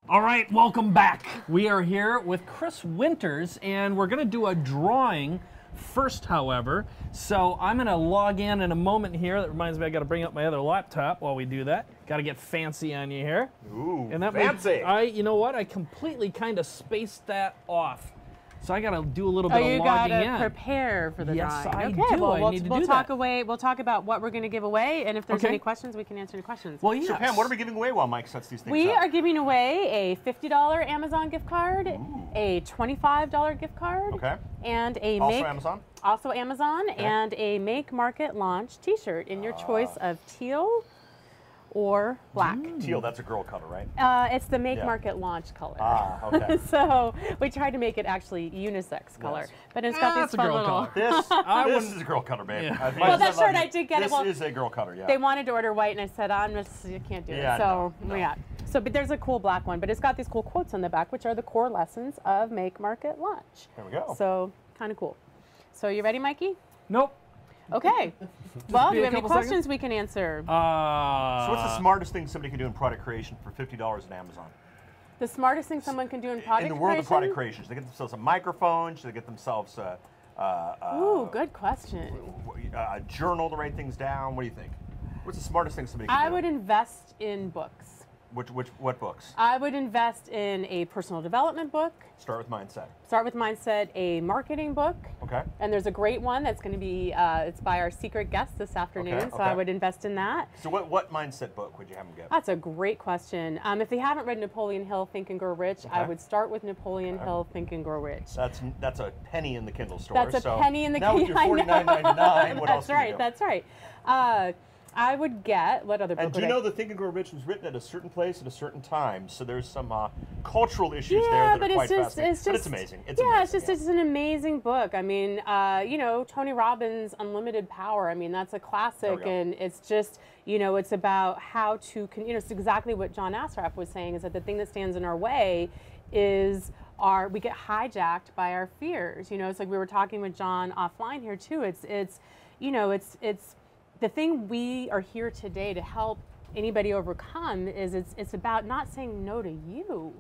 All right, welcome back. We are here with Chris Winters, and we're going to do a drawing first, however. So I'm going to log in a moment here. That reminds me I got to bring up my other laptop while we do that. Got to get fancy on you here. Ooh, and that fancy. You know what? I completely kind of spaced that off. So I got to do a little bit of logging in. You got to prepare for the drawing. Yes, I do. Well, I need to do talk that. We'll talk about what we're going to give away, and if there's any questions, we can answer any questions. Well, yes. So Pam, what are we giving away while Mike sets these things up? We are giving away a $50 Amazon gift card, a $25 gift card, and a also Amazon, and a Make Market Launch T-shirt in your choice of teal or black. Teal, that's a girl color, right? It's the Make Market Launch color. Okay. So we tried to make it actually unisex color, but it's got these fun little. This is a girl color, babe. Yeah. Well, that shirt I did get it. Well, this is a girl color, yeah. They wanted to order white, and I said, you can't do it. So no. So, but there's a cool black one, but it's got these cool quotes on the back, which are the core lessons of Make Market Launch. There we go. So kind of cool. So you ready, Mikey? Nope. Okay. Well, do you have any questions we can answer? So what's the smartest thing somebody can do in product creation for $50 on Amazon? The smartest thing someone can do in product creation? In the world of product creation. Should they get themselves a microphone? Should they get themselves ooh, good question. A journal to write things down? What do you think? What's the smartest thing somebody can do? I would invest in books. What books? I would invest in a personal development book. Start with Mindset. Start with Mindset, a marketing book. Okay. And there's a great one that's going to be, it's by our secret guest this afternoon, so I would invest in that. So what Mindset book would you have them get? That's a great question. If they haven't read Napoleon Hill, Think and Grow Rich, I would start with Napoleon Hill, Think and Grow Rich. That's a penny in the Kindle store. That's a penny in the Kindle store. Now with your $49.99, what else can you do? That's right. I would get, what other book And do you know the Think and Grow Rich was written at a certain place at a certain time, so there's some cultural issues there that are quite fascinating. But it's amazing. It's an amazing book. I mean, you know, Tony Robbins' Unlimited Power, I mean, that's a classic, and it's just, you know, it's about how to, you know, it's exactly what John Assaraf was saying, is that the thing that stands in our way is we get hijacked by our fears. You know, it's like we were talking with John offline here too. It's you know, it's the thing we are here today to help anybody overcome is it's about not saying no to you,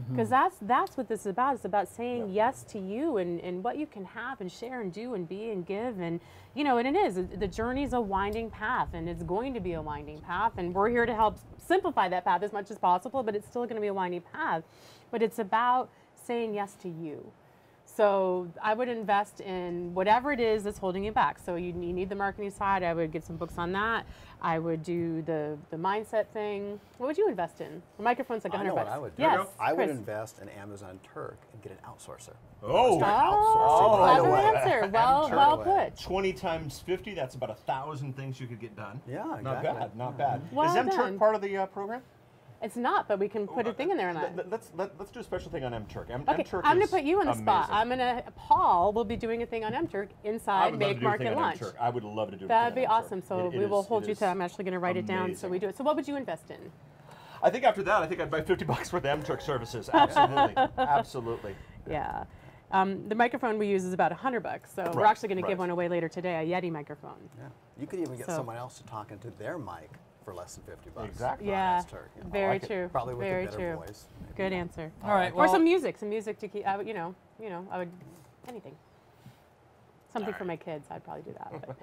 because that's what this is about. It's about saying yes to you and what you can have and share and do and be and give, and you know, and it is, the journey's a winding path, and it's going to be a winding path, and we're here to help simplify that path as much as possible, but it's still going to be a winding path. But it's about saying yes to you. So I would invest in whatever it is that's holding you back. So you need the marketing side. I would get some books on that. I would do the mindset thing. What would you invest in? The microphone's like $100. I know what I would do. Yes, I would invest in Amazon Turk and get an outsourcer. Clever answer. Well put. 20 times 50, that's about 1,000 things you could get done. Yeah, Not bad, not bad. Well Is done. MTurk part of the program? It's not, but we can put a thing in there on that. Let's do a special thing on MTurk. Okay, I'm going to put you on the spot. Paul will be doing a thing on MTurk inside Make Market Launch. I would love to do. That'd be awesome. So we will hold you to. I'm actually going to write it down so we do it. So what would you invest in? I think after that, I'd buy $50 worth of MTurk services. Absolutely, absolutely. Yeah. The microphone we use is about $100, so we're actually going to give one away later today, a Yeti microphone. Yeah. You could even get someone else to talk into their mic for less than $50. Exactly. Yeah. You know, very true. Probably with very a better true. voice. Maybe. Good answer. All right. Or some music to keep. I would, you know, I would anything. Something for my kids. I'd probably do that. But.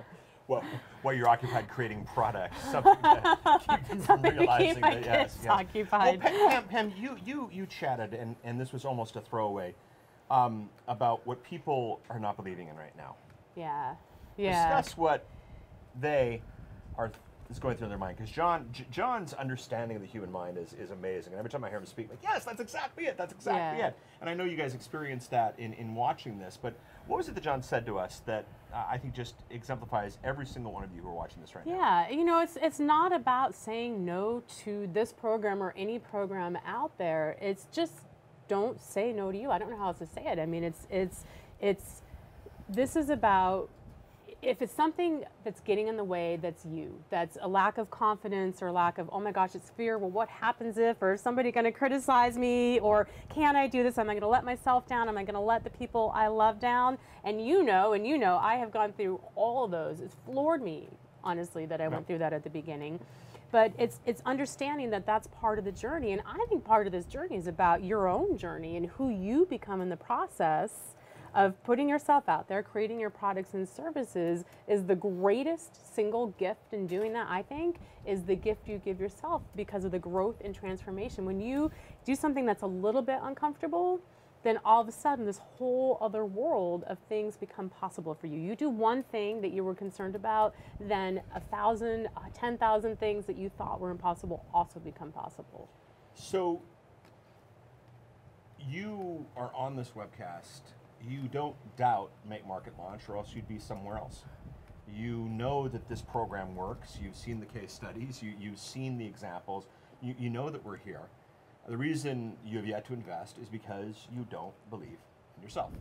Well, while you're occupied creating products, something to keep them from realizing that yes. Occupied. Well, Pam, you chatted, and this was almost a throwaway, about what people are not believing in right now. Yeah. Yeah. Discuss what they is going through their mind, because John's understanding of the human mind is amazing. And every time I hear him speak, like, yes, that's exactly it. That's exactly it. And I know you guys experienced that in watching this. But what was it that John said to us that I think just exemplifies every single one of you who are watching this right now? Yeah, you know, it's not about saying no to this program or any program out there. It's just don't say no to you. I don't know how else to say it. I mean, this is about, if it's something that's getting in the way, that's a lack of confidence or lack of, oh my gosh, it's fear, well, what happens if, or is somebody going to criticize me, or can I do this, am I going to let myself down, am I going to let the people I love down? And you know, I have gone through all of those. It's floored me, honestly, that I went through that at the beginning. But it's understanding that that's part of the journey. And I think part of this journey is about your own journey and who you become in the process of putting yourself out there, creating your products and services is the greatest single gift in doing that, I think, is the gift you give yourself because of the growth and transformation. When you do something that's a little bit uncomfortable, then all of a sudden this whole other world of things become possible for you. You do one thing that you were concerned about, then 1,000, 10,000 things that you thought were impossible also become possible. So you are on this webcast. You don't doubt Make Market Launch, or else you'd be somewhere else. You know that this program works. You've seen the case studies. You've seen the examples. You know that we're here. The reason you have yet to invest is because you don't believe in yourself.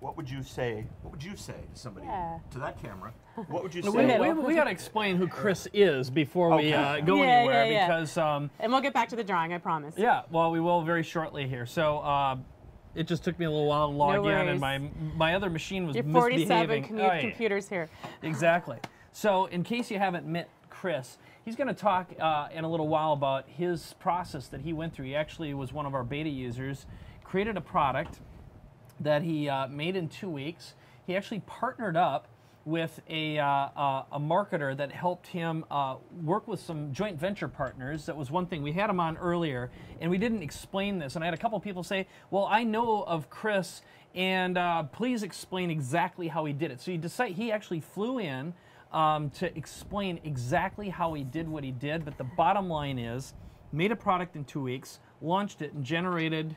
What would you say? What would you say to somebody, to that camera? What would you say? We got to explain who Chris is before we go anywhere, because and we'll get back to the drawing, I promise. Yeah, well, we will very shortly here. So it just took me a little while to log in, and my other machine was misbehaving. 47 computers here. Exactly. So in case you haven't met Chris, he's going to talk in a little while about his process that he went through. He actually was one of our beta users, created a product that he made in 2 weeks. He actually partnered up with a marketer that helped him work with some joint venture partners. That was one thing. We had him on earlier, and we didn't explain this. And I had a couple people say, well, I know of Chris, and please explain exactly how he did it. So he actually flew in to explain exactly how he did what he did. But the bottom line is, made a product in 2 weeks, launched it, and generated...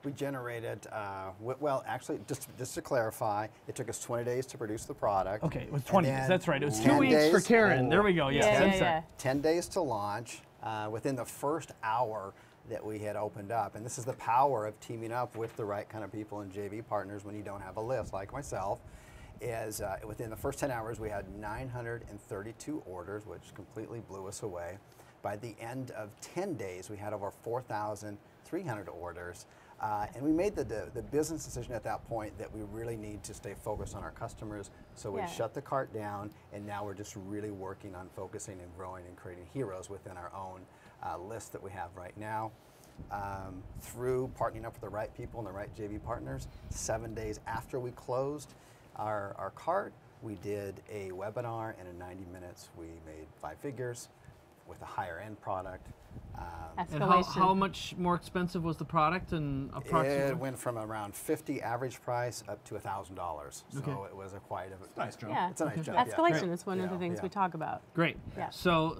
We generated, well, actually, just to clarify, it took us 20 days to produce the product. Okay, it was 20 days, that's right. It was 2 weeks for Karen. There we go, yeah. 10 days to launch. Within the first hour that we had opened up, and this is the power of teaming up with the right kind of people and JV partners when you don't have a list, like myself, is within the first 10 hours we had 932 orders, which completely blew us away. By the end of 10 days, we had over 4,300 orders. And we made the business decision at that point that we really need to stay focused on our customers. So we shut the cart down, and now we're just really working on focusing and growing and creating heroes within our own list that we have right now. Through partnering up with the right people and the right JV partners, 7 days after we closed our cart, we did a webinar, and in 90 minutes we made 5 figures with a higher end product. And how much more expensive was the product? And approximately? It went from around $50 average price up to $1,000. So it was quite a nice jump. Yeah. It's a nice jump. Escalation is one of the things we talk about. Great. Yeah. So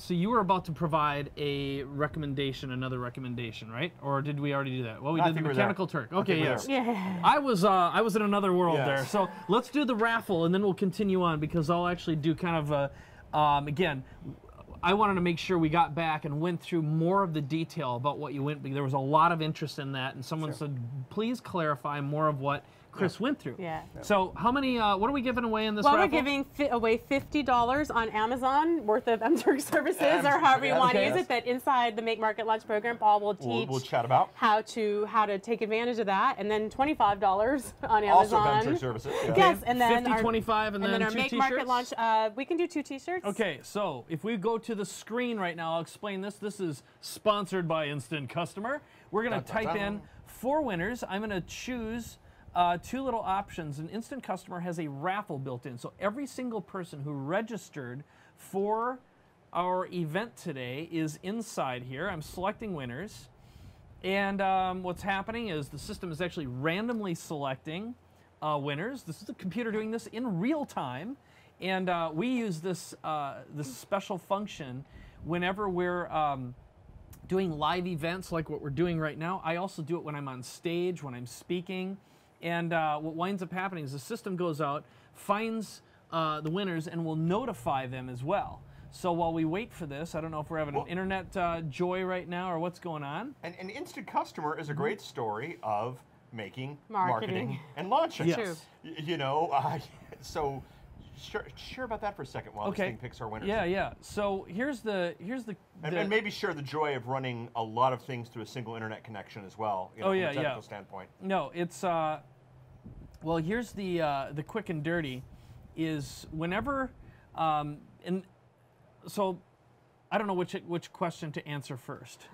you were about to provide a recommendation, another recommendation, right? Or did we already do that? Well, we did the Mechanical Turk. Okay, yes. Yeah. I was in another world there. So let's do the raffle, and then we'll continue on, because I'll actually do kind of a, again, I wanted to make sure we got back and went through more of the detail about what you went, because there was a lot of interest in that, and someone said, please clarify more of what Chris went through. Yeah. So how many, what are we giving away in this raffle? Well, we're giving away $50 on Amazon worth of MTurk services, or however you want to use it, that inside the Make Market Launch program, Paul will teach we'll chat about how to take advantage of that, and then $25 on Amazon. Also MTurk services. Yeah. Yes, and then 50, 25, and then our 2 Make t-shirts? Market Launch, we can do 2 t-shirts. Okay, so if we go to the screen right now, I'll explain this. This is sponsored by Instant Customer. We're going to type in 4 winners. I'm going to choose 2 little options. An Instant Customer has a raffle built in. So every single person who registered for our event today is inside here. I'm selecting winners. And what's happening is the system is actually randomly selecting winners. This is the computer doing this in real time. And we use this, this special function whenever we're doing live events like what we're doing right now. I also do it when I'm on stage, when I'm speaking. And what winds up happening is the system goes out, finds the winners, and will notify them as well. So while we wait for this, I don't know if we're having an internet joy right now or what's going on. And Instant Customer is a great story of making marketing and launching. Yes. You know, so share about that for a second while this thing picks our winners. Yeah. So here's the and maybe share the joy of running a lot of things through a single internet connection as well. You know, from a technical standpoint. No, it's well, here's the quick and dirty is whenever and so I don't know which question to answer first.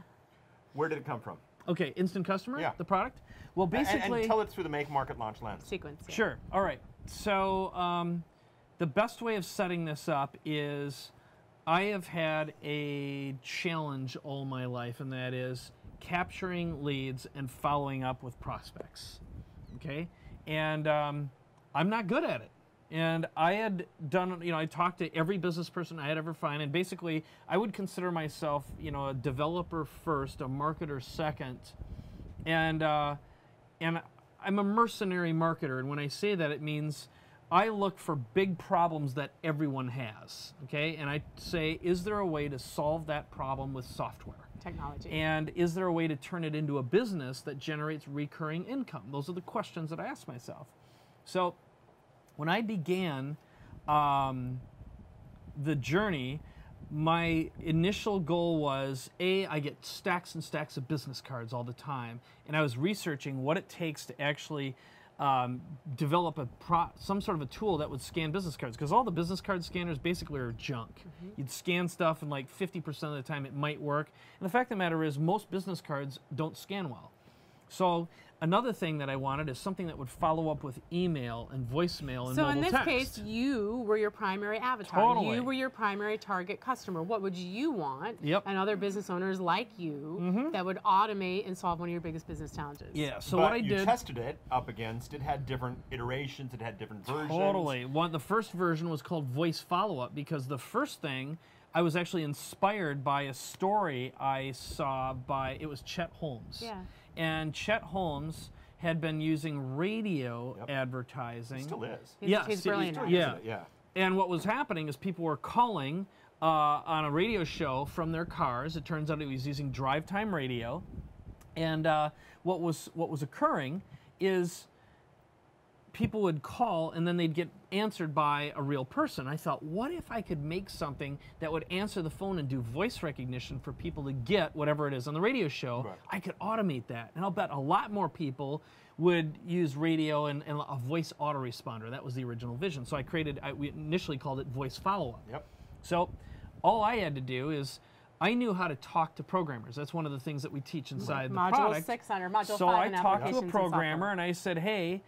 Where did it come from? Okay, Instant Customer, Yeah. the product? Well, basically... And tell it through the make, market, launch lens. Sequence. Yeah. Sure. All right. So the best way of setting this up is I have had a challenge all my life, and that is capturing leads and following up with prospects. Okay? And I'm not good at it. And I had done, I talked to every business person I had ever found, and basically I would consider myself, a developer first, a marketer second, and I'm a mercenary marketer. And when I say that, it means I look for big problems that everyone has, okay? And I say, is there a way to solve that problem with software? Technology. And is there a way to turn it into a business that generates recurring income? Those are the questions that I ask myself. So when I began the journey, my initial goal was, I get stacks and stacks of business cards all the time, and I was researching what it takes to actually develop some sort of a tool that would scan business cards, because all the business card scanners basically are junk. You'd scan stuff and like 50% of the time it might work, and the fact of the matter is most business cards don't scan well. So another thing that I wanted is something that would follow up with email and voicemail and so mobile in this text. case, you were your primary avatar. Totally. You were your primary target customer. What would you want? Yep. And other business owners like you that would automate and solve one of your biggest business challenges. Yeah. So But what I you did. tested it up against, it had different iterations, it had different versions. Totally. The first version was called Voice Follow-Up, because the first thing, I was actually inspired by a story I saw it was Chet Holmes. Yeah. And Chet Holmes had been using radio advertising. It still is. He's brilliant. at it. Yeah. Yeah. And what was happening is people were calling on a radio show from their cars. It turns out he was using drive time radio. And what was occurring is people would call and then they'd get answered by a real person. I thought, what if I could make something that would answer the phone and do voice recognition for people to get whatever it is on the radio show? Right. I could automate that, and I'll bet a lot more people would use radio and a voice autoresponder. That was the original vision. So we initially called it Voice Follow-Up. Yep. So all I had to do is I knew how to talk to programmers. That's one of the things that we teach inside the product. Module 6 under Module 5 So I in talked to applications a and programmer software. and I said, hey,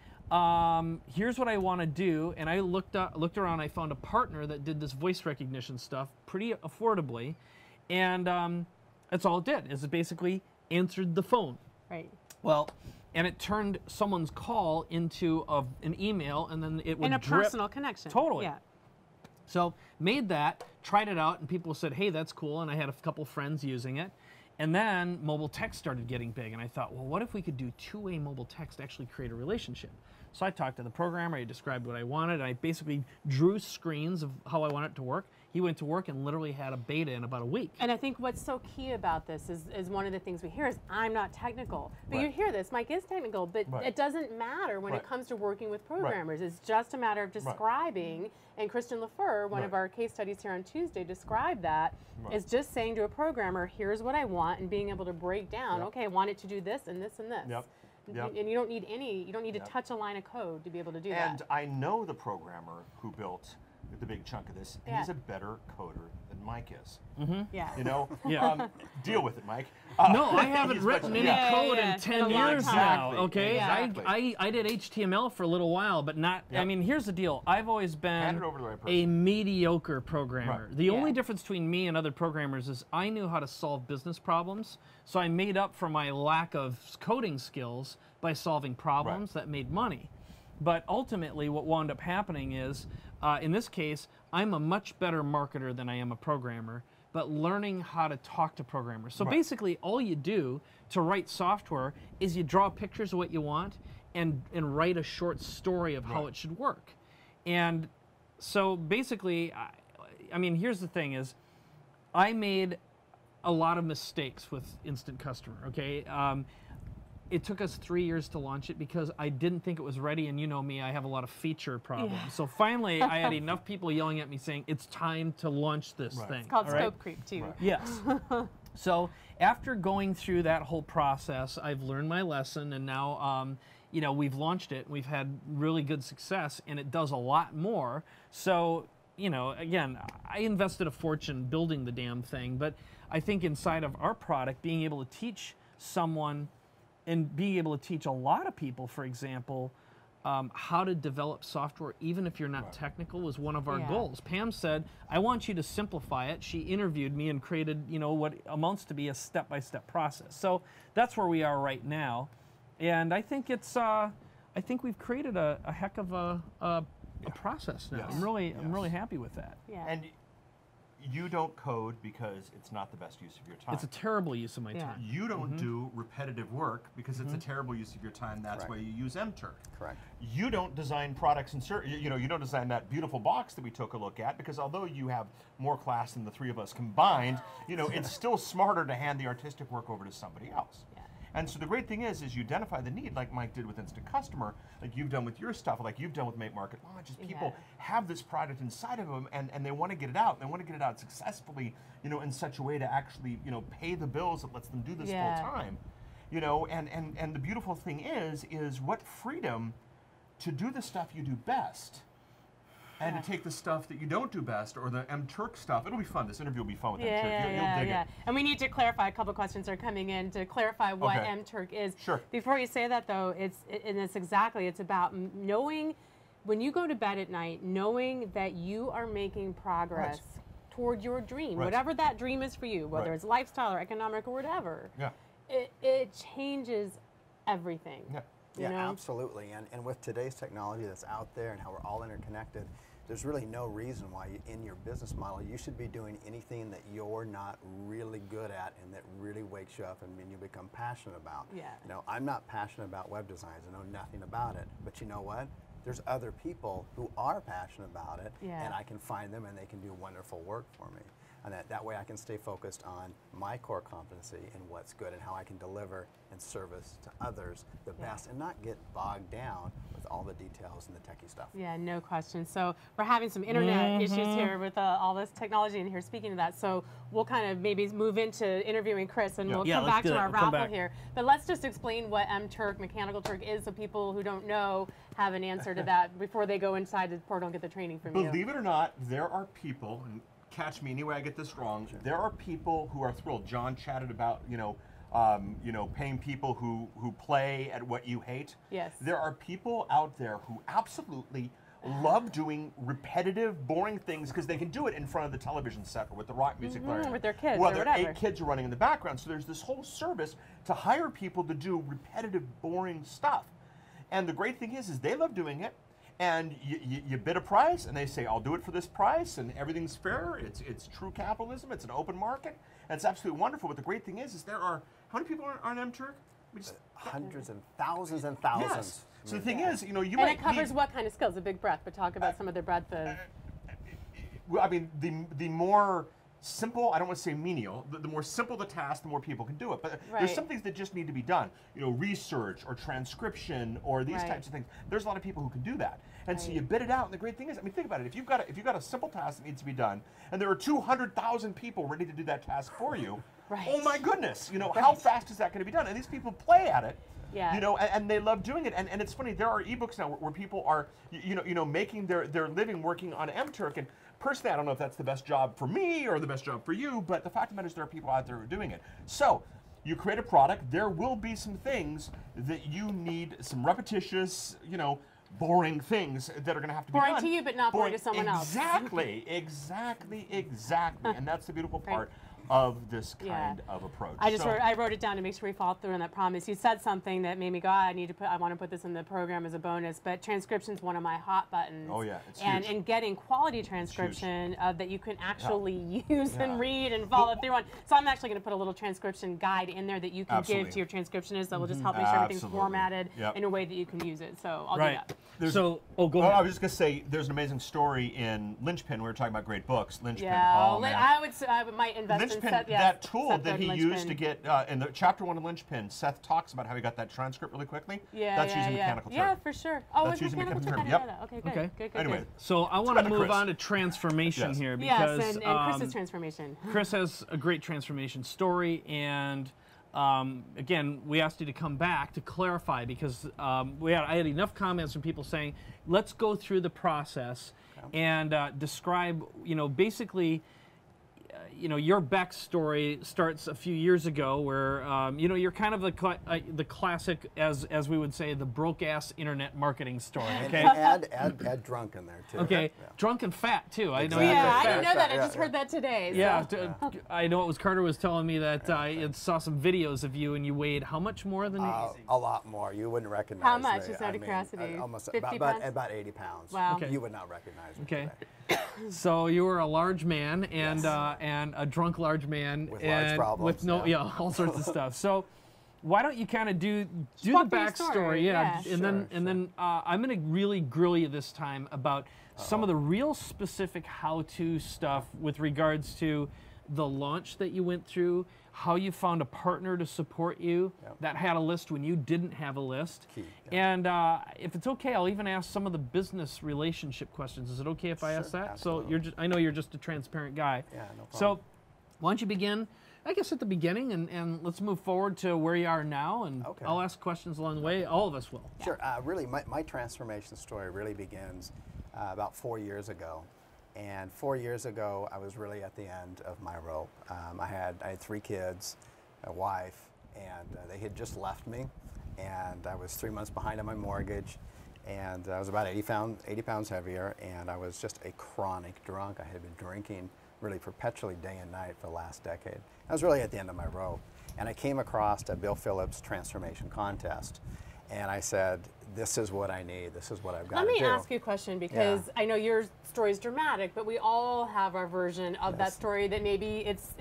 here's what I want to do. And I looked around, I found a partner that did this voice recognition stuff pretty affordably. And that's all it did, is it basically answered the phone. Right. Well, and it turned someone's call into an email, and then it would In a drip. personal connection. Totally. Yeah. So made that, tried it out, and people said, hey, that's cool, and I had a couple friends using it. And then mobile text started getting big, and I thought, well, what if we could do two-way mobile text to actually create a relationship? So I talked to the programmer, I described what I wanted, and I basically drew screens of how I want it to work. He went to work and literally had a beta in about a week. And I think what's so key about this is one of the things we hear is, I'm not technical. But Right. you hear this, Mike is technical, but Right. it doesn't matter when Right. it comes to working with programmers. It's just a matter of describing, and Kristen LaFleur, one of Right. our case studies here on Tuesday, described that, Right. is just saying to a programmer, here's what I want, and being able to break down, Yep. okay, I want it to do this and this and this. Yep. Yep. And you don't need to Yep. touch a line of code to be able to do And that. I know the programmer who built the big chunk of this, and he's Yeah. a better coder than Mike is. Yeah. You know? Yeah. Deal with it, Mike. No, I haven't He's written much- any yeah. code Yeah, in it's 10 been a long years time. now, Exactly. okay? Exactly. I did HTML for a little while, but not, I Yep. mean, here's the deal. I've always Hand been it over to the right a person. mediocre programmer. Right. The only Yeah. difference between me and other programmers is I knew how to solve business problems, so I made up for my lack of coding skills by solving problems that made money. But ultimately, what wound up happening is, in this case, I'm a much better marketer than I am a programmer, but learning how to talk to programmers. So Right. basically, all you do to write software is you draw pictures of what you want and write a short story of how Right. it should work. And so basically, I mean, here's the thing is, I made a lot of mistakes with Instant Customer, okay? It took us 3 years to launch it because I didn't think it was ready, and you know me, I have a lot of feature problems. Yeah. So finally, I had enough people yelling at me saying, it's time to launch this Right. thing. It's called all right? scope creep, too. Right. Yes. So after going through that whole process, I've learned my lesson, and now you know, we've launched it. We've had really good success, and it does a lot more. So you know, again, I invested a fortune building the damn thing, but I think inside of our product, being able to teach someone and being able to teach a lot of people, for example, how to develop software, even if you're not technical, was one of our goals. Pam said, I want you to simplify it. She interviewed me and created, you know, what amounts to be a step-by-step process. So that's where we are right now. And I think it's, I think we've created a heck of a process now. I'm really happy with that. And you don't code because it's not the best use of your time. It's a terrible use of my time. You don't do repetitive work because it's a terrible use of your time. That's why you use MTurk. Correct. You don't design products and you know, you don't design that beautiful box that we took a look at, because although you have more class than the three of us combined, you know, it's still smarter to hand the artistic work over to somebody else. And so the great thing is you identify the need, like Mike did with Instant Customer, like you've done with your stuff, like you've done with Make Market Launch. Is people have this product inside of them, and they want to get it out. And they want to get it out successfully, you know, in such a way to actually, you know, pay the bills that lets them do this full time. You know, and the beautiful thing is what freedom to do the stuff you do best. And to take the stuff that you don't do best, or the MTurk stuff. It'll be fun. This interview will be fun with MTurk. You'll dig it. And we need to clarify, a couple questions are coming in to clarify what MTurk is. Sure. Before you say that though, it's about knowing, when you go to bed at night, knowing that you are making progress toward your dream, whatever that dream is for you, whether it's lifestyle or economic or whatever. It changes everything. Yeah, you know? absolutely. And with today's technology that's out there and how we're all interconnected, there's really no reason why in your business model you should be doing anything that you're not really good at and that really wakes you up and you become passionate about. You know, I'm not passionate about web designs. I know nothing about it. But you know what? There's other people who are passionate about it, and I can find them and they can do wonderful work for me. And that way I can stay focused on my core competency and what's good and how I can deliver and service to others the best and not get bogged down with all the details and the techie stuff. Yeah, no question. So we're having some internet issues here with all this technology in here. Speaking of that, so we'll kind of maybe move into interviewing Chris, and we'll come back to our raffle here. But let's just explain what MTurk, Mechanical Turk, is, so people who don't know have an answer to that before they go inside the portal and get the training from you. Believe it or not, there are people, and catch me any way I get this wrong, there are people who are thrilled. John chatted about, you know, paying people who play at what you hate. There are people out there who absolutely love doing repetitive, boring things because they can do it in front of the television set or with the rock music player. With their kids, well, or their whatever. 8 kids are running in the background, so there's this whole service to hire people to do repetitive, boring stuff. And the great thing is they love doing it. And you bid a price, and they say, I'll do it for this price, and everything's fair. It's true capitalism. It's an open market. And it's absolutely wonderful. But the great thing is there are, how many people are on MTurk? Hundreds and thousands and thousands. Yes. So the thing is, you know, you and might it covers what kind of skills? A big breadth, but talk about some of the breadth of... Well, I mean, the more simple, I don't want to say menial, the more simple the task, the more people can do it. But there's some things that just need to be done. You know, research or transcription or these types of things. There's a lot of people who can do that. And so you bid it out, and the great thing is, I mean, think about it. If you've got a simple task that needs to be done, and there are 200,000 people ready to do that task for you, oh my goodness, you know, how fast is that going to be done? And these people play at it. You know, and they love doing it, and it's funny. There are ebooks now where people are, you know, making their living working on MTurk. And personally, I don't know if that's the best job for me or the best job for you, but the fact of the matter is there are people out there who are doing it. So you create a product. There will be some things that you need, some repetitious, you know, boring things that are going to have to be done. Boring to you, but not boring to someone else. Exactly. And that's the beautiful part of this kind of approach. I wrote it down to make sure we follow through on that promise. You said something that made me go, I want to put this in the program as a bonus, but transcription's one of my hot buttons. Oh yeah, it's huge. And getting quality transcription that you can actually use and read and follow through on. So I'm actually going to put a little transcription guide in there that you can give to your transcriptionists that will just help make sure everything's formatted in a way that you can use it. So I'll do that. Go ahead. I was just going to say, there's an amazing story in Linchpin. We were talking about great books. Linchpin. Yeah, oh, man. I might invest in Seth, that tool that he used to get in the chapter 1 of Linchpin, Seth talks about how he got that transcript really quickly. That's using Mechanical Turk. Yeah, for sure. Oh, that's it's Mechanical Turk. Okay, good. Good. Anyway, so I want to move on to transformation here because and Chris's transformation. Chris has a great transformation story, and again, we asked you to come back to clarify because I had enough comments from people saying, let's go through the process. and describe, basically, your backstory starts a few years ago, where you're kind of the classic, as we would say, the broke-ass internet marketing story. Okay. And add drunk in there too. Okay, Yeah. drunk and fat too. I know. Exactly. Yeah, I fat. didn't know that. I just heard that today. So. Yeah, I know it was Carter was telling me that I saw some videos of you and you weighed how much more than A lot more. You wouldn't recognize How much, me. just out of curiosity? Almost 50 about pounds? 80 pounds. Wow. Okay. You would not recognize me. Okay. Today. So you were a large man and and a drunk large man With and large problems, with no all sorts of stuff. So why don't you kind of do the walk through your backstory? story, yeah. And then I'm going to really grill you this time about some of the real specific how-to stuff with regards to the launch that you went through, how you found a partner to support you that had a list when you didn't have a list. Key, And if it's okay, I'll even ask some of the business relationship questions. Is it okay if I ask that? Absolutely. So I know you're just a transparent guy. Yeah, no problem. So why don't you begin, I guess, at the beginning, and let's move forward to where you are now, and Okay. I'll ask questions along the way. All of us will. Sure. Really, my transformation story really begins about 4 years ago. And 4 years ago, I was really at the end of my rope. I had 3 kids, a wife, and they had just left me. And I was 3 months behind on my mortgage. And I was about 80 pounds heavier. And I was just a chronic drunk. I had been drinking really perpetually day and night for the last decade. I was really at the end of my rope. And I came across a Bill Phillips transformation contest. And I said, this is what I need. This is what I've got to do. Let me ask you a question, because I know your story is dramatic, but we all have our version of that story that maybe it's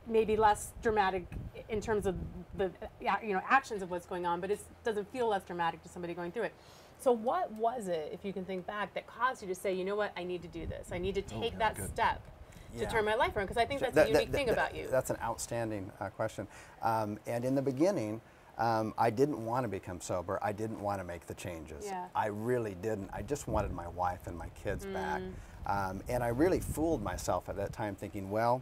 maybe less dramatic in terms of the actions of what's going on, but it doesn't feel less dramatic to somebody going through it. So what was it, if you can think back, that caused you to say, you know what, I need to do this. I need to take that step to turn my life around, because I think that's a unique thing about you. That's an outstanding question. And in the beginning, I didn't want to become sober. I didn't want to make the changes. Yeah. I really didn't. I just wanted my wife and my kids back. And I really fooled myself at that time, thinking, well,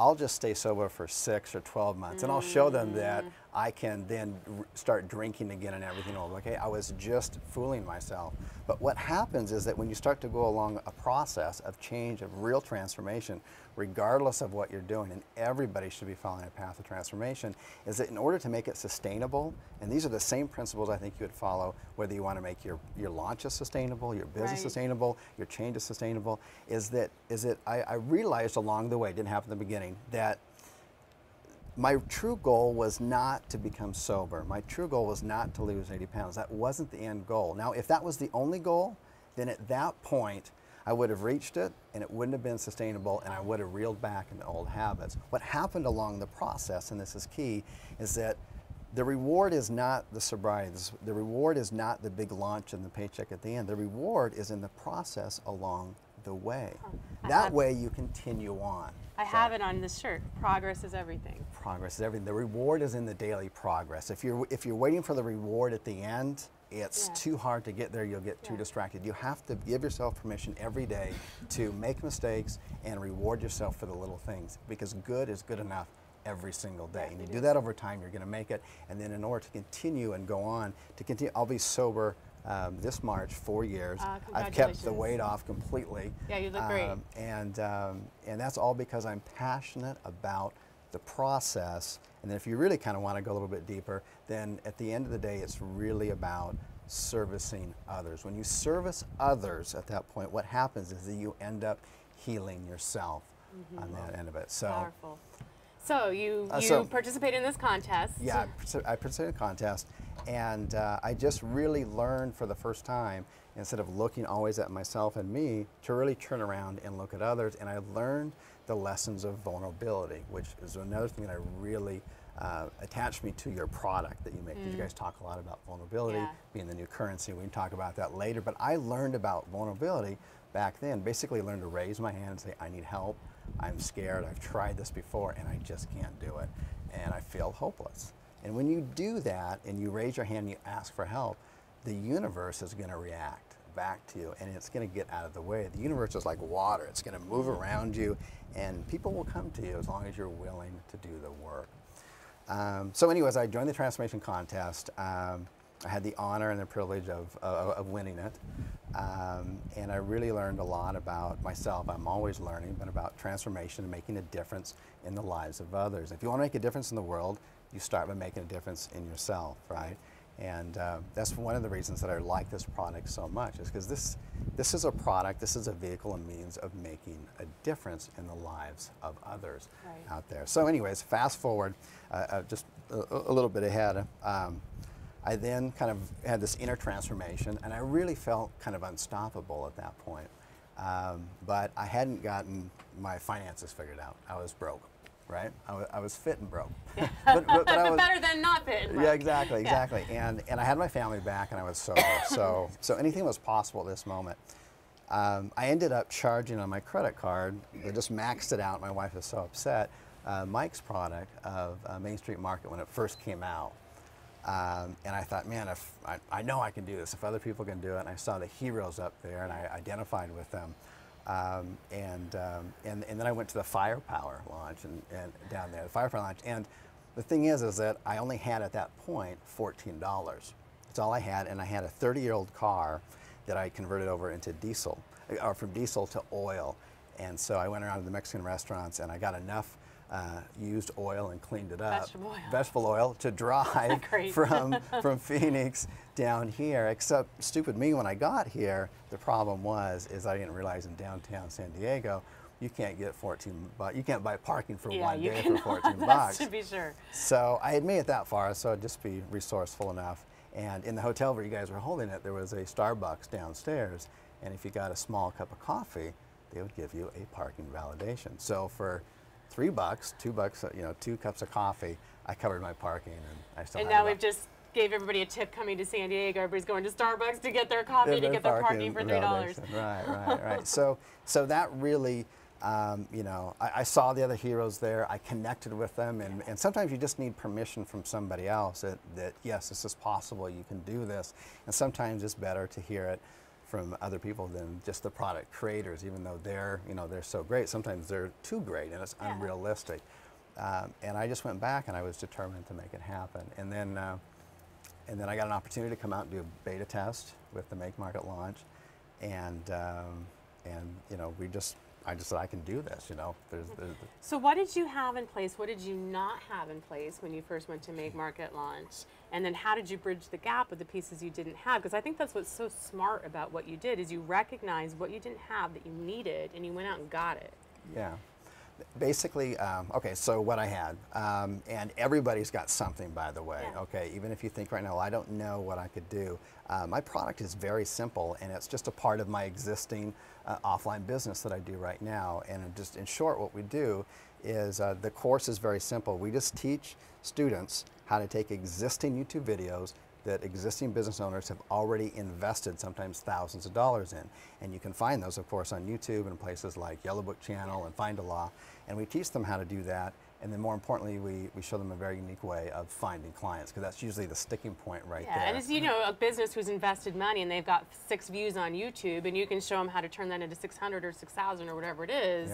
I'll just stay sober for 6 or 12 months, and I'll show them that I can then start drinking again and everything over. Okay, I was just fooling myself. But what happens is that when you start to go along a process of change, of real transformation, regardless of what you're doing, and everybody should be following a path of transformation, is that in order to make it sustainable, and these are the same principles I think you would follow whether you want to make your launches sustainable, your business sustainable, your changes sustainable, is that I realized along the way, it didn't happen in the beginning, that my true goal was not to become sober. My true goal was not to lose 80 pounds. That wasn't the end goal. Now, if that was the only goal, then at that point, I would have reached it, and it wouldn't have been sustainable, and I would have reeled back into old habits. What happened along the process, and this is key, is that the reward is not the sobriety. The reward is not the big launch and the paycheck at the end. The reward is in the process along the way. That way you continue on. I have it on this shirt. Progress is everything. Progress is everything. The reward is in the daily progress. If you're waiting for the reward at the end, it's too hard to get there. You'll get too distracted. You have to give yourself permission every day to make mistakes and reward yourself for the little things, because good is good enough every single day. And you do that over time, you're going to make it. And then in order to continue and go on, I'll be sober this March, 4 years. I've kept the weight off completely. Yeah, you look great. And that's all because I'm passionate about the process. And then if you really kind of want to go a little bit deeper, then at the end of the day, it's really about servicing others. When you service others at that point, what happens is that you end up healing yourself on that end of it. So powerful. So you participate in this contest. Yeah, I participated in a contest, and I just really learned for the first time, instead of looking always at myself and me, to really turn around and look at others. And I learned the lessons of vulnerability, which is another thing that I really attached me to your product that you make. You guys talk a lot about vulnerability being the new currency. We can talk about that later. But I learned about vulnerability back then. Basically learned to raise my hand and say, I need help. I'm scared. I've tried this before and I just can't do it. And I feel hopeless. And when you do that and you raise your hand and you ask for help, the universe is going to react back to you, and it's going to get out of the way. The universe is like water. It's going to move around you, and people will come to you as long as you're willing to do the work. So anyways, I joined the transformation contest. I had the honor and the privilege of winning it. And I really learned a lot about myself. I'm always learning, but about transformation and making a difference in the lives of others. If you want to make a difference in the world, you start by making a difference in yourself, right? And that's one of the reasons that I like this product so much, is because this is a product, this is a vehicle and means of making a difference in the lives of others out there. So anyways, fast forward, just a little bit ahead. I then kind of had this inner transformation, and I really felt kind of unstoppable at that point. But I hadn't gotten my finances figured out. I was broke, right? I was fit and broke. Yeah. but I was, better than not fit and broke. Yeah, exactly, exactly. Yeah. And I had my family back, and I was sober. So anything was possible at this moment. I ended up charging on my credit card. I just maxed it out. My wife was so upset. Mike's product of Main Street Market when it first came out. And I thought, man, if I know I can do this, if other people can do it, and I saw the heroes up there, and I identified with them. And then I went to the Firepower launch and down there, the Firepower launch. And the thing is that I only had at that point $14. That's all I had, and I had a 30-year-old car that I converted over into diesel, or from diesel to oil. And so I went around to the Mexican restaurants, and I got enough used oil and cleaned it up. Vegetable oil to drive from Phoenix down here. Except stupid me, when I got here, the problem is I didn't realize in downtown San Diego, you can't get you can't buy parking for one day for $14. That's to be sure. So I had made it that far, so I'd just be resourceful enough. And in the hotel where you guys were holding it, there was a Starbucks downstairs, and if you got a small cup of coffee, they would give you a parking validation. So for $3, $2, 2 cups of coffee, I covered my parking, and I still. And now we've just gave everybody a tip coming to San Diego. Everybody's going to Starbucks to get their coffee, to get their parking for $3. Right. So that really, I saw the other heroes there. I connected with them, and sometimes you just need permission from somebody else that yes, this is possible. You can do this, and sometimes it's better to hear it from other people than just the product creators, even though they're so great. Sometimes they're too great and it's unrealistic. And I just went back, and I was determined to make it happen. And then I got an opportunity to come out and do a beta test with the Make Market launch, and I just said I can do this. So what did you have in place? What did you not have in place when you first went to Make Market launch? And then how did you bridge the gap with the pieces you didn't have? Because I think that's what's so smart about what you did, is you recognized what you didn't have that you needed, and you went out and got it. Yeah. Basically, okay, so what I had, and everybody's got something, by the way, okay? Even if you think right now, well, I don't know what I could do. My product is very simple, and it's just a part of my existing offline business that I do right now. And just in short, what we do is the course is very simple. We just teach students how to take existing YouTube videos that existing business owners have already invested sometimes thousands of dollars in. And you can find those, of course, on YouTube and places like Yellow Book Channel and Find a Law. And we teach them how to do that. And then more importantly, we show them a very unique way of finding clients, because that's usually the sticking point right there. And it's, a business who's invested money and they've got 6 views on YouTube, and you can show them how to turn that into 600 or 6,000 or whatever it is.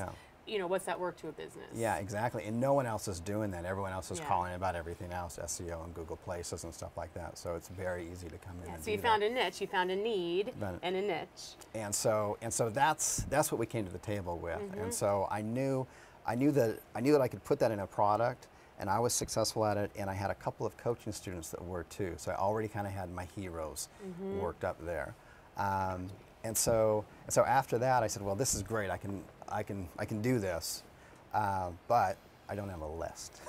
What's that work to a business? Yeah, exactly. And no one else is doing that. Everyone else is calling about everything else, SEO and Google Places and stuff like that. So it's very easy to come in and do that. So you found a niche, you found a need and a niche. And so that's what we came to the table with. And so I knew that I could put that in a product, and I was successful at it, and I had a couple of coaching students that were too. So I already kind of had my heroes worked up there. And so after that, I said, well, this is great. I can do this, but I don't have a list.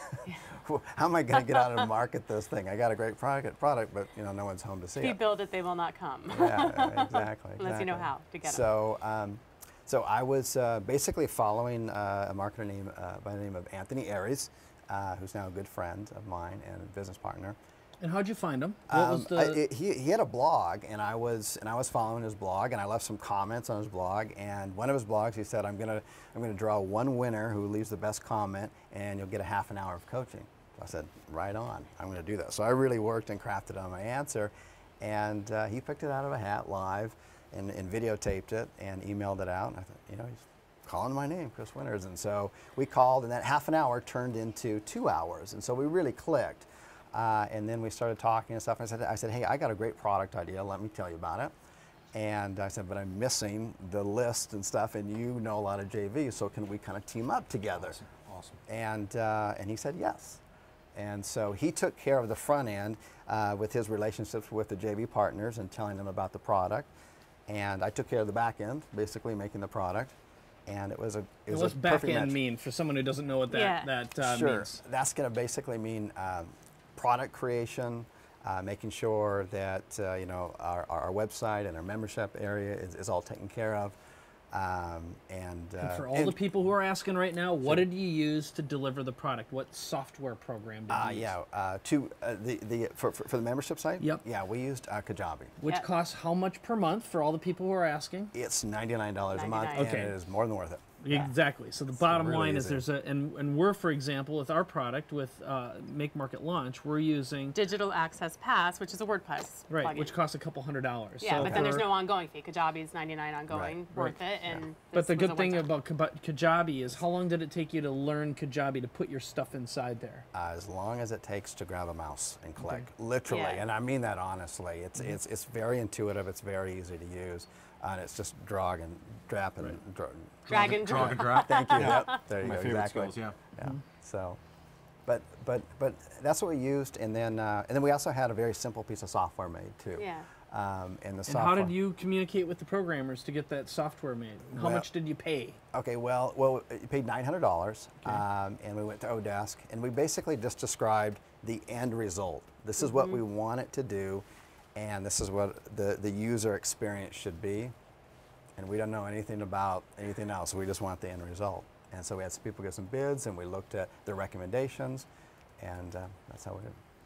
How am I going to get out and market this thing? I got a great product, but no one's home to see it. If you build it, they will not come. Yeah, exactly. Unless you know how to get them. So I was basically following a marketer by the name of Anthony Aries, who's now a good friend of mine and a business partner. And how'd you find him? He had a blog, and I was following his blog, and I left some comments on his blog. And one of his blogs, he said, "I'm gonna draw one winner who leaves the best comment, and you'll get a half an hour of coaching." So I said, "Right on, I'm going to do that." So I really worked and crafted on my answer, and he picked it out of a hat live, and videotaped it and emailed it out. And I thought, he's calling my name, Chris Winters. And so we called, and that half an hour turned into 2 hours, and so we really clicked. And then we started talking and stuff. And I said, hey, I got a great product idea. Let me tell you about it. And I said, but I'm missing the list and stuff, and you know a lot of JV, so can we kind of team up together? Awesome. And he said yes. And so he took care of the front end with his relationships with the JV partners and telling them about the product. And I took care of the back end, basically making the product. And it was a What's back end mean for someone who doesn't know what that sure. means? That's going to basically mean product creation, making sure that our website and our membership area is all taken care of. And for all the people who are asking right now, what did you use to deliver the product? What software program did you use? For the membership site? Yep. Yeah, we used Kajabi. Which costs how much per month for all the people who are asking? It's $99 a month, Okay. and it is more than worth it. Exactly. So the bottom really line is easy. there's and we're, for example, with our product, with Make Market Launch, we're using Digital Access Pass, which is a WordPress plugin. which costs a couple $100. Yeah, so but then there's no ongoing fee. Kajabi is $99 ongoing, worth it. And But the this was good a thing one-time. about Kajabi is how long did it take you to learn Kajabi to put your stuff inside there? As long as it takes to grab a mouse and click, literally, and I mean that honestly. It's very intuitive. It's very easy to use, and it's just drag and drop and Drag and drop. Thank you. Yep. There you My go. favorite Exactly. skills, yeah. Yeah. So, but that's what we used, and then we also had a very simple piece of software made too. Yeah. And the And software. how did you communicate with the programmers to get that software made? How much did you pay? Okay, well, you paid $900, and we went to Odesk, and we basically just described the end result. This is what we want it to do, and this is what the user experience should be. And we don't know anything about anything else. We just want the end result. And so we had some people get some bids, and we looked at their recommendations, and that's how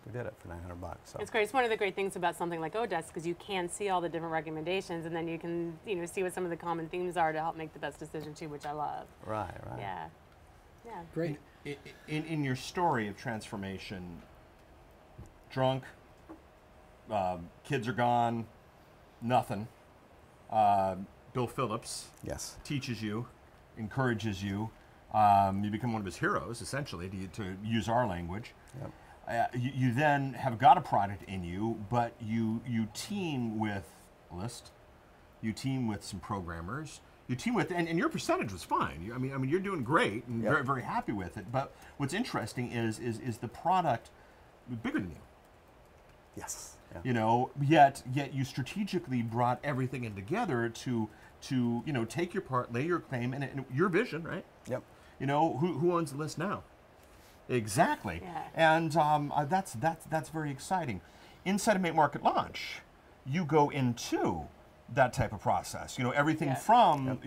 we did it for $900. So. It's great. It's one of the great things about something like Odesk because you can see all the different recommendations, and then you can see what some of the common themes are to help make the best decision too, which I love. Right. Yeah. Great. In your story of transformation, drunk, kids are gone, nothing. Bill Phillips teaches you, encourages you. You become one of his heroes, essentially, to use our language. Yep. You then have got a product in you, but you team with a list, you team with some programmers, you team with, and your percentage was fine. I mean, you're doing great and very, very happy with it. But what's interesting is the product bigger than you. Yes. Yeah. You know, yet you strategically brought everything in together to take your part, lay your claim, and your vision, right? Yep. You know, who owns the list now? Exactly. Yeah. And that's very exciting. Inside of Make Market Launch, you go into that type of process. You know, everything from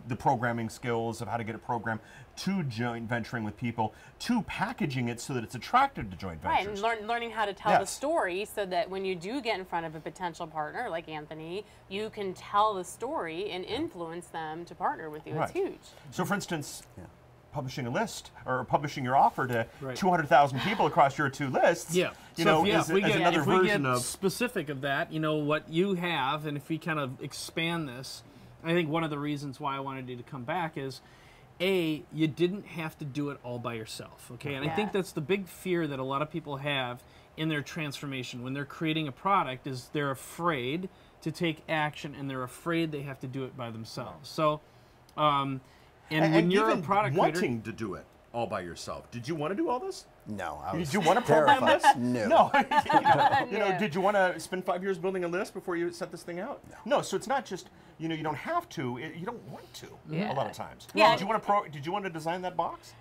the programming skills of how to get a program to joint venturing with people to packaging it so that it's attractive to joint ventures. Right, and learning how to tell the story so that when you do get in front of a potential partner like Anthony, you can tell the story and influence them to partner with you. It's huge. So, for instance, publishing a list or publishing your offer to 200,000 people across your two lists. Yeah. If we get specific of that, what you have, and if we kind of expand this, I think one of the reasons why I wanted you to come back is, you didn't have to do it all by yourself, okay? And I think that's the big fear that a lot of people have in their transformation when they're creating a product is they're afraid to take action and they're afraid they have to do it by themselves. So, and when you're a product creator, wanting to do it all by yourself, did you want to do all this? No, I was Did you want to program this? No. Did you want to spend 5 years building a list before you set this thing out? No. So it's not just you don't have to. You don't want to a lot of times. Yeah. Did you want to design that box?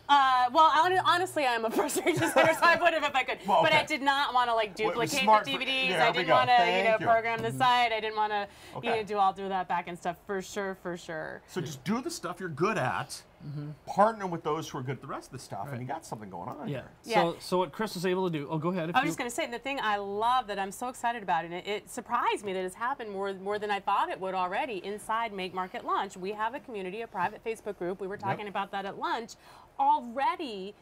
Honestly, I'm a first-rate designer, so I would have if I could. Well, But I did not want to duplicate the DVDs. Yeah, I didn't want to program the site. I didn't want to do all that back end stuff for sure. So just do the stuff you're good at. Partner with those who are good at the rest of the stuff, and you got something going on. Yeah. Here. So what Chris was able to do? Oh, go ahead. I was just going to say, the thing I love that I'm so excited about, and it surprised me that it's happened more than I thought it would already inside Make Market Launch. We have a community, a private Facebook group. We were talking about that at lunch. Already,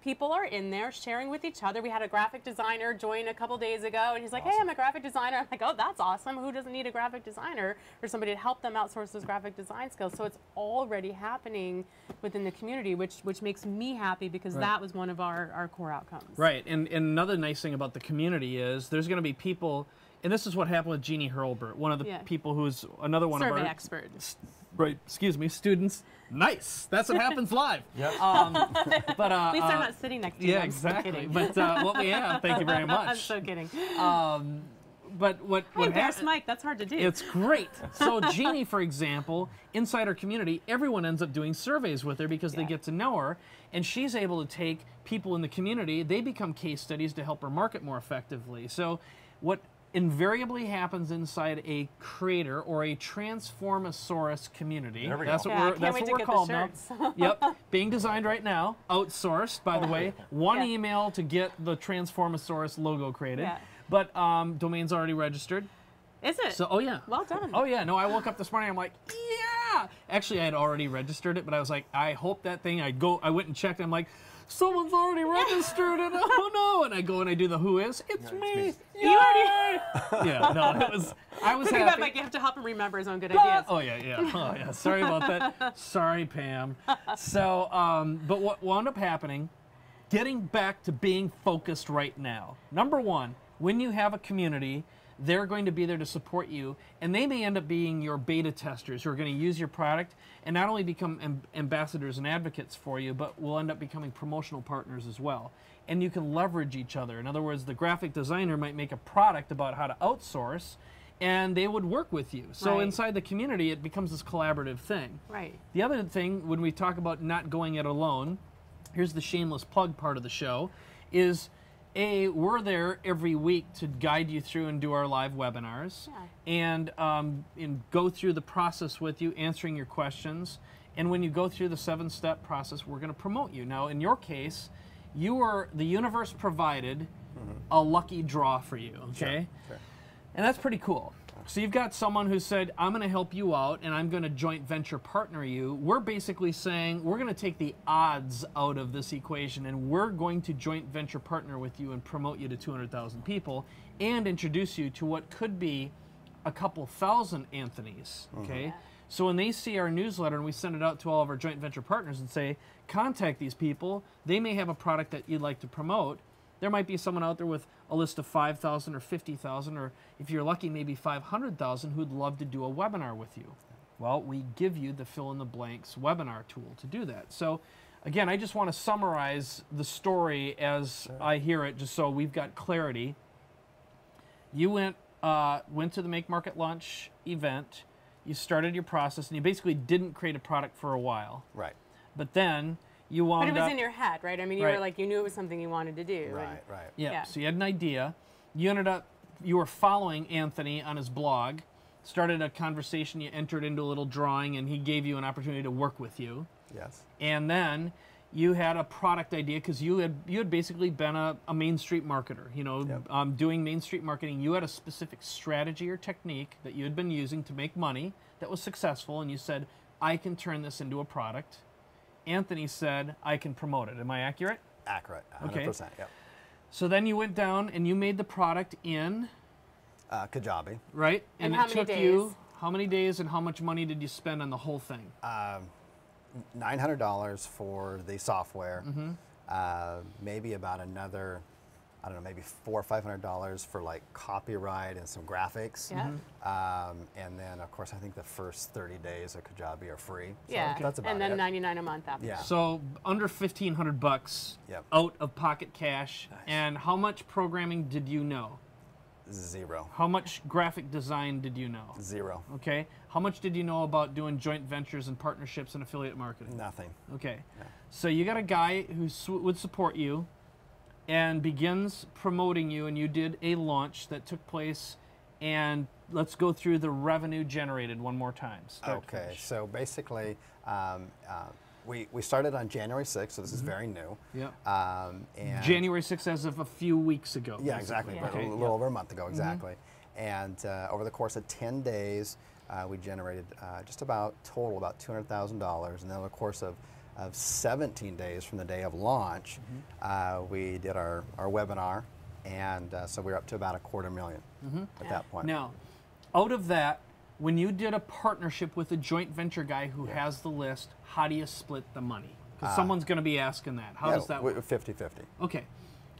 people are in there sharing with each other. We had a graphic designer join a couple days ago, and he's like, hey, I'm a graphic designer. I'm like, oh, that's awesome. Who doesn't need a graphic designer or somebody to help them outsource those graphic design skills? So it's already happening within the community, which makes me happy because that was one of our core outcomes. Right, and another nice thing about the community is there's going to be people, And this is what happened with Jeannie Hurlburt, one of the people who's another one survey of our expert. Right, excuse me, students. Nice. That's what happens live. Yep. But at least they're not sitting next to you. Yeah, I'm so exactly. kidding. But what we have, thank you very much. I'm so kidding. But what Embarrass Mike, that's hard to do. It's great. So Jeannie, for example, inside our community, everyone ends up doing surveys with her because they get to know her, and she's able to take people in the community, they become case studies to help her market more effectively. So what invariably happens inside a creator or a Transformasaurus community. There we that's go. what we're called now. Yep, being designed right now, outsourced, by the way. One email to get the Transformasaurus logo created. Yeah. But domain's already registered. Is it? So, oh yeah. Well done. Oh yeah, no, I woke up this morning, I'm like, yeah! Actually, I had already registered it, but I was like, I hope that thing, I went and checked, I'm like, someone's already registered it, oh no! And I go and I do the who is, it's me! You already... Yeah, no, I was Pretty happy. bad, Mike, you have to help him remember his own good ideas. Oh yeah. Sorry about that. Sorry, Pam. So, but what wound up happening, getting back to being focused right now. Number one, when you have a community, they're going to be there to support you, and they may end up being your beta testers who are going to use your product and not only become ambassadors and advocates for you, but will end up becoming promotional partners as well. And you can leverage each other. In other words, the graphic designer might make a product about how to outsource, and they would work with you. So inside the community, it becomes this collaborative thing. Right. The other thing, when we talk about not going it alone, here's the shameless plug part of the show, is we're there every week to guide you through and do our live webinars and go through the process with you, answering your questions. And when you go through the 7-step process, we're going to promote you. Now, in your case, the universe provided a lucky draw for you, okay? Sure. And that's pretty cool. So you've got someone who said, I'm going to help you out and I'm going to joint venture partner you. We're basically saying we're going to take the odds out of this equation and we're going to joint venture partner with you and promote you to 200,000 people and introduce you to what could be a couple thousand Anthonys, okay? So when they see our newsletter and we send it out to all of our joint venture partners and say, contact these people, they may have a product that you'd like to promote. There might be someone out there with a list of 5,000 or 50,000, or if you're lucky, maybe 500,000 who'd love to do a webinar with you. Well, we give you the fill-in-the-blanks webinar tool to do that. So, again, I just want to summarize the story as I hear it, just so we've got clarity. You went to the Make Market Launch event, you started your process, and you basically didn't create a product for a while. Right. But then you wound up... But it was in your head, right? I mean, you were like, you knew it was something you wanted to do. Right. Yeah, so you had an idea. You were following Anthony on his blog, started a conversation, you entered into a little drawing, and he gave you an opportunity to work with you. Yes. And then you had a product idea because you had basically been a Main Street marketer, doing Main Street marketing. You had a specific strategy or technique that you had been using to make money that was successful, and you said, I can turn this into a product. Anthony said, I can promote it. Am I accurate? Accurate, 100%, okay. Yep. So then you went down and you made the product in? Kajabi. Right? And it how many took days? you, how many days and how much money did you spend on the whole thing? $900 for the software, maybe about another, I don't know, maybe $400 or $500 for like copyright and some graphics. Yeah. And then, of course, I think the first 30 days of Kajabi are free. So Yeah. that's about and then it. $99 a month after. Yeah. So under $1,500 out of pocket cash. Nice. And how much programming did you know? Zero. How much graphic design did you know? Zero. Okay. How much did you know about doing joint ventures and partnerships and affiliate marketing? Nothing. Okay. No. So you got a guy who would support you and begins promoting you, and you did a launch that took place, and let's go through the revenue generated one more time. Okay, so basically, we started on January 6th, so this is very new. Yep. And January 6th as of a few weeks ago. Yeah, exactly, Yeah. but a little over a month ago, exactly. And over the course of 10 days, we generated just about $200,000, and then over the course of 17 days from the day of launch, we did our webinar, and so we were up to about $250,000 at that point. Now, out of that, when you did a partnership with a joint venture guy who has the list, how do you split the money? Because someone's going to be asking that. How does that work? 50-50. Okay.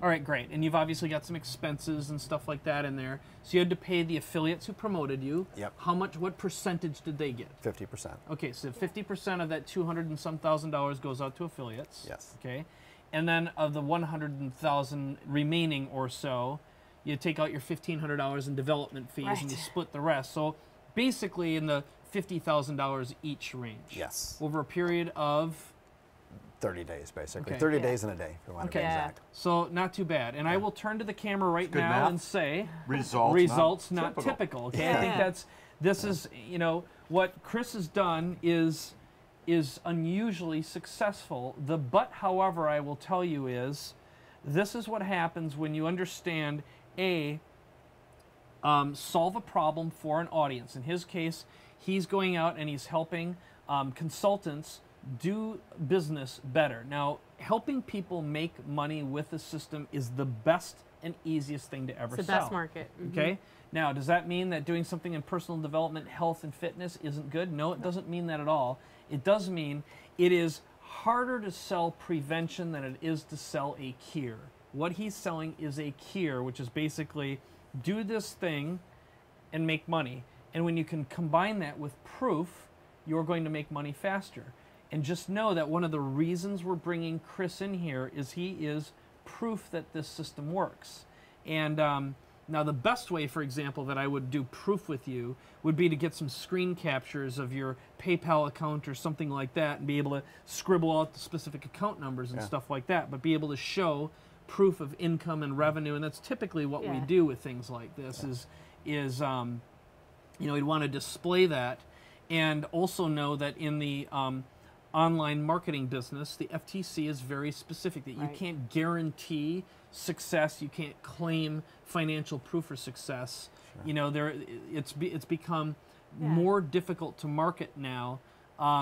All right, great. And you've obviously got some expenses and stuff like that in there. So you had to pay the affiliates who promoted you. Yep. How much? What percentage did they get? 50%. Okay, so 50% of that $200 and some thousand goes out to affiliates. Yes. Okay, and then of the 100,000 remaining or so, you take out your $1,500 in development fees and you split the rest. So basically, in the $50,000 each range. Yes. Over a period of 30 days, basically. Okay. 30 days in a day, if you want to be exact. So not too bad. And I will turn to the camera right now math. and say, results not typical. Okay, Yeah. I think this is, you know, what Chris has done is unusually successful. The but, however, I will tell you is, this is what happens when you understand solve a problem for an audience. In his case, he's going out and he's helping consultants do business better. Now, helping people make money with the system is the best and easiest thing to ever sell. It's the best market. Okay? Now, does that mean that doing something in personal development, health, and fitness isn't good? No, it doesn't mean that at all. It does mean it is harder to sell prevention than it is to sell a cure. What he's selling is a cure, which is basically do this thing and make money. And when you can combine that with proof, you're going to make money faster. And just know that one of the reasons we're bringing Chris in here is he is proof that this system works. And now the best way, for example, that I would do proof with you would be to get some screen captures of your PayPal account or something like that and be able to scribble out the specific account numbers and stuff like that, but be able to show proof of income and revenue. And that's typically what we do with things like this is you know, we'd want to display that, and also know that in the online marketing business, the FTC is very specific that you can't guarantee success, you can't claim financial proof for success. You know, it's become more difficult to market now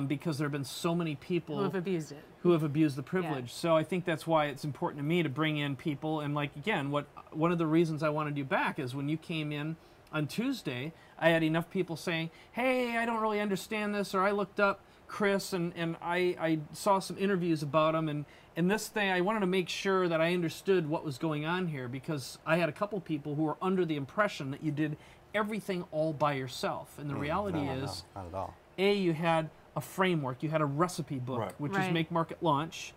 because there have been so many people who have abused it, who have abused the privilege. So I think that's why it's important to me to bring in people. And like, again, one of the reasons I wanted you back is when you came in on Tuesday, I had enough people saying, hey, I don't really understand this, or I looked up Chris and I saw some interviews about him, and this thing, I wanted to make sure that I understood what was going on here, because I had a couple people who were under the impression that you did everything all by yourself. And the reality is, not at all. A, you had a framework, you had a recipe book, which is Make, Market, Launch.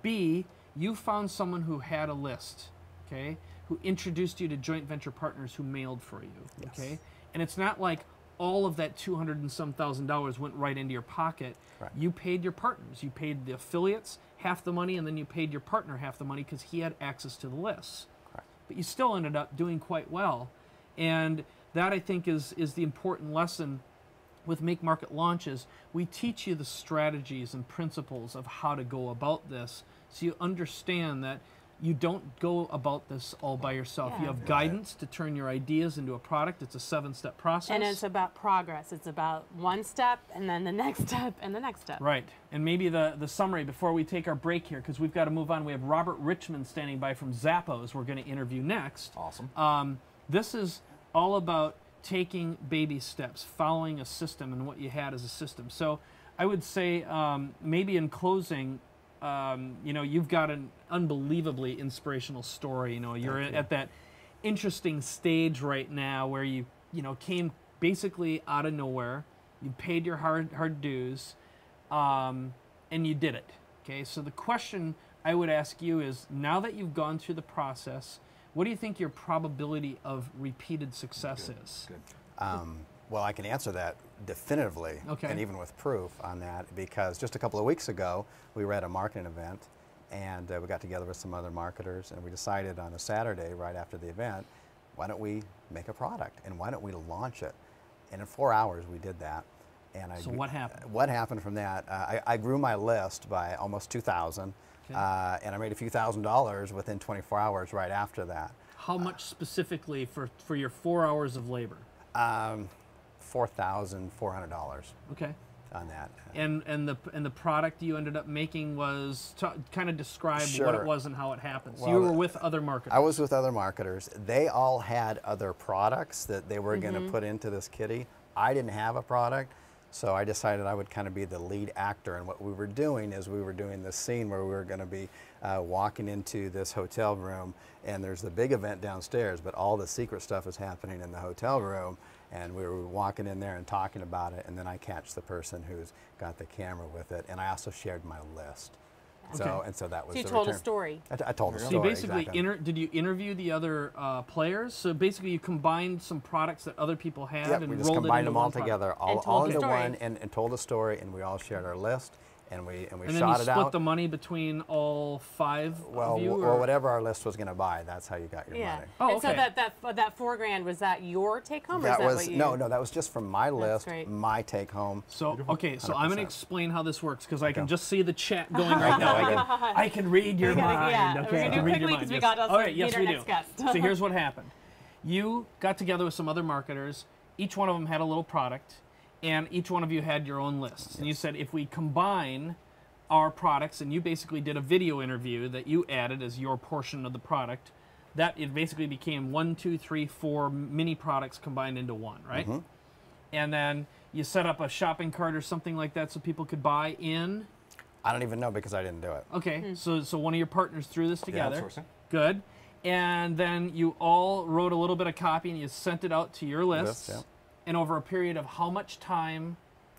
B, you found someone who had a list, okay, who introduced you to joint venture partners who mailed for you, okay? And it's not like all of that $200 and some thousand went right into your pocket. You paid your partners. You paid the affiliates half the money, and then you paid your partner half the money because he had access to the lists. But you still ended up doing quite well. And that, I think, is the important lesson with Make, Market, Launches. We teach you the strategies and principles of how to go about this, so you understand that you don't go about this all by yourself. You have guidance to turn your ideas into a product. It's a 7-step process. And it's about progress. It's about one step, and then the next step, and the next step. Right. And maybe the summary before we take our break here, because we've got to move on. We have Robert Richmond standing by from Zappos we're going to interview next. Awesome. This is all about taking baby steps, following a system, and what you had as a system. So I would say maybe in closing, you know, you've got an unbelievably inspirational story. You know, you're at that interesting stage right now where you came basically out of nowhere. You paid your hard dues, and you did it. Okay, so the question I would ask you is, now that you've gone through the process, what do you think your probability of repeated success is? Well, I can answer that definitively, and even with proof on that, because just a couple of weeks ago, we were at a marketing event, and we got together with some other marketers, and we decided on a Saturday right after the event, why don't we make a product, and why don't we launch it? And in 4 hours, we did that. And so what happened? What happened from that? I grew my list by almost 2,000, and I made a few $1,000s within 24 hours right after that. How much specifically for your 4 hours of labor? $4,400. Okay. On that. And the product you ended up making was kind of describe what it was and how it happened. So well, you were with other marketers. I was with other marketers. They all had other products that they were going to put into this kitty. I didn't have a product, So I decided I would kind of be the lead actor, and what we were doing is we were doing this scene where we were going to be walking into this hotel room, and there's the big event downstairs, but all the secret stuff is happening in the hotel room, and we were walking in there and talking about it, and then I catch the person who's got the camera with it, and I also shared my list. So, Okay. and so that was So you the told a return. story. I told a So story. you basically, exactly. did you interview the other players? So basically you combined some products that other people had Yep, and we just rolled it combined into them all one product. together, And all told the into story. one, and told a story, and we all shared our list, and we And then shot you it split out. the money between all 5 Well, of you? or whatever our list was going to buy, that's how you got your Yeah. money. Oh, And so okay. that $4 grand, was that your take home, or That is that was what you? no, that was just from my list, great. my take home. So, okay, so I'm going to 100%. explain how this works because I can just see the chat going right now. I can read your mind. Yeah, we're Okay, gonna I do can read your quickly mind. 'cause we Yes. got to All right, yes, meet our we do. next guest. So here's what happened. You got together with some other marketers. Each one of them had a little product, and each one of you had your own lists. And you said, if we combine our products, and you basically did a video interview that you added as your portion of the product, that it basically became 1, 2, 3, 4 mini products combined into one, right? Mm-hmm. And then you set up a shopping cart or something like that so people could buy in. I don't even know because I didn't do it. Okay, so one of your partners threw this together. outsourcing. Good. And then you all wrote a little bit of copy and you sent it out to your lists. yeah. And over a period of how much time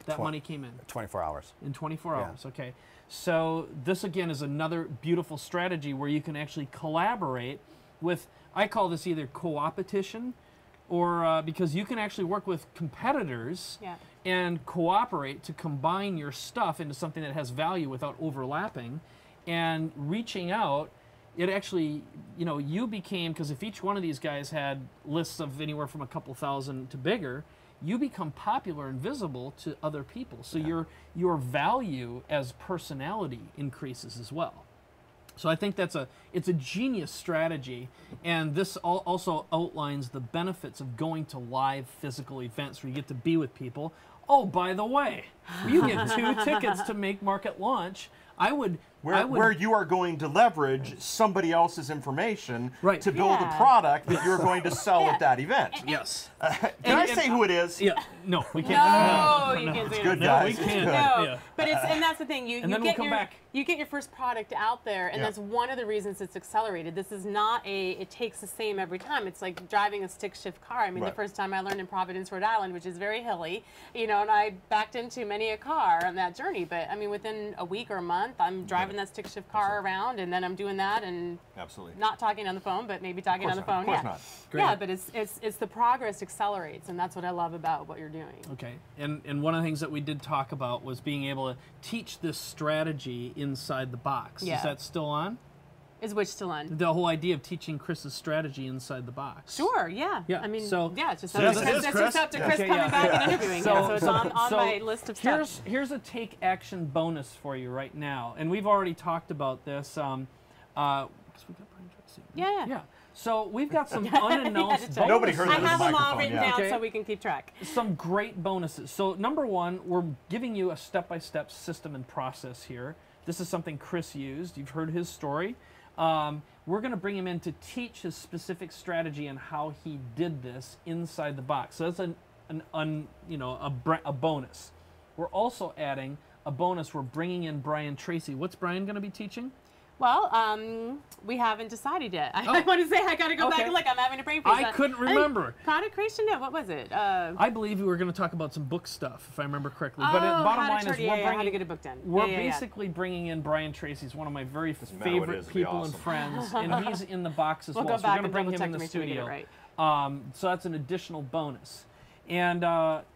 that money came in? 24 hours. In 24 Yeah. hours, okay. So this again is another beautiful strategy where you can actually collaborate with, I call this either co-opetition or because you can actually work with competitors Yeah. and cooperate to combine your stuff into something that has value without overlapping and reaching out. It actually, you know, you became, because if each one of these guys had lists of anywhere from a couple thousand to bigger, you become popular and visible to other people. So your value as personality increases as well. So I think it's a genius strategy, and this also outlines the benefits of going to live physical events where you get to be with people. Oh, by the way, you get 2 tickets to Make Market Launch. Where you are going to leverage somebody else's information Right. to build Yeah. a product that you're going to sell at that event. Yes. Can I say who it is? Yeah. No, we can't. No, you can't say Good, that. No, guys. we It's can't. good. No, Yeah. but and that's the thing. You then we'll get come your back. you get your first product out there, and Yeah. that's one of the reasons it's accelerated. This is not it takes the same every time. It's like driving a stick shift car. I mean, Right. the first time I learned in Providence, Rhode Island, which is very hilly, you know, and I backed into many a car on that journey. But I mean, within a week or a month, I'm driving that stick shift car around, and then I'm doing that and Absolutely. not talking on the phone, but maybe talking on the phone. Of course yeah. not. Great. Yeah, but it's the progress accelerates, and that's what I love about what you're doing. Okay, and one of the things that we did talk about was being able to teach this strategy inside the box. Yeah. Is that still on? Is which still on? The whole idea of teaching Chris's strategy inside the box. Sure, yeah. Yeah, I mean, so- yeah, it's just Yes, up it to is, Chris. It's Chris. just up to Yeah. Chris Okay, coming yeah. back and interviewing. yeah, so it's on so my list of stuff. Here's a take action bonus for you right now, and we've already talked about this. 'Cause we got Brian Tracy. Yeah. Yeah. So we've got some unannounced check. bonuses. Nobody heard I that in the have them all microphone, written yeah. down Okay. so we can keep track. Some great bonuses. So number one, we're giving you a step-by-step system and process here. This is something Chris used. You've heard his story. We're going to bring him in to teach his specific strategy and how he did this inside the box. So that's a bonus. We're also adding a bonus. We're bringing in Brian Tracy. What's Brian going to be teaching? Well, we haven't decided yet. I want to say I got to go back Okay. and look. I'm having a brain freeze. I couldn't remember. Product creation? No, what was it? I believe we were going to talk about some book stuff, if I remember correctly. But how bottom to line turn- is yeah, we're yeah, how to bringing get a book done. We're Yeah, yeah, yeah. basically bringing in Brian Tracy. He's one of my very matter what it favorite is, it'd be people and awesome. friends, and he's in the box as We'll well. go So we're back going to and bring double him check in to the make sure we get it studio. right. So that's an additional bonus. And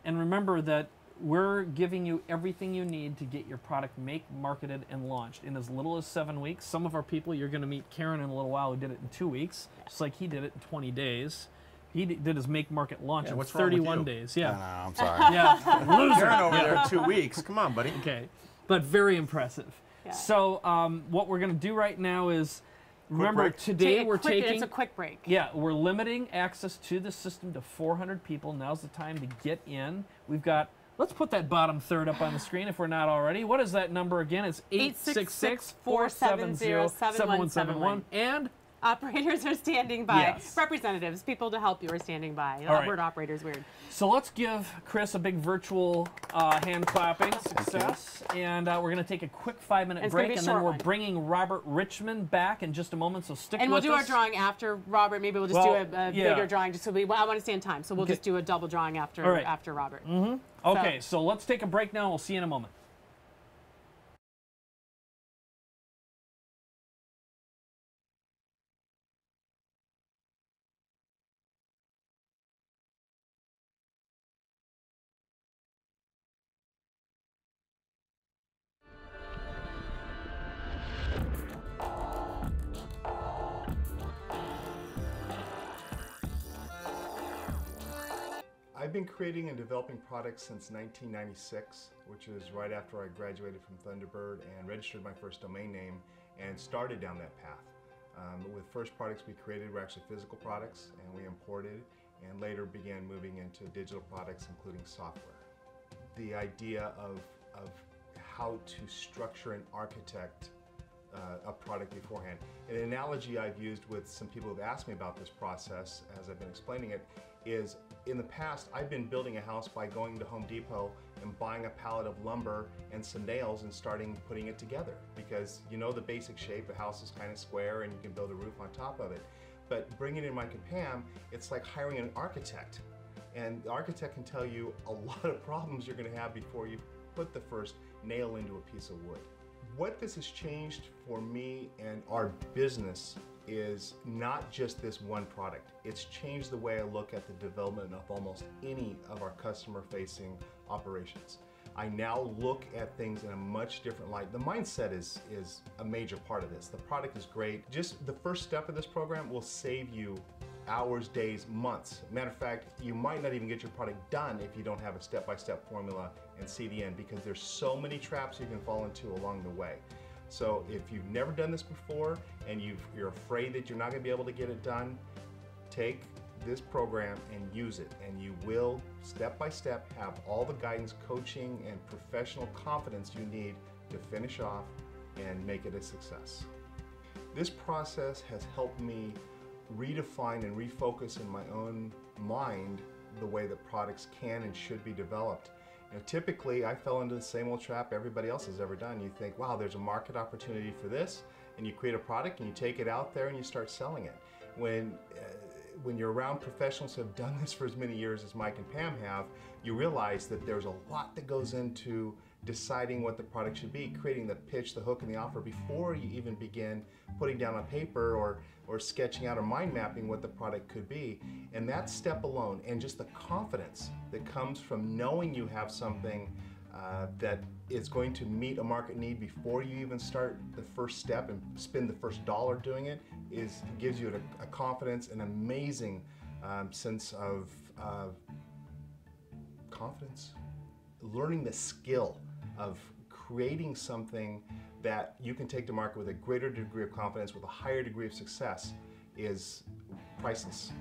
remember that we're giving you everything you need to get your product marketed, and launched in as little as 7 weeks. Some of our people, you're going to meet Karen in a little while, who did it in 2 weeks, just like he did it in 20 days. He did his make market launch in what's wrong with 31 you? days. No, Yeah. I'm sorry. Yeah. Loser. Karen over there 2 weeks. Come on, buddy. Okay, but very impressive. Yeah. So what we're going to do right now is, remember break. today Take a we're quick- taking. It's a quick break. Yeah, we're limiting access to the system to 400 people. Now's the time to get in. We've got. Let's put that bottom third up on the screen if we're not already. What is that number again? It's 866-470-7171. And Operators are standing by. Yes. Representatives, people to help you are standing by. All right. Word operator is weird. So let's give Chris a big virtual hand clapping success. And we're going to take a quick 5-minute break, and then we're bringing Robert Richmond back in just a moment, so stick with us. And we'll do our drawing after Robert. Maybe we'll just do a bigger drawing, just so I want to stay in time. So we'll just do a double drawing after Robert. Okay, so let's take a break now. We'll see you in a moment. I've been creating and developing products since 1996, which is right after I graduated from Thunderbird and registered my first domain name and started down that path. With first products we created were actually physical products, and we imported and later began moving into digital products, including software. The idea of how to structure and architect a product beforehand. An analogy I've used with some people who've asked me about this process as I've been explaining it is, in the past I've been building a house by going to Home Depot and buying a pallet of lumber and some nails and starting putting it together, because you know the basic shape. The house is kind of square and you can build a roof on top of it. But bringing in Mike and Pam, it's like hiring an architect, and the architect can tell you a lot of problems you're going to have before you put the first nail into a piece of wood. What this has changed for me and our business is not just this one product. It's changed the way I look at the development of almost any of our customer-facing operations. I now look at things in a much different light. The mindset is a major part of this. The product is great. Just the first step of this program will save you hours, days, months. Matter of fact, you might not even get your product done if you don't have a step-by-step formula and see the end, because there's so many traps you can fall into along the way. So if you've never done this before and you're afraid that you're not going to be able to get it done, take this program and use it, and you will step by step have all the guidance, coaching, and professional confidence you need to finish off and make it a success. This process has helped me redefine and refocus in my own mind the way that products can and should be developed. You know, typically I fell into the same old trap everybody else has ever done. You think, wow, there's a market opportunity for this, and you create a product and you take it out there and you start selling it. When you're around professionals who have done this for as many years as Mike and Pam have, you realize that there's a lot that goes into deciding what the product should be, creating the pitch, the hook, and the offer before you even begin putting down on paper or sketching out or mind mapping what the product could be. And that step alone, and just the confidence that comes from knowing you have something that is going to meet a market need before you even start the first step and spend the first dollar doing it, gives you a confidence, an amazing sense of confidence. Learning the skill of creating something that you can take to market with a greater degree of confidence, with a higher degree of success, is priceless.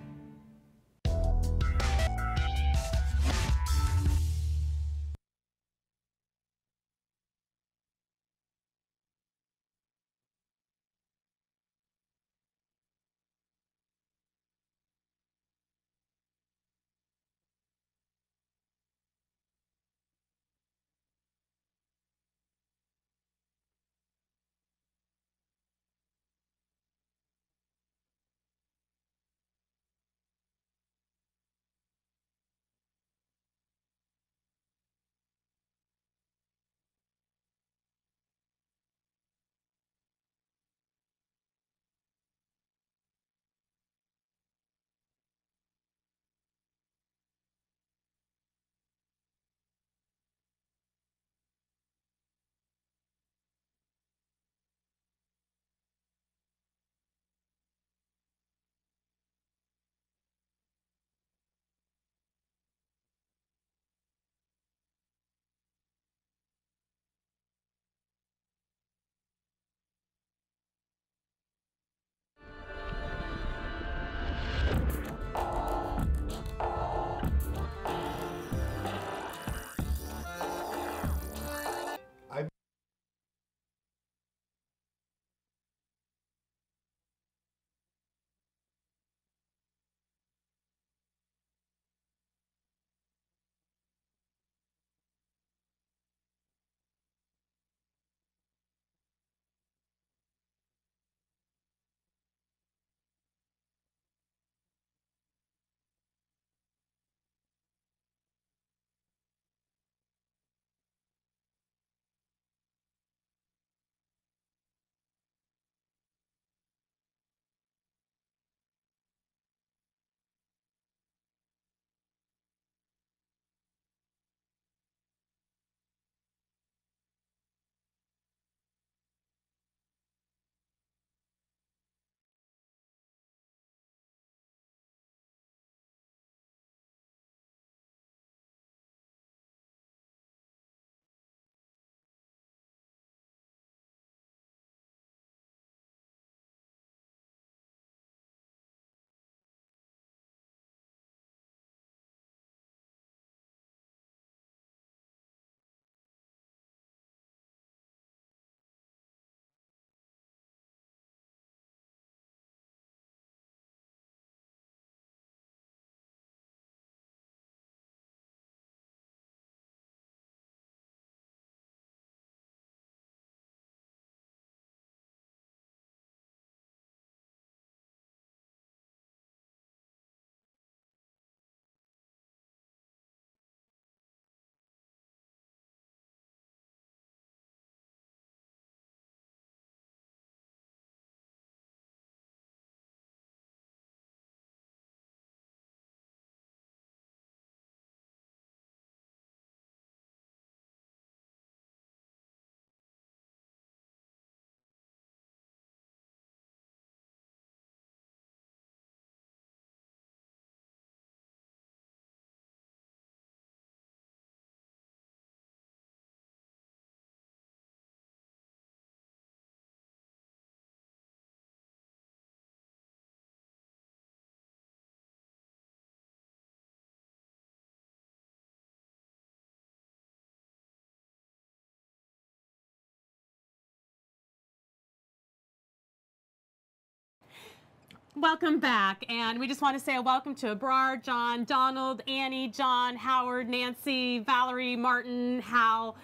Welcome back, and we just want to say a welcome to Abrar, John, Donald, Annie, John, Howard, Nancy, Valerie, Martin, Hal.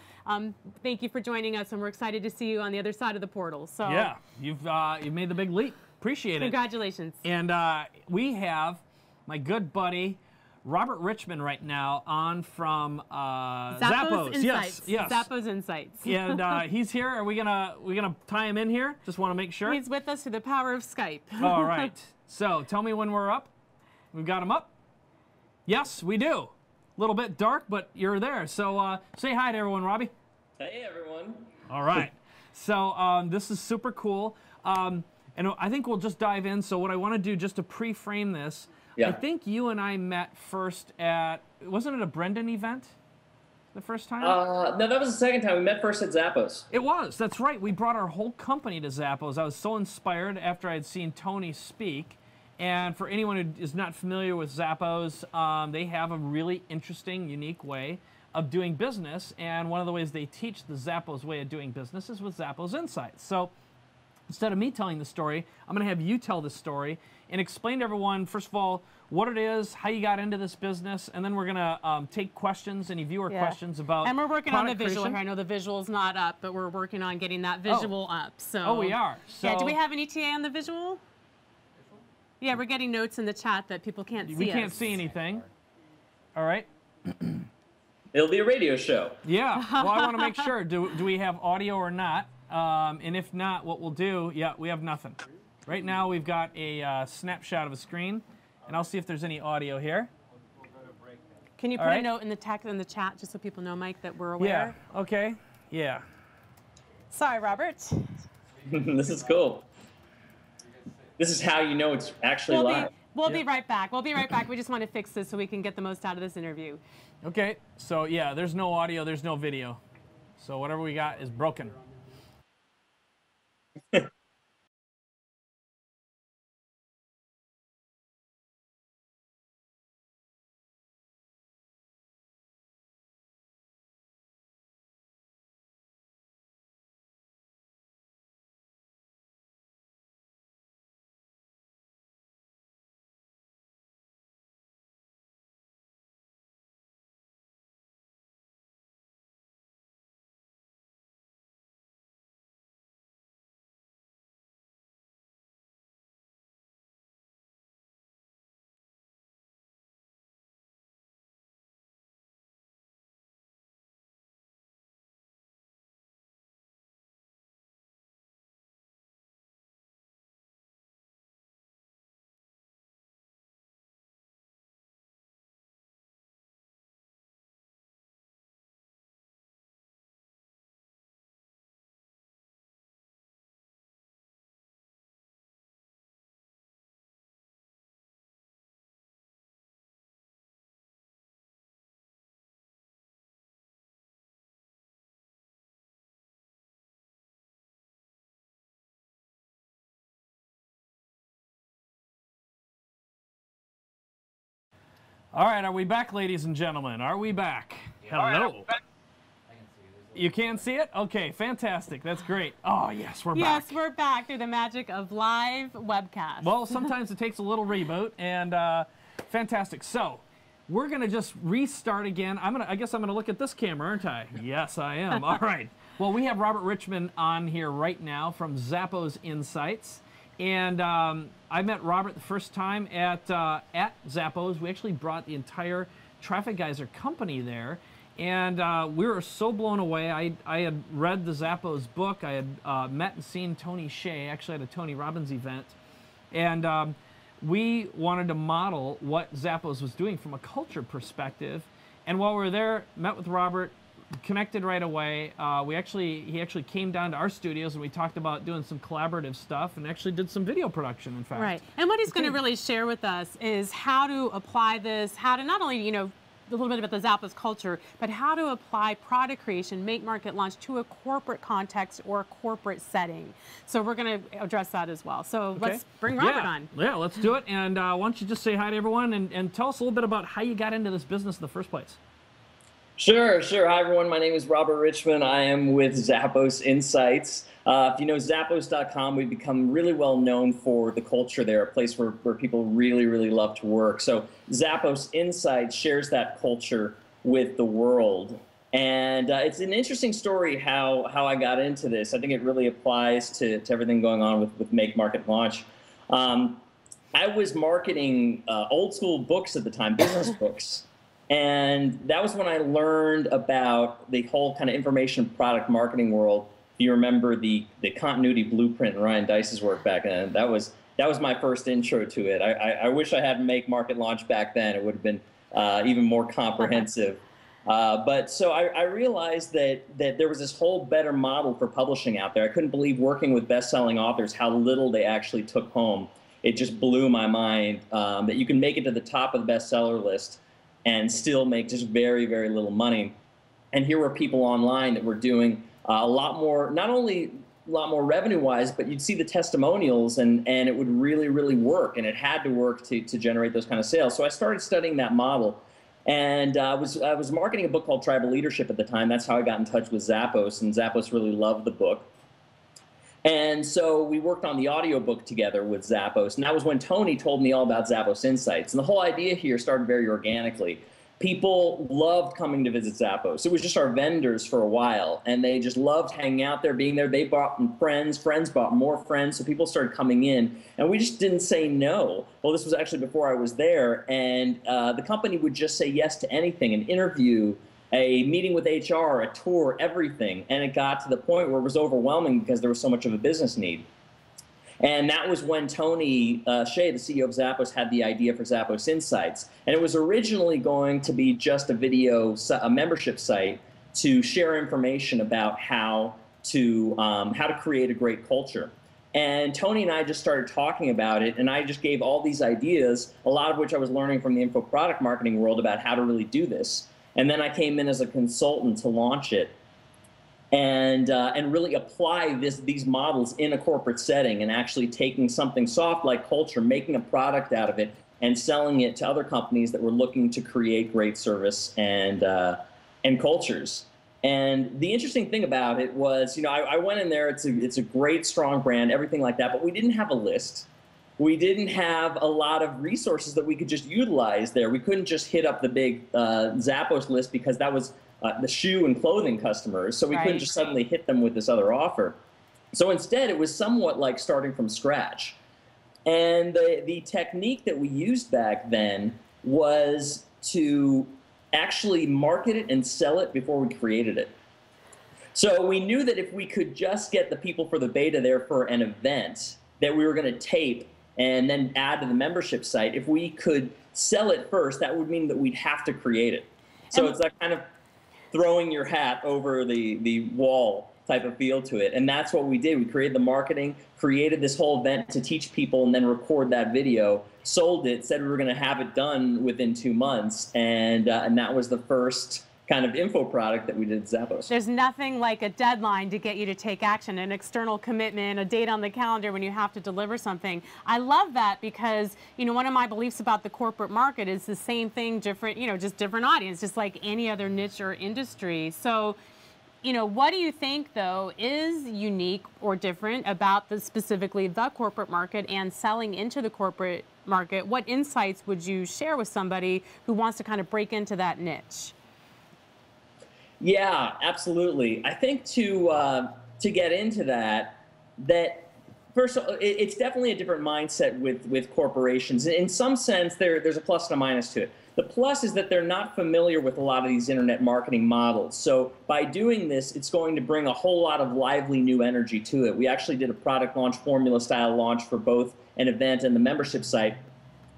Thank you for joining us, and we're excited to see you on the other side of the portal. So yeah, you've made the big leap. Appreciate it. Congratulations. And we have my good buddy Robert Richmond right now on from Zappos. Insights. Yes. Zappos Insights. And he's here. Are we gonna tie him in here? Just want to make sure. He's with us through the power of Skype. All right. So tell me when we're up. We've got him up. Yes, we do. A little bit dark, but you're there. So say hi to everyone, Robbie. Hey, everyone. All right. So this is super cool. And I think we'll just dive in. So what I want to do, just to pre-frame this, Yeah. I think you and I met first at, wasn't it a Brendan event the first time? No, that was the second time. We met first at Zappos. It was. That's right. We brought our whole company to Zappos. I was so inspired after I had seen Tony speak. And for anyone who is not familiar with Zappos, they have a really interesting, unique way of doing business. And one of the ways they teach the Zappos way of doing business is with Zappos Insights. So instead of me telling the story, I'm going to have you tell the story and explain to everyone, first of all, what it is, how you got into this business, and then we're going to take questions, any viewer questions about And we're working on the product visual creation. here. I know the visual's not up, but we're working on getting that visual up. So. Oh, we are. So Yeah, do we have any TA on the visual? Yeah, we're getting notes in the chat that people can't see we can't us. see anything. All right. It'll be a radio show. Yeah. Well, I want to make sure. Do we have audio or not? And if not, what we'll do, yeah, we have nothing. Right now, we've got a snapshot of a screen, and I'll see if there's any audio here. Can you All put right. a note in the text in the chat just so people know, Mike, that we're aware? Yeah. Okay. Yeah. Sorry, Robert. This is cool. This is how you know it's actually live. We'll be right back. We'll be right back. We just want to fix this so we can get the most out of this interview. Okay. So yeah, there's no audio, there's no video. So whatever we got is broken. All right, are we back, ladies and gentlemen? Are we back? Hello. You can see it? Okay, fantastic. That's great. Oh, yes, we're back. Yes, we're back through the magic of live webcast. Well, sometimes it takes a little reboot, and fantastic. So, we're going to just restart again. I guess I'm going to look at this camera, aren't I? Yes, I am. All right. Well, we have Robert Richmond on here right now from Zappos Insights. And I met Robert the first time at Zappos. We actually brought the entire Traffic Geyser company there. And we were so blown away. I had read the Zappos book. I had met and seen Tony Hsieh, actually at a Tony Robbins event. And we wanted to model what Zappos was doing from a culture perspective. And while we were there, met with Robert, connected right away. He actually came down to our studios and we talked about doing some collaborative stuff and actually did some video production, in fact. Right. And what he's going to really share with us is how to apply this, how to not only, you know, a little bit about the Zappos culture, but how to apply product creation, make market launch to a corporate context or a corporate setting. So we're going to address that as well. So let's bring Robert on. Yeah, let's do it. And why don't you just say hi to everyone and tell us a little bit about how you got into this business in the first place. Sure. Hi, everyone. My name is Robert Richmond. I am with Zappos Insights. If you know Zappos.com, we've become really well known for the culture there, a place where people really, really love to work. So Zappos Insights shares that culture with the world. And it's an interesting story how I got into this. I think it really applies to everything going on with Make, Market, Launch. I was marketing old school books at the time, business books. And that was when I learned about the whole kind of information product marketing world. If you remember the continuity blueprint in Ryan Dice's work back then, that was my first intro to it. I wish I had Make, Market, Launch back then. It would have been even more comprehensive. But so I realized that there was this whole better model for publishing out there. I couldn't believe working with best-selling authors how little they actually took home. It just blew my mind that you can make it to the top of the bestseller list and still make just very, very little money. And here were people online that were doing a lot more, not only a lot more revenue-wise, but you'd see the testimonials and it would really, really work. And it had to work to generate those kind of sales. So I started studying that model. And I was marketing a book called Tribal Leadership at the time. That's how I got in touch with Zappos, and Zappos really loved the book. And so we worked on the audiobook together with Zappos, and that was when Tony told me all about Zappos Insights. And the whole idea here started very organically. People loved coming to visit Zappos. It was just our vendors for a while, and they just loved hanging out there, being there. They brought friends, friends brought more friends, so people started coming in, and we just didn't say no. Well, this was actually before I was there, and the company would just say yes to anything, an interview, a meeting with HR, a tour, everything, and it got to the point where it was overwhelming because there was so much of a business need. And that was when Tony Hsieh, the CEO of Zappos, had the idea for Zappos Insights. And it was originally going to be just a membership site to share information about how to create a great culture. And Tony and I just started talking about it, and I just gave all these ideas, a lot of which I was learning from the info product marketing world about how to really do this. And then I came in as a consultant to launch it. And really apply these models in a corporate setting and actually taking something soft like culture, making a product out of it, and selling it to other companies that were looking to create great service and cultures. And the interesting thing about it was, I went in there. It's a great, strong brand, everything like that. But we didn't have a list. We didn't have a lot of resources that we could just utilize there. We couldn't just hit up the big Zappos list because that was the shoe and clothing customers, so we couldn't just suddenly hit them with this other offer. So instead, it was somewhat like starting from scratch. And the technique that we used back then was to actually market it and sell it before we created it. So we knew that if we could just get the people for the beta there for an event that we were going to tape and then add to the membership site, if we could sell it first, that would mean that we'd have to create it. So it's that kind of throwing your hat over the wall type of feel to it. And that's what we did. We created the marketing, created this whole event to teach people, and then record that video, sold it, said we were going to have it done within 2 months. And that was the first kind of info product that we did at Zappos. There's nothing like a deadline to get you to take action, an external commitment, a date on the calendar when you have to deliver something. I love that because, one of my beliefs about the corporate market is the same thing, different, just different audience, just like any other niche or industry. So, what do you think, though, is unique or different about specifically the corporate market and selling into the corporate market? What insights would you share with somebody who wants to kind of break into that niche? Yeah, absolutely. I think to get into that first of all, it's definitely a different mindset with corporations. In some sense, there's a plus and a minus to it. The plus is that they're not familiar with a lot of these internet marketing models. So by doing this, it's going to bring a whole lot of lively new energy to it. We actually did a product launch, formula style launch for both an event and the membership site.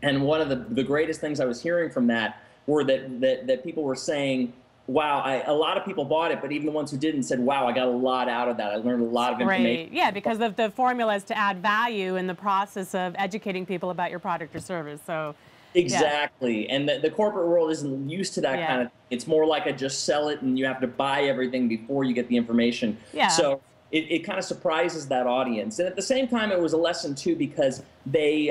And one of the greatest things I was hearing from that were that people were saying, wow, a lot of people bought it, but even the ones who didn't said, wow, I got a lot out of that. I learned a lot of information. Right. Yeah, because of the formula is to add value in the process of educating people about your product or service. So exactly. Yeah. And the corporate world isn't used to that kind of thing. It's more like a just sell it and you have to buy everything before you get the information. Yeah. So it kind of surprises that audience. And at the same time, it was a lesson too, because they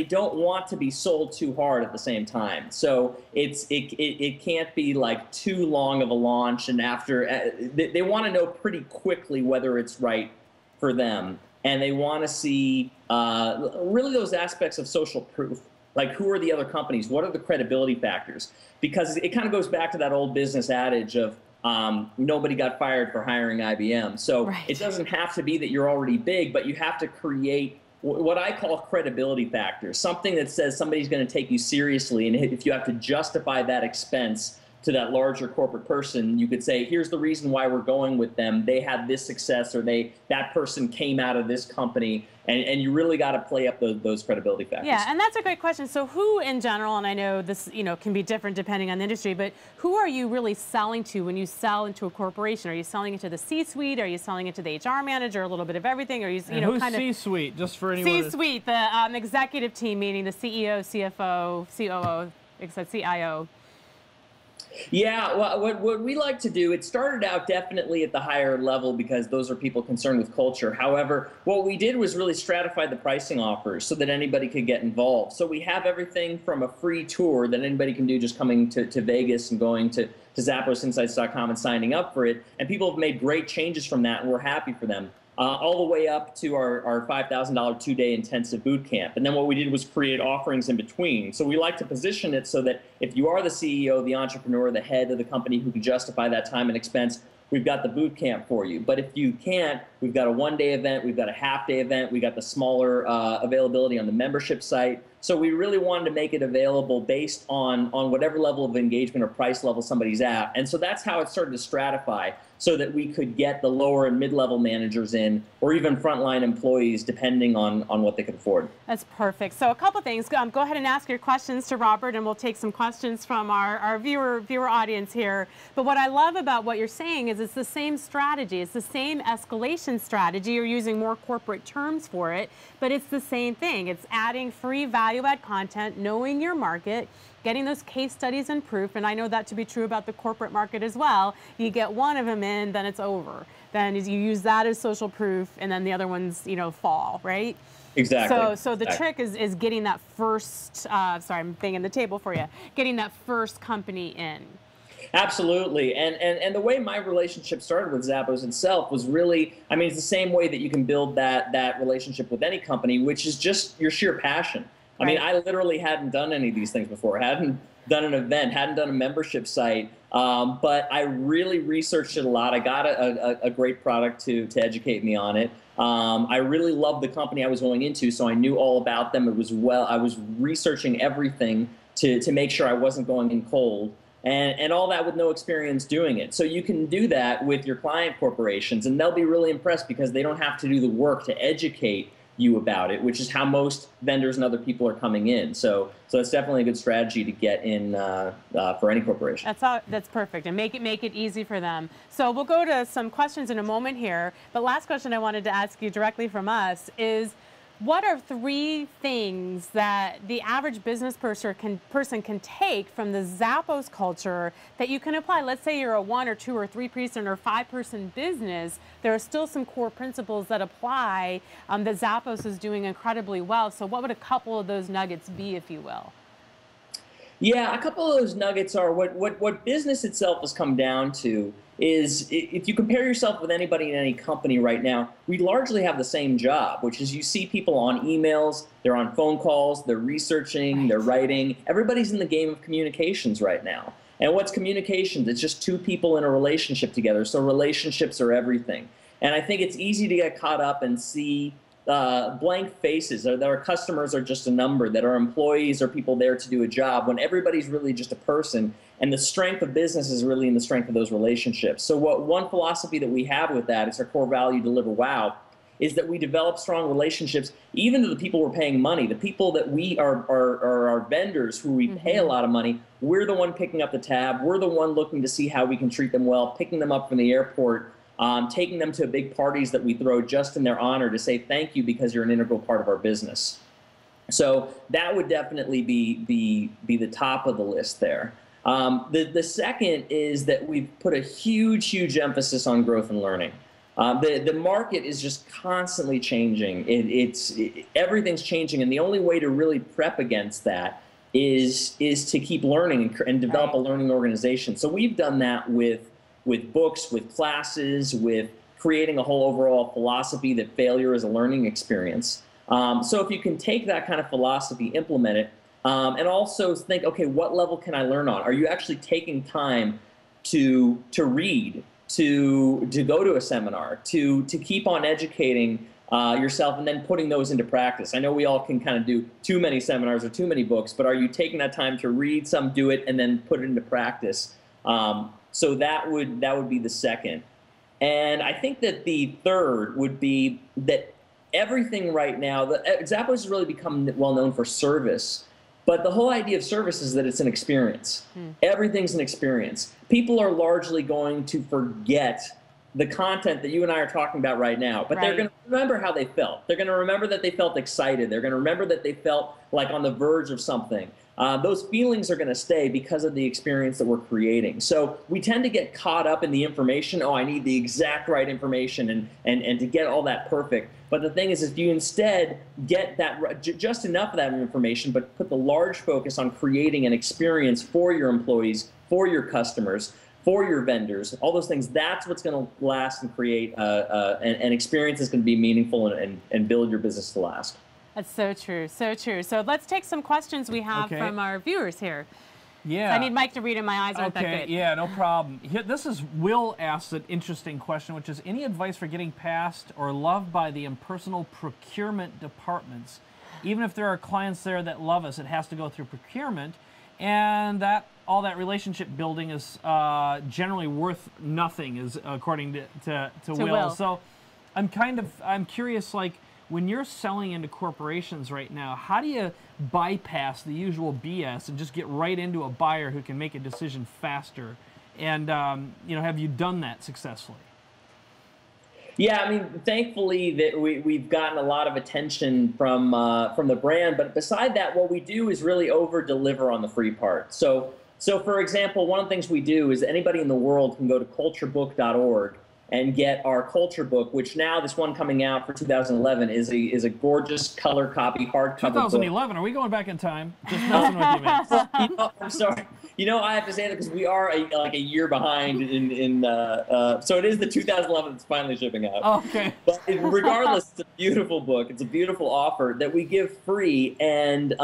don't want to be sold too hard at the same time. So it can't be like too long of a launch, and after they want to know pretty quickly whether it's right for them, and they want to see really those aspects of social proof. Like, who are the other companies? What are the credibility factors? Because it kind of goes back to that old business adage of nobody got fired for hiring IBM. So it doesn't have to be that you're already big, but you have to create what I call credibility factors, something that says somebody's going to take you seriously. And if you have to justify that expense to that larger corporate person, you could say, here's the reason why we're going with them. They had this success, or that person came out of this company, and you really got to play up those credibility factors. Yeah, and that's a great question. So who in general, and I know this can be different depending on the industry, but who are you really selling to when you sell into a corporation? Are you selling it to the C-suite? Are you selling it to the HR manager? A little bit of everything? Or who's C-suite? Just for anyone. C-suite, the executive team, meaning the CEO, CFO, COO, except CIO. Yeah, well, what we like to do, it started out definitely at the higher level because those are people concerned with culture. However, what we did was really stratify the pricing offers so that anybody could get involved. So we have everything from a free tour that anybody can do just coming to Vegas and going to ZapposInsights.com and signing up for it. And people have made great changes from that, and we're happy for them. All the way up to our $5,000 2-day intensive boot camp. And then what we did was create offerings in between. So we like to position it so that if you are the CEO, the entrepreneur, the head of the company who can justify that time and expense, we've got the boot camp for you. But if you can't, we've got a 1-day event, we've got a half-day event, we got the smaller availability on the membership site. So we really wanted to make it available based on whatever level of engagement or price level somebody's at. And so that's how it started to stratify, so that we could get the lower and mid-level managers in, or even frontline employees, depending on what they could afford. That's perfect. So a couple things. Go ahead and ask your questions to Robert, and we'll take some questions from our viewer audience here. But what I love about what you're saying is it's the same strategy. It's the same escalation strategy. You're using more corporate terms for it, but it's the same thing. It's adding free value-add content, knowing your market, getting those case studies and proof, and I know that to be true about the corporate market as well. You get one of them in, then it's over. Then you use that as social proof, and then the other ones, fall, right? Exactly. So the trick is getting that first, sorry, I'm banging the table for you, getting that first company in. Absolutely, and the way my relationship started with Zappos itself was really, I mean, it's the same way that you can build that relationship with any company, which is just your sheer passion. I mean, I literally hadn't done any of these things before. Hadn't done an event, hadn't done a membership site, but I really researched it a lot. I got a great product to educate me on it. I really loved the company I was going into, so I knew all about them. I was researching everything to make sure I wasn't going in cold. And all that with no experience doing it. So you can do that with your client corporations, and they'll be really impressed because they don't have to do the work to educate you about it, which is how most vendors and other people are coming in. So it's definitely a good strategy to get in for any corporation. That's perfect, and make it easy for them. So we'll go to some questions in a moment here, but last question I wanted to ask you directly from us is, what are 3 things that the average business person can take from the Zappos culture that you can apply? Let's say you're a 1 or 2 or 3 person or 5 person business. There are still some core principles that apply that Zappos is doing incredibly well. So what would a couple of those nuggets be, if you will? Yeah, a couple of those nuggets are what business itself has come down to is, if you compare yourself with anybody in any company right now, we largely have the same job, which is you see people on emails, they're on phone calls, they're researching, they're writing. Everybody's in the game of communications right now. And what's communications? It's just 2 people in a relationship together, so relationships are everything. And I think it's easy to get caught up and see blank faces, or that our customers are just a number, that our employees are people there to do a job, when everybody's really just a person. And the strength of business is really in the strength of those relationships. So one philosophy that we have with that, it's our core value, deliver wow, is that we develop strong relationships even to the people we're paying money. The people that we are our vendors who we pay a lot of money, we're the one picking up the tab. We're the one looking to see how we can treat them well, picking them up from the airport, taking them to big parties that we throw just in their honor to say thank you because you're an integral part of our business. So that would definitely be the top of the list there. The second is that we've put a huge emphasis on growth and learning. The market is just constantly changing. Everything's changing, and the only way to really prep against that is to keep learning and develop a learning organization. So we've done that with books, with classes, with creating a whole overall philosophy that failure is a learning experience. So if you can take that kind of philosophy, implement it, and also think, okay, what level can I learn on? Are you actually taking time to read, to go to a seminar, to keep on educating yourself, and then putting those into practice? I know we all can kind of do too many seminars or too many books, but are you taking that time to read some, do it, and then put it into practice? So that would be the second. And I think that the third would be that everything right now, Zappos has really become well known for service, but the whole idea of service is that it's an experience. Everything's an experience. People are largely going to forget the content that you and I are talking about right now, but they're going to remember how they felt. They're going to remember that they felt excited. They're going to remember that they felt like on the verge of something. Those feelings are going to stay because of the experience that we're creating. So we tend to get caught up in the information. Oh, I need the exact right information and to get all that perfect. But the thing is, if you instead get that just enough of that information, but put the large focus on creating an experience for your employees, for your customers, for your vendors, all those things, that's what's going to last and create an experience that's going to be meaningful and build your business to last. That's so true, so true. So let's take some questions we have from our viewers here. Yeah. So I need Mike to read it. My eyes aren't that good. Yeah, no problem. Here, this is Will asks an interesting question, which is, any advice for getting past or loved by the impersonal procurement departments? Even if there are clients there that love us, it has to go through procurement, and all that relationship building is generally worth nothing, is according to Will. So I'm curious, like, when you're selling into corporations right now, how do you bypass the usual BS and just get right into a buyer who can make a decision faster? And have you done that successfully? Yeah, I mean, thankfully that we've gotten a lot of attention from the brand, but beside that, what we do is really over-deliver on the free part. So for example, one of the things we do is anybody in the world can go to culturebook.org and get our culture book, which now, this one coming out for 2011, is a gorgeous color copy, hardcover 2011, book. Are we going back in time? Just messing with you, man. I'm sorry. I have to say that because we are like a year behind so it is the 2011 that's finally shipping out. Okay. But regardless, it's a beautiful book. It's a beautiful offer that we give free, and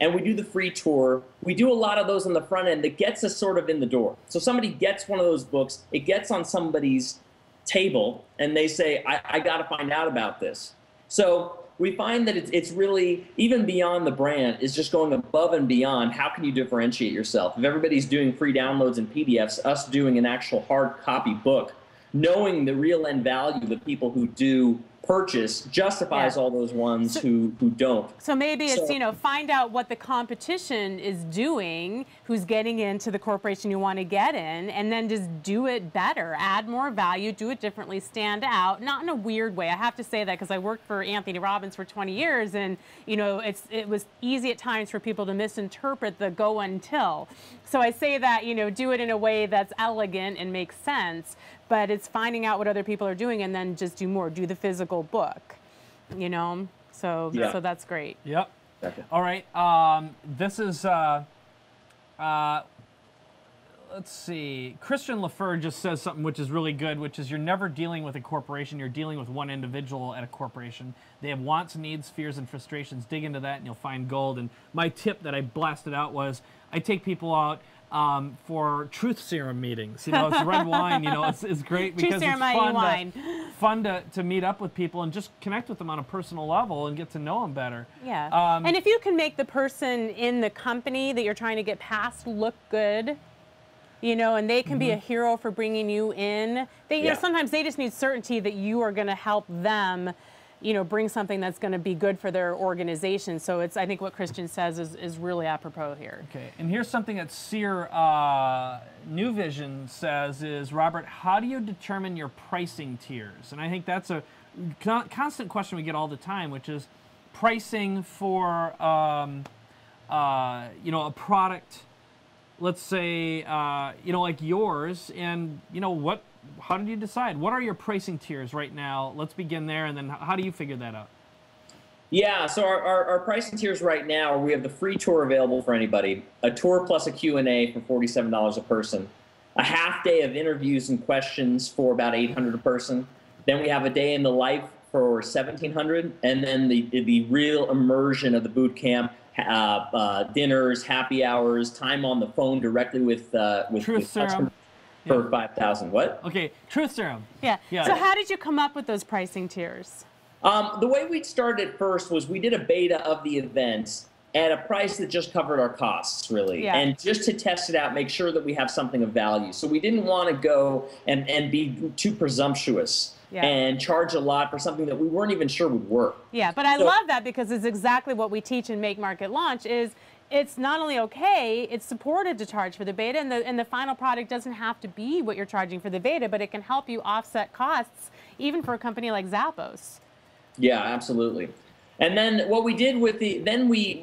we do the free tour. We do a lot of those on the front end that gets us sort of in the door. So somebody gets one of those books, it gets on somebody's table, and they say, I got to find out about this. So we find that it's really, even beyond the brand, is just going above and beyond. How can you differentiate yourself? If everybody's doing free downloads and PDFs, us doing an actual hard copy book, knowing the real end value of the people who do purchase justifies all those ones who don't. So maybe it's, find out what the competition is doing, who's getting into the corporation you want to get in, and then just do it better, add more value, do it differently, stand out, not in a weird way. I have to say that because I worked for Anthony Robbins for 20 years, and it was easy at times for people to misinterpret the go until. So I say that, do it in a way that's elegant and makes sense, but it's finding out what other people are doing and then just do more, do the physical book, so that's great. Yep. Okay. All right. This is, let's see. Christian Lafeur just says something which is really good, which is, you're never dealing with a corporation, you're dealing with one individual at a corporation. They have wants, needs, fears, and frustrations. Dig into that and you'll find gold. And my tip that I blasted out was, I take people out for truth serum meetings. It's red wine, it's great because it's fun to meet up with people and just connect with them on a personal level and get to know them better. Yeah. And if you can make the person in the company that you're trying to get past look good, and they can be a hero for bringing you in. Sometimes they just need certainty that you are going to help them, bring something that's going to be good for their organization. So I think what Christian says is really apropos here. Okay, and here's something that Sear New Vision says is, Robert, how do you determine your pricing tiers? And I think that's a constant question we get all the time, which is pricing for, a product, let's say, like yours, and how did you decide? What are your pricing tiers right now? Let's begin there, and then how do you figure that out? Yeah, so our pricing tiers right now, we have the free tour available for anybody, a tour plus a Q&A for $47 a person. a half day of interviews and questions for about 800 a person. Then we have a day in the life for 1,700, and then the real immersion of the boot camp, dinners, happy hours, time on the phone directly with customers for 5,000. What? Okay, truth serum. Yeah. Yeah. So how did you come up with those pricing tiers? The way we started first was we did a beta of the event at a price that just covered our costs, really. Yeah. And just to test it out, make sure that we have something of value. So we didn't want to go and be too presumptuous. Yeah. And charge a lot for something that we weren't even sure would work. Yeah, but I love that because it's exactly what we teach in Make Market Launch is it's not only okay, it's supported to charge for the beta, and the final product doesn't have to be what you're charging for the beta, but it can help you offset costs, even for a company like Zappos. Yeah, absolutely. And then what we did with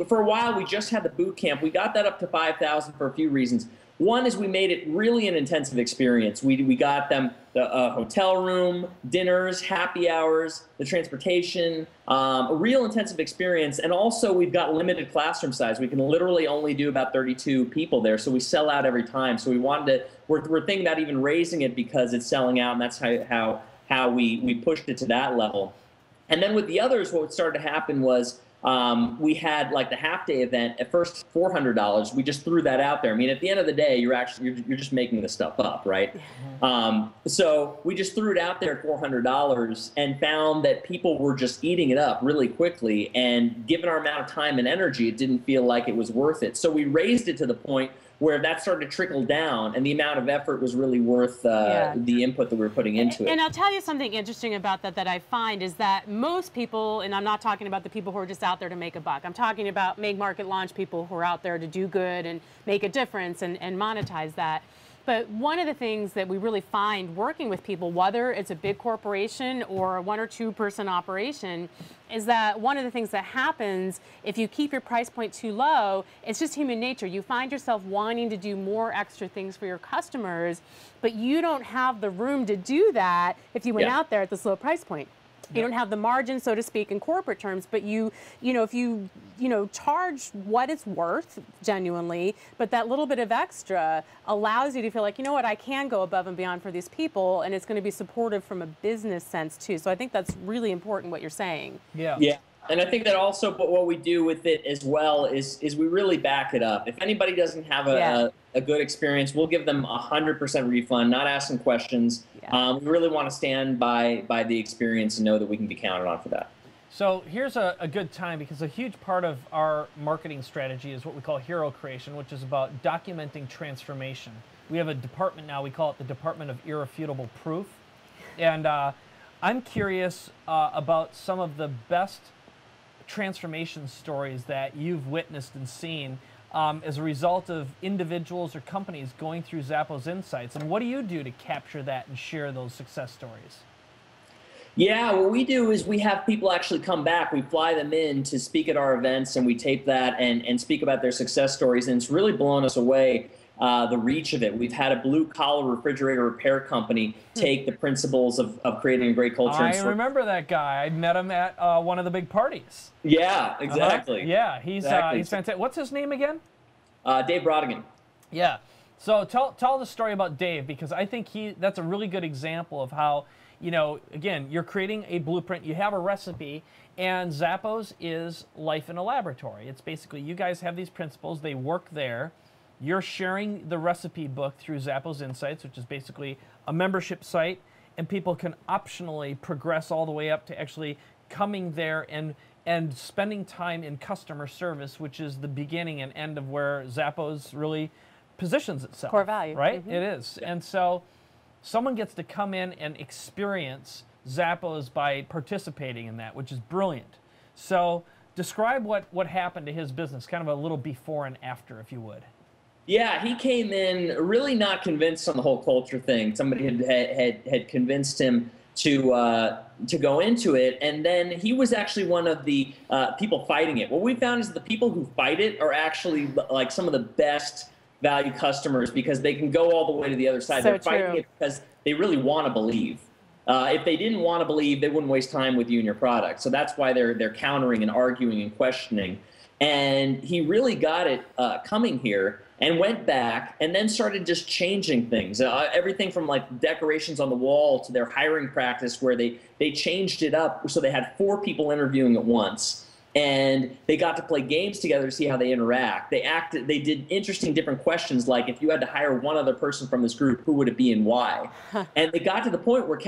for a while, we just had the boot camp. We got that up to 5,000 for a few reasons. One is we made it really an intensive experience. We got them the hotel room, dinners, happy hours, the transportation, a real intensive experience. And also we've got limited classroom size. We can literally only do about 32 people there. So we sell out every time. So we wanted to, we're thinking about even raising it because it's selling out, and that's how we pushed it to that level. And then with the others, what started to happen was we had like the half-day event at first $400. We just threw that out there. I mean, at the end of the day, you're just making this stuff up, right? So we just threw it out there at $400 and found that people were just eating it up really quickly. And given our amount of time and energy, it didn't feel like it was worth it. So we raised it to the point where that started to trickle down, and the amount of effort was really worth the input that we were putting into it. And I'll tell you something interesting about that I find is that most people, and I'm not talking about the people who are just out there to make a buck, I'm talking about Make Market Launch people who are out there to do good and make a difference and monetize that. But one of the things that we really find working with people, whether it's a big corporation or a 1 or 2 person operation, is that one of the things that happens if you keep your price point too low, it's just human nature. You find yourself wanting to do more extra things for your customers, but you don't have the room to do that if you went out there at this low price point. You don't have the margin, so to speak, in corporate terms, but if you charge what it's worth genuinely, but that little bit of extra allows you to feel like, you know what, I can go above and beyond for these people, and it's going to be supportive from a business sense too. So I think that's really important what you're saying. Yeah. And I think that also what we do with it as well is we really back it up. If anybody doesn't have a good experience, we'll give them 100% refund, not asking questions. We really want to stand by the experience and know that we can be counted on for that. So here's a good time, because a huge part of our marketing strategy is what we call hero creation, which is about documenting transformation. We have a department now, we call it the Department of Irrefutable Proof. And I'm curious about some of the best transformation stories that you've witnessed and seen as a result of individuals or companies going through Zappos Insights. And what do you do to capture that and share those success stories? Yeah, what we do is we have people actually come back. We fly them in to speak at our events, and we tape that and speak about their success stories. And it's really blown us away, the reach of it. We've had a blue-collar refrigerator repair company take the principles of creating a great culture. I remember that guy. I met him at one of the big parties. Yeah, exactly. Yeah, he's fantastic. What's his name again? Dave Brodigan. Yeah. So tell the story about Dave, because I think that's a really good example of how, again, you're creating a blueprint, you have a recipe, and Zappos is life in a laboratory. It's basically, you guys have these principles, they work there. You're sharing the recipe book through Zappos Insights, which is basically a membership site, and people can optionally progress all the way up to actually coming there and spending time in customer service, which is the beginning and end of where Zappos really positions itself. Core value. Right? It is. And so someone gets to come in and experience Zappos by participating in that, which is brilliant. So describe what happened to his business, kind of a little before and after, if you would. Yeah, he came in really not convinced on the whole culture thing. Somebody had convinced him to go into it, and then he was actually one of the people fighting it. What we found is the people who fight it are actually like some of the best value customers, because they can go all the way to the other side. So they're fighting it because they really want to believe. If they didn't want to believe, they wouldn't waste time with you and your product. So that's why they're countering and arguing and questioning. And he really got it coming here and went back and then started just changing things. Everything from like decorations on the wall to their hiring practice where they changed it up so they had 4 people interviewing at once. And they got to play games together to see how they interact. They did interesting different questions like, if you had to hire one other person from this group, who would it be and why? And they got to the point where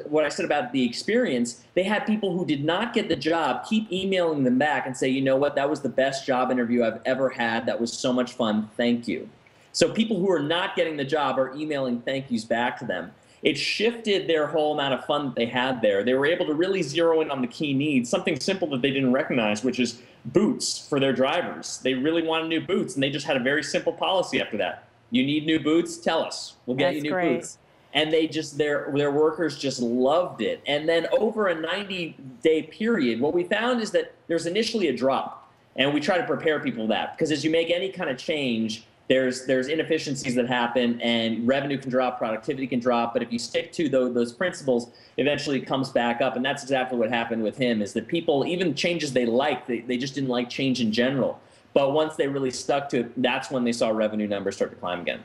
what I said about the experience, they had people who did not get the job keep emailing them back and say, you know what, that was the best job interview I've ever had. That was so much fun. Thank you. So people who are not getting the job are emailing thank yous back to them. It shifted their whole amount of fun that they had there. They were able to really zero in on the key needs, something simple that they didn't recognize, which is boots for their drivers. They really wanted new boots, and they just had a very simple policy after that. You need new boots? Tell us. We'll get you new boots. And they just, their workers just loved it. And then over a 90-day period, what we found is that there's initially a drop, and we try to prepare people for that, because as you make any kind of change, there's inefficiencies that happen, and revenue can drop, productivity can drop. But if you stick to those principles, eventually it comes back up. And that's exactly what happened with him, is that people, even changes they liked, they just didn't like change in general. But once they really stuck to it, that's when they saw revenue numbers start to climb again.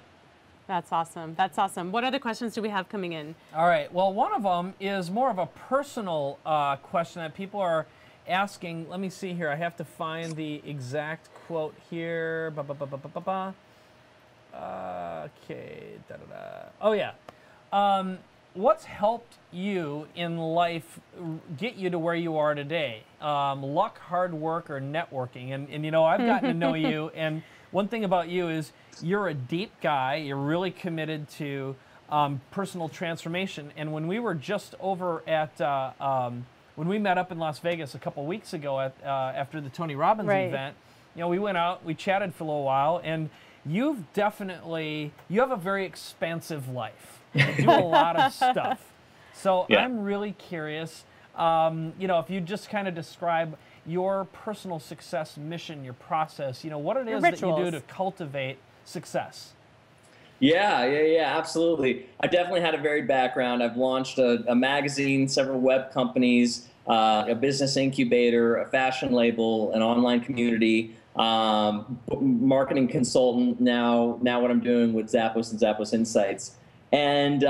That's awesome. That's awesome. What other questions do we have coming in? All right. Well, one of them is more of a personal question that people are asking. Let me see here. I have to find the exact quote here. Okay. Oh, yeah. What's helped you in life get you to where you are today? Luck, hard work, or networking? And you know, I've gotten to know you, and one thing about you is you're a deep guy. You're really committed to personal transformation. And when we were just over at, when we met up in Las Vegas a couple weeks ago after the Tony Robbins event, you know, we went out, we chatted for a little while, and you have a very expansive life. You do a lot of stuff. So yeah. I'm really curious, you know, if you just kind of describe your personal success mission, your process, you know, what it is that you do to cultivate success. Yeah, absolutely. I definitely had a varied background. I've launched a magazine, several web companies, a business incubator, a fashion label, an online community, marketing consultant, now what I'm doing with Zappos and Zappos Insights. And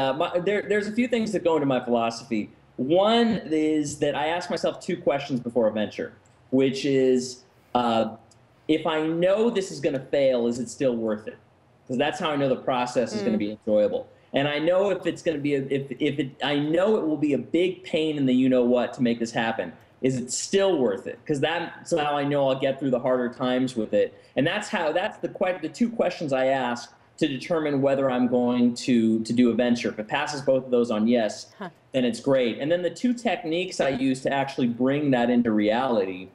there's a few things that go into my philosophy. One is that I ask myself 2 questions before a venture, which is, if I know this is going to fail, is it still worth it? Because that's how I know the process is going to be enjoyable. And I know if it's going to be, I know it will be a big pain in the you-know-what to make this happen. Is it still worth it? Because that's how I know I'll get through the harder times with it. And that's the 2 questions I ask to determine whether I'm going to do a venture. If it passes both of those on yes, then it's great. And then the 2 techniques I use to actually bring that into reality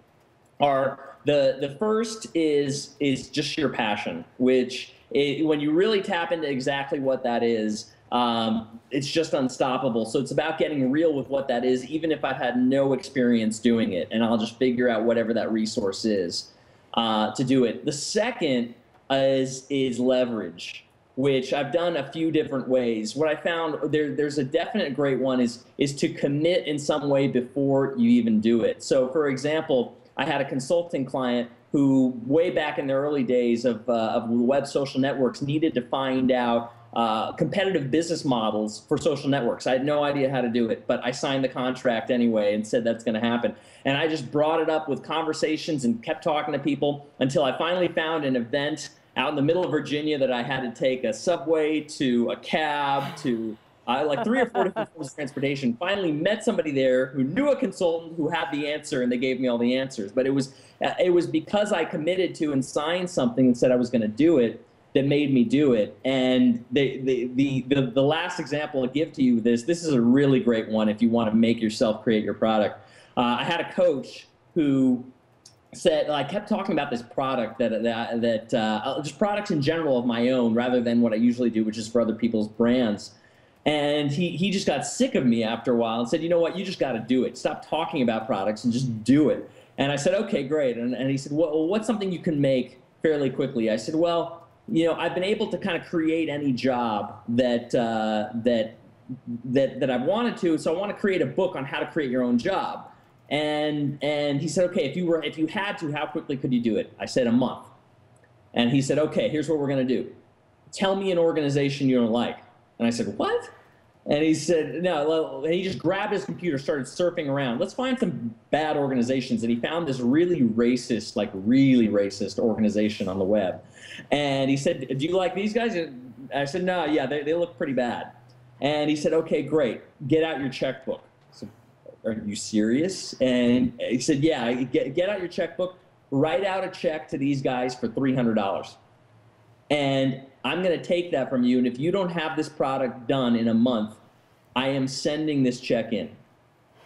are, the first is just sheer passion, which when you really tap into exactly what that is, it's just unstoppable. So it's about getting real with what that is, even if I've had no experience doing it, and I'll just figure out whatever that resource is to do it. The second is leverage, which I've done a few different ways. What I found, there's a definite great one is to commit in some way before you even do it. So for example, I had a consulting client who way back in the early days of web social networks needed to find out competitive business models for social networks. I had no idea how to do it, but I signed the contract anyway and said that's going to happen. And I just brought it up with conversations and kept talking to people until I finally found an event out in the middle of Virginia that I had to take a subway to a cab to like 3 or 4 different forms of transportation. Finally met somebody there who knew a consultant who had the answer, and they gave me all the answers. But it was because I committed to and signed something and said I was going to do it that made me do it. And the last example I'll give to you, this is a really great one if you want to make yourself create your product. I had a coach who said, I kept talking about this product just products in general of my own rather than what I usually do, which is for other people's brands. And he just got sick of me after a while and said, you know what, you just got to do it. Stop talking about products and just do it. And I said, okay, great. And he said, well, what's something you can make fairly quickly? I said, well, you know, I've been able to kind of create any job that I've wanted to, so I want to create a book on how to create your own job. And he said, okay, if you had to, how quickly could you do it? I said a month. And he said, okay, here's what we're going to do. Tell me an organization you don't like. And I said, what? And he said, no. And he just grabbed his computer, started surfing around. Let's find some bad organizations. And he found this really racist organization on the web. And he said, do you like these guys? And I said, no, yeah, they look pretty bad. And he said, okay, great. Get out your checkbook. I said, are you serious? And he said, yeah, get out your checkbook, write out a check to these guys for $300. And I'm going to take that from you. And if you don't have this product done in a month, I am sending this check in.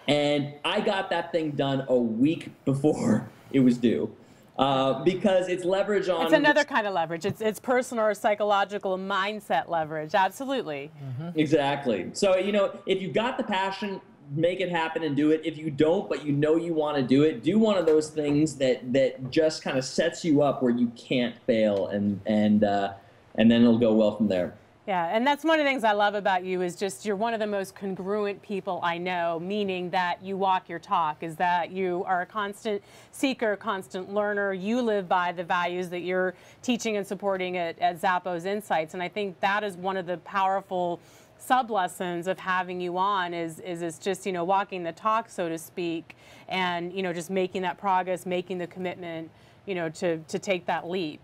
And I got that thing done a week before it was due. Because it's leverage on... It's another kind of leverage. It's personal or psychological mindset leverage. Absolutely. Mm-hmm. Exactly. So, if you've got the passion, make it happen and do it. If you don't, but you want to do it, do one of those things that just kind of sets you up where you can't fail, and then it'll go well from there. Yeah, and that's one of the things I love about you is just you're one of the most congruent people I know, meaning that you walk your talk, is that you are a constant seeker, constant learner. You live by the values that you're teaching and supporting at Zappos Insights, and I think that is one of the powerful sub-lessons of having you on is just, walking the talk, so to speak, and, just making that progress, making the commitment, to take that leap.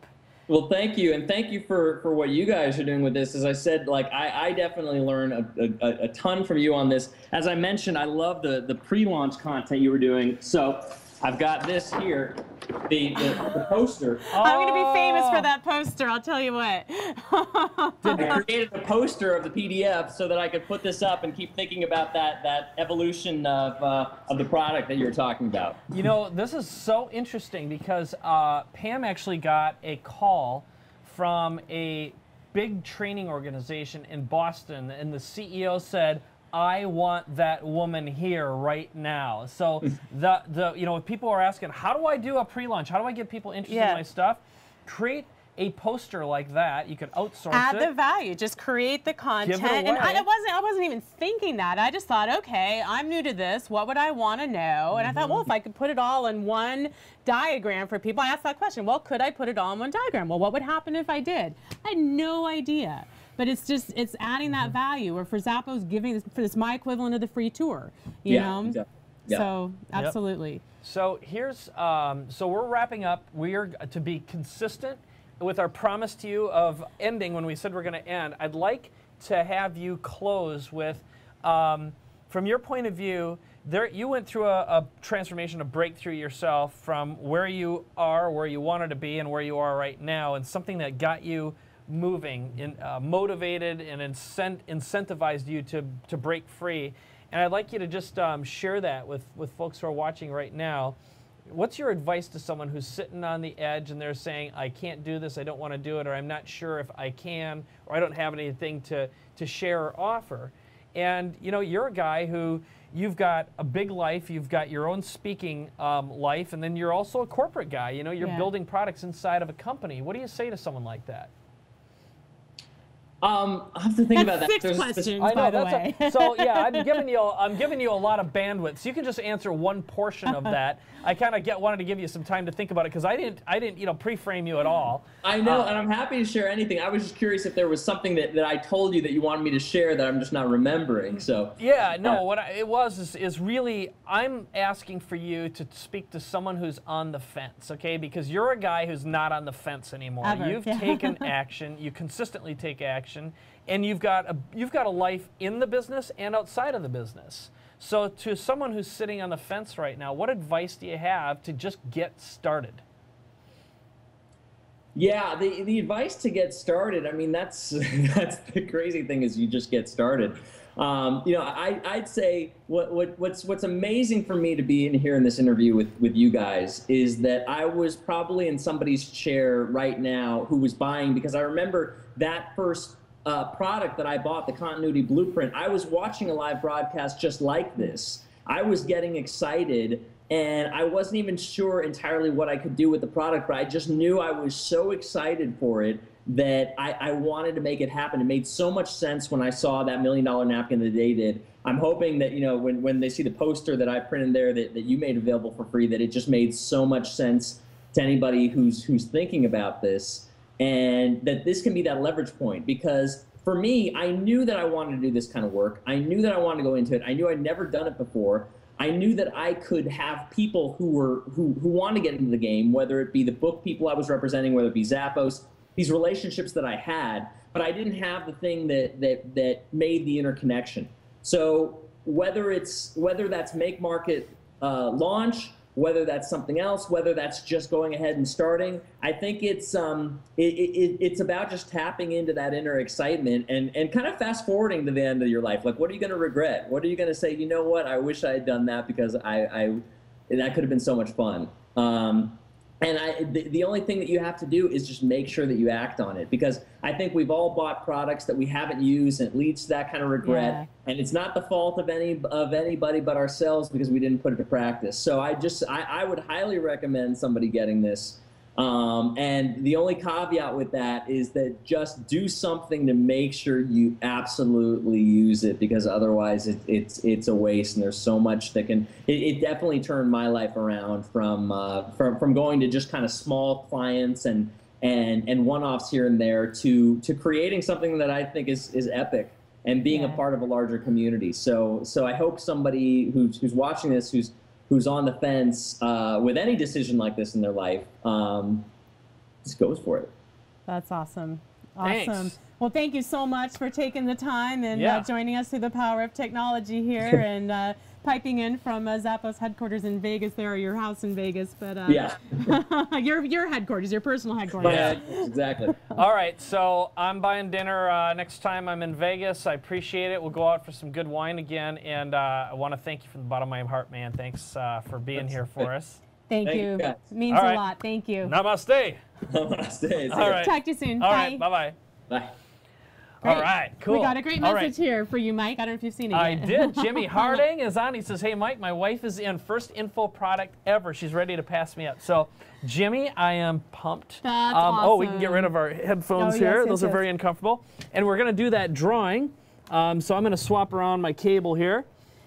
Well, thank you, and thank you for what you guys are doing with this. As I said, I definitely learned a ton from you on this. As I mentioned, I love the pre-launch content you were doing. So I've got this here, the poster. I'm going to be famous for that poster, I'll tell you what. I created a poster of the PDF so that I could put this up and keep thinking about that evolution of the product that you were talking about. This is so interesting because Pam actually got a call from a big training organization in Boston, and the CEO said, I want that woman here right now. So people are asking, how do I do a pre-launch? How do I get people interested in my stuff? Create a poster like that. You can outsource it. Add the value. Just create the content. Give it away. And I wasn't even thinking that. I just thought, okay, I'm new to this. What would I want to know? And I thought, well, if I could put it all in one diagram for people, I asked that question. Well, could I put it all in one diagram? Well, what would happen if I did? I had no idea. But it's adding that value, or for Zappos giving it's my equivalent of the free tour, you know? Exactly. Yeah. So absolutely. Yep. So here's, so we're wrapping up. We are to be consistent with our promise to you of ending when we said we're going to end. I'd like to have you close with, from your point of view, you went through a transformation, a breakthrough yourself from where you are, where you wanted to be, and where you are right now, and something that got you moving, motivated, and incentivized you to break free. And I'd like you to just share that with folks who are watching right now. What's your advice to someone who's sitting on the edge and they're saying, I can't do this, I don't want to do it, or I'm not sure if I can, or I don't have anything to share or offer? And you're a guy who, you've got a big life, you've got your own speaking life, and then you're also a corporate guy. You're building products inside of a company. What do you say to someone like that? I'll have to think about that. Six questions, I know, by the way. So yeah, I'm giving you a lot of bandwidth. So you can just answer one portion of that. I kind of wanted to give you some time to think about it because I didn't pre-frame you at all. I know, and I'm happy to share anything. I was just curious if there was something that I told you that you wanted me to share that I'm just not remembering. So yeah, no, what it was is really I'm asking for you to speak to someone who's on the fence, okay? Because you're a guy who's not on the fence anymore. Ever. You've taken action. You consistently take action, and you've got a life in the business and outside of the business. So to someone who's sitting on the fence right now, what advice do you have to just get started? Yeah, the advice to get started, I mean, that's the crazy thing is you just get started. I'd say what's amazing for me to be in here in this interview with you guys is that I was probably in somebody's chair right now who was buying, because I remember that first product that I bought, the Continuity Blueprint, I was watching a live broadcast just like this. I was getting excited and I wasn't even sure entirely what I could do with the product, but I just knew I was so excited for it that I wanted to make it happen. It made so much sense when I saw that $1 million napkin that they did. I'm hoping that, you know, when they see the poster that I printed there that you made available for free, that it just made so much sense to anybody who's thinking about this, and that this can be that leverage point. Because for me, I knew that I wanted to do this kind of work. I knew that I wanted to go into it. I knew I'd never done it before. I knew that I could have people who want to get into the game, whether it be the book people I was representing, whether it be Zappos, these relationships that I had, but I didn't have the thing that made the interconnection. So whether that's make, market, launch, whether that's something else, whether that's just going ahead and starting, I think it's about just tapping into that inner excitement and kind of fast forwarding to the end of your life. Like, what are you going to regret? What are you going to say, you know what, I wish I had done that because that could have been so much fun. And the only thing that you have to do is just make sure that you act on it, because I think we've all bought products that we haven't used, and it leads to that kind of regret. Yeah. And it's not the fault of anybody but ourselves because we didn't put it to practice. So I would highly recommend somebody getting this. And the only caveat with that is that just do something to make sure you absolutely use it, because otherwise it's a waste, and there's so much that can. It definitely turned my life around from going to just kind of small clients and one-offs here and there to creating something that I think is epic and being a part of a larger community. So I hope somebody who's watching this, who's on the fence with any decision like this in their life, just goes for it. That's awesome. Awesome. Thanks. Well, thank you so much for taking the time and joining us through the power of technology here and piping in from Zappos headquarters in Vegas there, or your house in Vegas, but your headquarters, your personal headquarters. Yeah, exactly. All right, so I'm buying dinner next time I'm in Vegas. I appreciate it. We'll go out for some good wine again, and I want to thank you from the bottom of my heart, man. Thanks for being here for us. Thank you. Guys. It means a lot. Thank you. Namaste. Namaste. All right. Talk to you soon. All Bye. right. Bye-bye. Bye. Great. All right, cool. We got a great message here for you, Mike. I don't know if you've seen it I yet. did. Jimmy Harding is on. He says, hey, Mike, my wife is in first info product ever. She's ready to pass me up. So, Jimmy, I am pumped. That's awesome. Oh, we can get rid of our headphones here. Those are very uncomfortable. And we're going to do that drawing. So I'm going to swap around my cable here.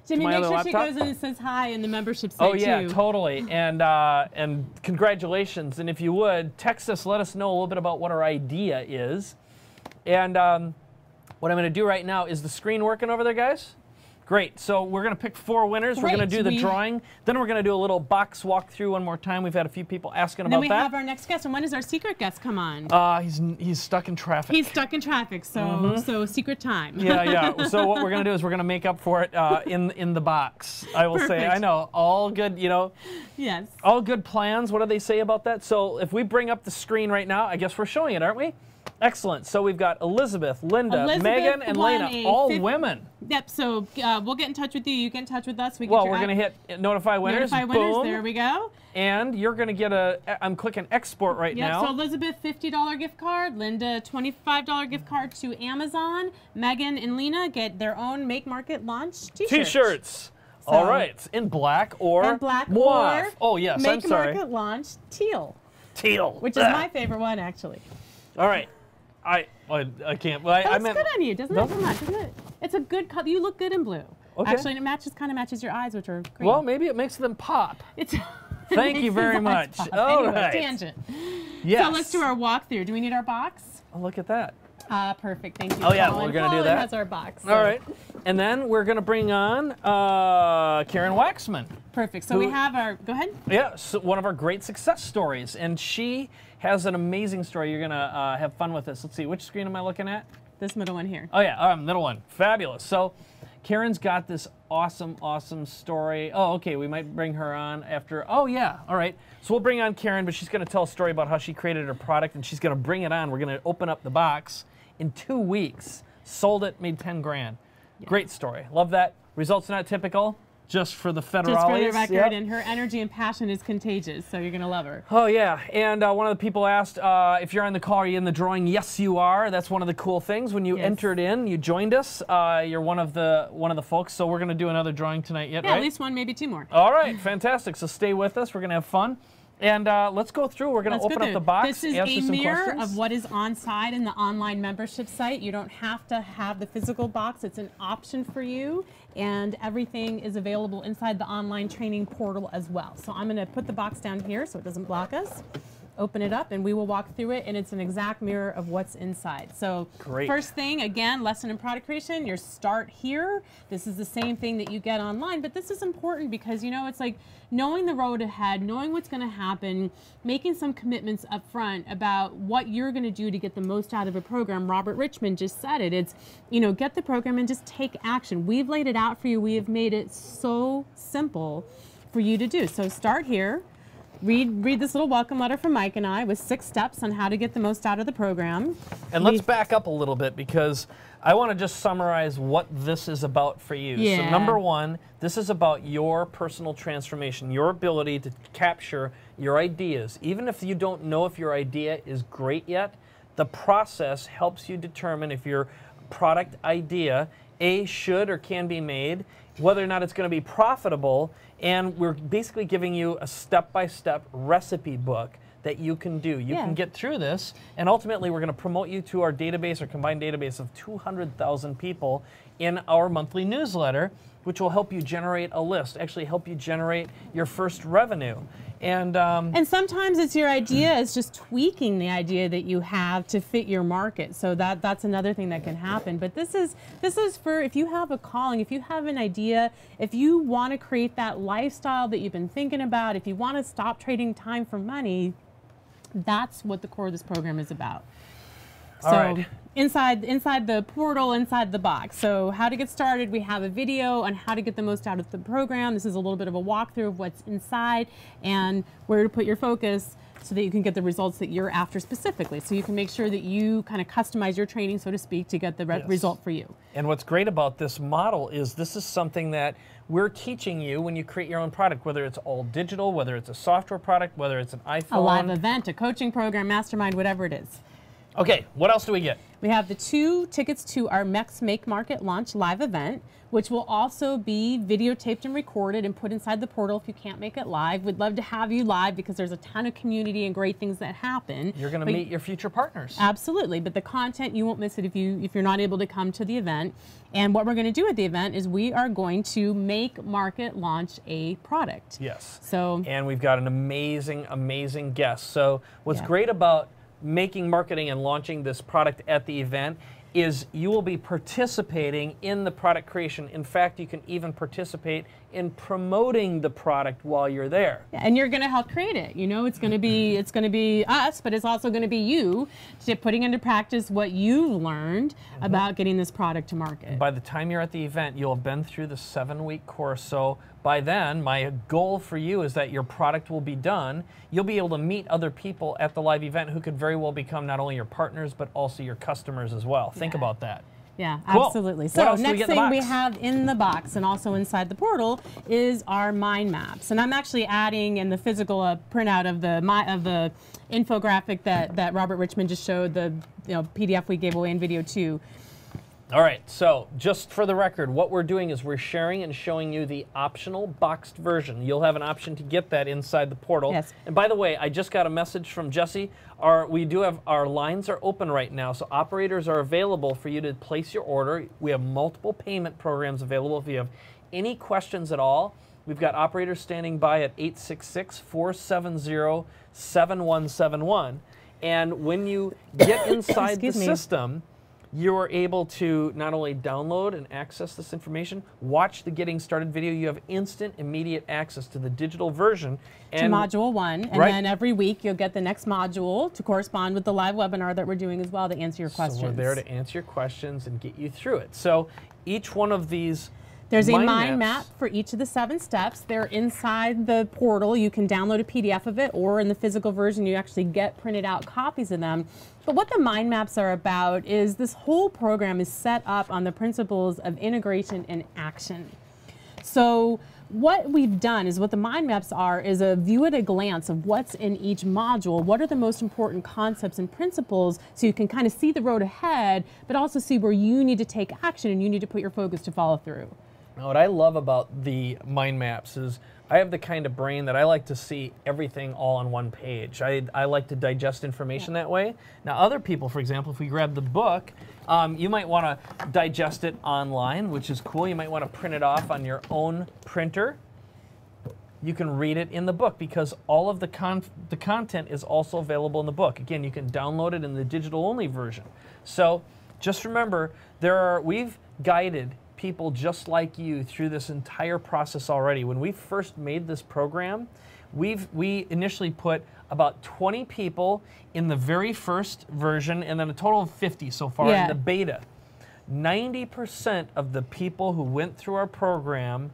Jimmy, make sure she goes in and says hi in the membership site, Oh, yeah, too. totally. And congratulations. And if you would, text us, let us know a little bit about what our idea is. And what I'm going to do right now, is the screen working over there, guys? Great. So we're going to pick 4 winners. We're going to do the drawing. Then we're going to do a little box walkthrough one more time. We've had a few people asking about that. Then we have our next guest. And when does our secret guest come on? He's stuck in traffic. He's stuck in traffic, so secret time. Yeah. So what we're going to do is we're going to make up for it in the box. I will say. I know. All good, Yes. All good plans. What do they say about that? So if we bring up the screen right now, I guess we're showing it, aren't we? Excellent. So we've got Elizabeth, Linda, Megan, and Lena, all women. Yep. So we'll get in touch with you. You get in touch with us. We're going to hit notify winners. Notify winners. Boom. There we go. And you're going to get I'm clicking export right now. So Elizabeth, $50 gift card. Linda, $25 gift card to Amazon. Megan and Lena get their own Make Market Launch T-shirts. All right. In black or mauve. Oh, yes. I'm sorry. Make Market Launch teal. Teal. Which is my favorite one, actually. All right. I can't. Well, that looks good on you, doesn't it? Come on, doesn't it? It's a good color. You look good in blue. Okay. Actually, and it kind of matches your eyes, which are green. Well, maybe it makes them pop. Thank you very much. All right. Tangent. Yes. So let's do our walkthrough. Do we need our box? Oh, look at that. Perfect. Thank you. Oh, yeah, we're going to do that. Has our box. So. All right. And then we're going to bring on Karen Waxman. Perfect. So we have our, go ahead. Yeah, so one of our great success stories. And she has an amazing story. You're going to have fun with this. Let's see, which screen am I looking at? This middle one here. Oh, yeah, middle one. Fabulous. So Karen's got this awesome story. Oh, okay, we might bring her on after. Oh, yeah, all right. So we'll bring on Karen, but she's going to tell a story about how she created her product, and she's going to bring it on. We're going to open up the box in 2 weeks. Sold it, made 10 grand. Yes. Great story. Love that. Results not typical. Just for the federales. Just for the record, Yep. and her energy and passion is contagious, so you're going to love her. Oh, yeah. And one of the people asked, if you're on the call, are you in the drawing? Yes, you are. That's one of the cool things. When you entered in, you joined us. You're one of the folks, so we're going to do another drawing tonight yet, Yeah, right? at least one, maybe two more. All right, fantastic. So stay with us. We're going to have fun. And let's go through. We're going to open up the box, This is answer a some mirror questions. of what is on site in the online membership site. You don't have to have the physical box. It's an option for you, and everything is available inside the online training portal as well. So I'm going to put the box down here so it doesn't block us. Open it up and we will walk through it, and it's an exact mirror of what's inside. So Great. First thing, again, lesson in product creation, your start here. This is the same thing that you get online, but this is important because, you know, it's like knowing the road ahead, knowing what's going to happen, making some commitments up front about what you're going to do to get the most out of a program. Robert Richmond just said it. It's, you know, get the program and just take action. We've laid it out for you. We have made it so simple for you to do. So start here. Read this little welcome letter from Mike and I with 6 steps on how to get the most out of the program. And let's back up a little bit because I want to just summarize what this is about for you. Yeah. So number 1, this is about your personal transformation, your ability to capture your ideas. Even if you don't know if your idea is great yet, the process helps you determine if your product idea, A, should or can be made, whether or not it's going to be profitable, and we're basically giving you a step-by-step recipe book that you can do. You can get through this, and ultimately we're going to promote you to our database, our combined database of 200,000 people in our monthly newsletter, which will help you generate a list, actually help you generate your first revenue. And sometimes it's your idea, it's just tweaking the idea that you have to fit your market. So that's another thing that can happen. But this is for if you have a calling, if you have an idea, if you want to create that lifestyle that you've been thinking about, if you want to stop trading time for money, that's what the core of this program is about. So all right. inside the portal, inside the box. So how to get started, we have a video on how to get the most out of the program. This is a little bit of a walkthrough of what's inside and where to put your focus so that you can get the results that you're after specifically. So you can make sure that you kind of customize your training, so to speak, to get the result for you. And what's great about this model is this is something that we're teaching you when you create your own product, whether it's all digital, whether it's a software product, whether it's an iPhone. A live event, a coaching program, mastermind, whatever it is. Okay, what else do we get? We have the 2 tickets to our MEX Make Market Launch live event, which will also be videotaped and recorded and put inside the portal if you can't make it live. We'd love to have you live because there's a ton of community and great things that happen. You're going to meet your future partners. Absolutely, but the content, you won't miss it if you're not able to come to the event. And what we're going to do at the event is we are going to make, market, launch a product. Yes. So, and we've got an amazing, amazing guest. So what's great about making, marketing, and launching this product at the event is you will be participating in the product creation. In fact, you can even participate in promoting the product while you're there. Yeah, and you're going to help create it. You know, it's going to be us, but it's also going to be you putting into practice what you learned about getting this product to market. By the time you're at the event, you'll have been through the 7-week course. So by then, my goal for you is that your product will be done. You'll be able to meet other people at the live event who could very well become not only your partners, but also your customers as well. Think about that. Yeah, Cool. Absolutely. What So else do we next get in the thing we box? have in the box and also inside the portal is our mind maps. And I'm actually adding in the physical printout of the infographic that Robert Richmond just showed, the PDF we gave away in video 2. All right, so just for the record, what we're doing is we're sharing and showing you the optional boxed version. You'll have an option to get that inside the portal. Yes. And by the way, I just got a message from Jesse. We do have our lines are open right now, so operators are available for you to place your order. We have multiple payment programs available if you have any questions at all. We've got operators standing by at 866-470-7171. And when you get inside the system, you are able to not only download and access this information, watch the Getting Started video. You have instant, immediate access to the digital version. And to Module 1. And then every week you'll get the next module to correspond with the live webinar that we're doing as well to answer your questions. So we're there to answer your questions and get you through it. So each one of these There's a mind map for each of the 7 steps. They're inside the portal. You can download a PDF of it, or in the physical version, you actually get printed out copies of them. But what the mind maps are about is this whole program is set up on the principles of integration and action. So what we've done is what the mind maps are is a view at a glance of what's in each module, what are the most important concepts and principles, so you can kind of see the road ahead, but also see where you need to take action and you need to put your focus to follow through. Now, what I love about the mind maps is I have the kind of brain that I like to see everything all on one page. I like to digest information that way. Now, other people, for example, if we grab the book, you might want to digest it online, which is cool. You might want to print it off on your own printer. You can read it in the book because all of the content is also available in the book. Again, you can download it in the digital-only version. So just remember, we've guided people just like you through this entire process already. When we first made this program, we initially put about 20 people in the very first version and then a total of 50 so far in the beta. 90% of the people who went through our program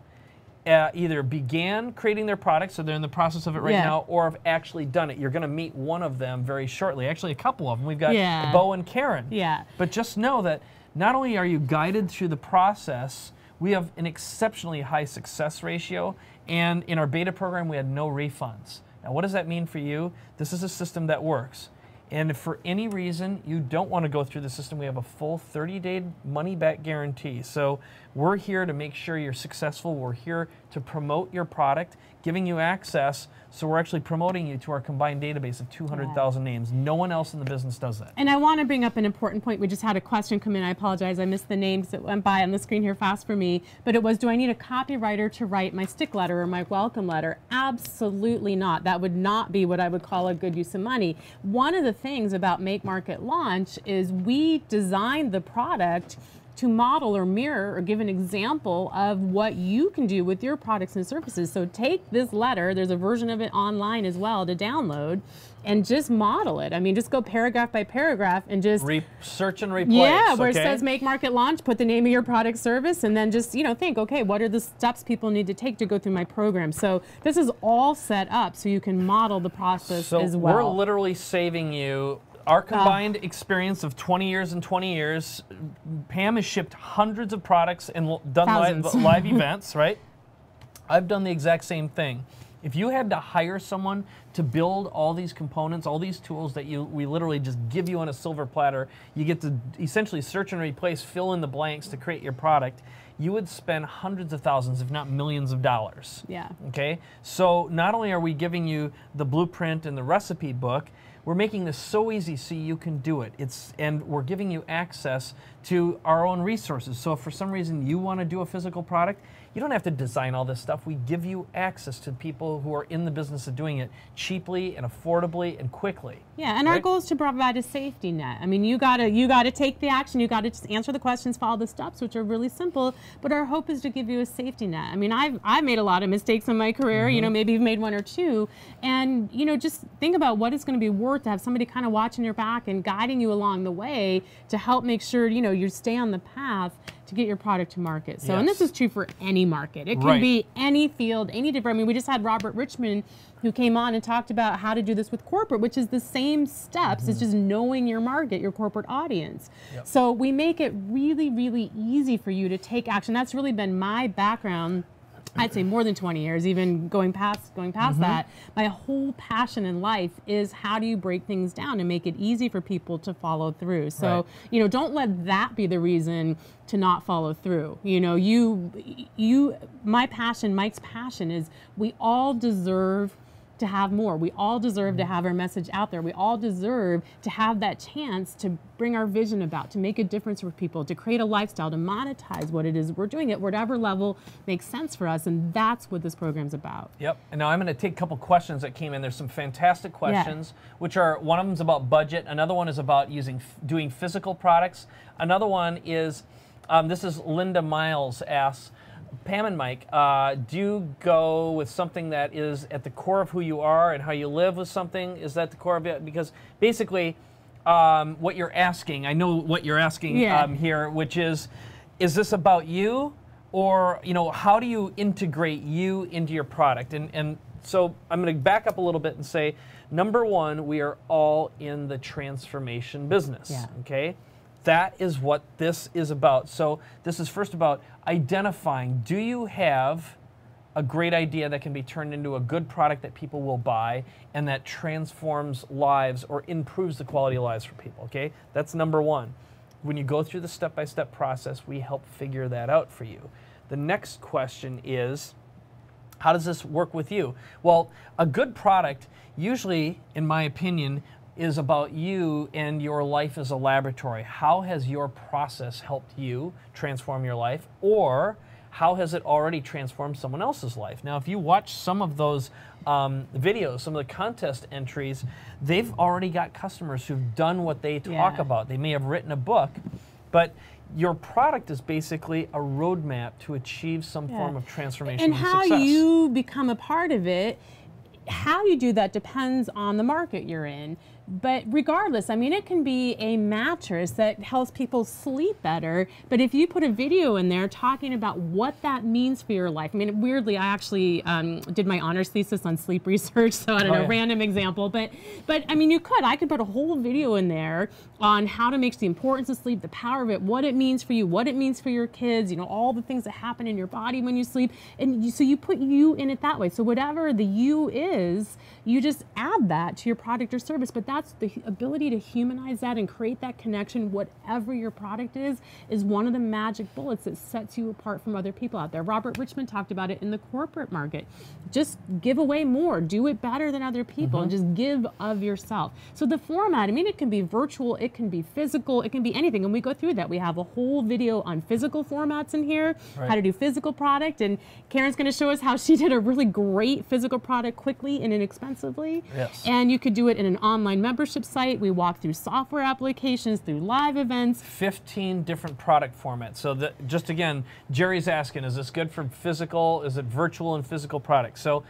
either began creating their products, so they're in the process of it right now, or have actually done it. You're going to meet one of them very shortly. Actually, a couple of them. We've got Bo and Karen. But just know that not only are you guided through the process, we have an exceptionally high success ratio, and in our beta program, we had no refunds. Now, what does that mean for you? This is a system that works. And if for any reason you don't want to go through the system, we have a full 30-day money-back guarantee. So we're here to make sure you're successful. We're here to promote your product, giving you access. So we're actually promoting you to our combined database of 200,000 names. No one else in the business does that. And I want to bring up an important point. We just had a question come in. I apologize. I missed the names that went by on the screen here fast for me. But it was, do I need a copywriter to write my stick letter or my welcome letter? Absolutely not. That would not be what I would call a good use of money. One of the things about Make Market Launch is we designed the product to model or mirror or give an example of what you can do with your products and services. So take this letter, there's a version of it online as well to download, and just model it. I mean, just go paragraph by paragraph and just search and replace. Yeah, where it says Make Market Launch, put the name of your product service, and then just, think, okay, what are the steps people need to take to go through my program? So this is all set up so you can model the process as well. We're literally saving you our combined experience of 20 years and 20 years. Pam has shipped hundreds of products and done live events, right? I've done the exact same thing. If you had to hire someone to build all these components, all these tools that we literally just give you on a silver platter, you get to essentially search and replace, fill in the blanks to create your product, you would spend hundreds of thousands, if not millions of dollars. Yeah. Okay? So not only are we giving you the blueprint and the recipe book, we're making this so easy so you can do it. And we're giving you access to our own resources. So if for some reason you want to do a physical product, you don't have to design all this stuff. We give you access to people who are in the business of doing it cheaply and affordably and quickly. Yeah, and our goal is to provide a safety net. I mean, you gotta take the action. You gotta just answer the questions, follow the steps, which are really simple. But our hope is to give you a safety net. I mean, I've made a lot of mistakes in my career. Maybe you've made one or two, and just think about what it's going to be worth to have somebody kind of watching your back and guiding you along the way to help make sure you stay on the path to get your product to market. So, and this is true for any market. It can be any field, any different. I mean, we just had Robert Richmond who came on and talked about how to do this with corporate, which is the same steps. It's just knowing your market, your corporate audience. So we make it really, really easy for you to take action. That's really been my background. I'd say more than 20 years, even going past that. My whole passion in life is how do you break things down and make it easy for people to follow through. So, don't let that be the reason to not follow through. Mike's passion is we all deserve to have more. We all deserve to have our message out there. We all deserve to have that chance to bring our vision about, to make a difference for people, to create a lifestyle, to monetize what it is we're doing at whatever level makes sense for us, and that's what this program's about. Yep, and now I'm going to take a couple questions that came in. There's some fantastic questions, which are, one of them is about budget, another one is about doing physical products, another one is, this is Linda Miles asks, Pam and Mike, do you go with something that is at the core of who you are and how you live with something? Is that the core of it? Because basically, what you're asking, I know what you're asking here, which is this about you? Or, how do you integrate you into your product? And so I'm going to back up a little bit and say, number one, we are all in the transformation business, okay? That is what this is about. So this is first about identifying, do you have a great idea that can be turned into a good product that people will buy and that transforms lives or improves the quality of lives for people, okay? That's number one. When you go through the step-by-step process, we help figure that out for you. The next question is, how does this work with you? Well, a good product, usually, in my opinion, is about you and your life as a laboratory. How has your process helped you transform your life, or how has it already transformed someone else's life? Now, if you watch some of those videos, some of the contest entries, they've already got customers who've done what they talk about. They may have written a book, but your product is basically a roadmap to achieve some form of transformation and how success. you become a part of it, how you do that depends on the market you're in. But regardless, I mean, it can be a mattress that helps people sleep better. But if you put a video in there talking about what that means for your life, I mean, weirdly, I actually did my honors thesis on sleep research, so I don't know, random example. But I mean, I could put a whole video in there on how to make the importance of sleep, the power of it, what it means for you, what it means for your kids, you know, all the things that happen in your body when you sleep. And so you put you in it that way. So whatever the you is, you just add that to your product or service. But that's the ability to humanize that and create that connection, whatever your product is one of the magic bullets that sets you apart from other people out there. Robert Richmond talked about it in the corporate market. Just give away more, do it better than other people, and just give of yourself. So the format, I mean, it can be virtual, it can be physical, it can be anything. And we go through that. We have a whole video on physical formats in here, how to do physical product. And Karen's going to show us how she did a really great physical product quickly and inexpensively. Yes. And you could do it in an online membership site. We walk through software applications, through live events. 15 different product formats. So just again, Jerry's asking, is this good for physical? Is it virtual and physical products? So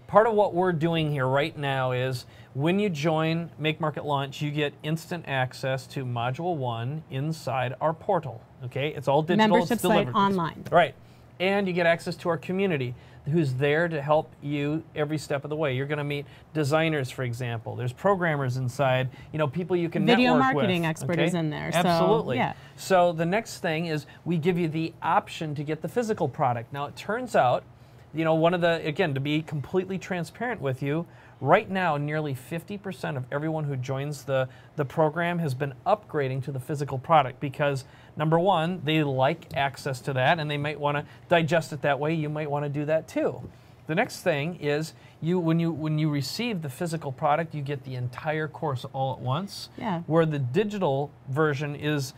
part of what we're doing here right now is when you join Make Market Launch, you get instant access to Module 1 inside our portal. Okay, it's all digital. Membership it's delivered. site online. Right. And you get access to our community who's there to help you every step of the way. You're going to meet designers, for example. There's programmers inside, you know, people you can Video network with. Video marketing expert is in there. Absolutely. So, yeah. So the next thing is we give you the option to get the physical product. Now it turns out, you know, one of the, again, to be completely transparent with you, right now nearly 50% of everyone who joins the program has been upgrading to the physical product because number one, they like access to that and they might want to digest it that way. You might want to do that too. The next thing is when you receive the physical product, you get the entire course all at once. Yeah. Where the digital version is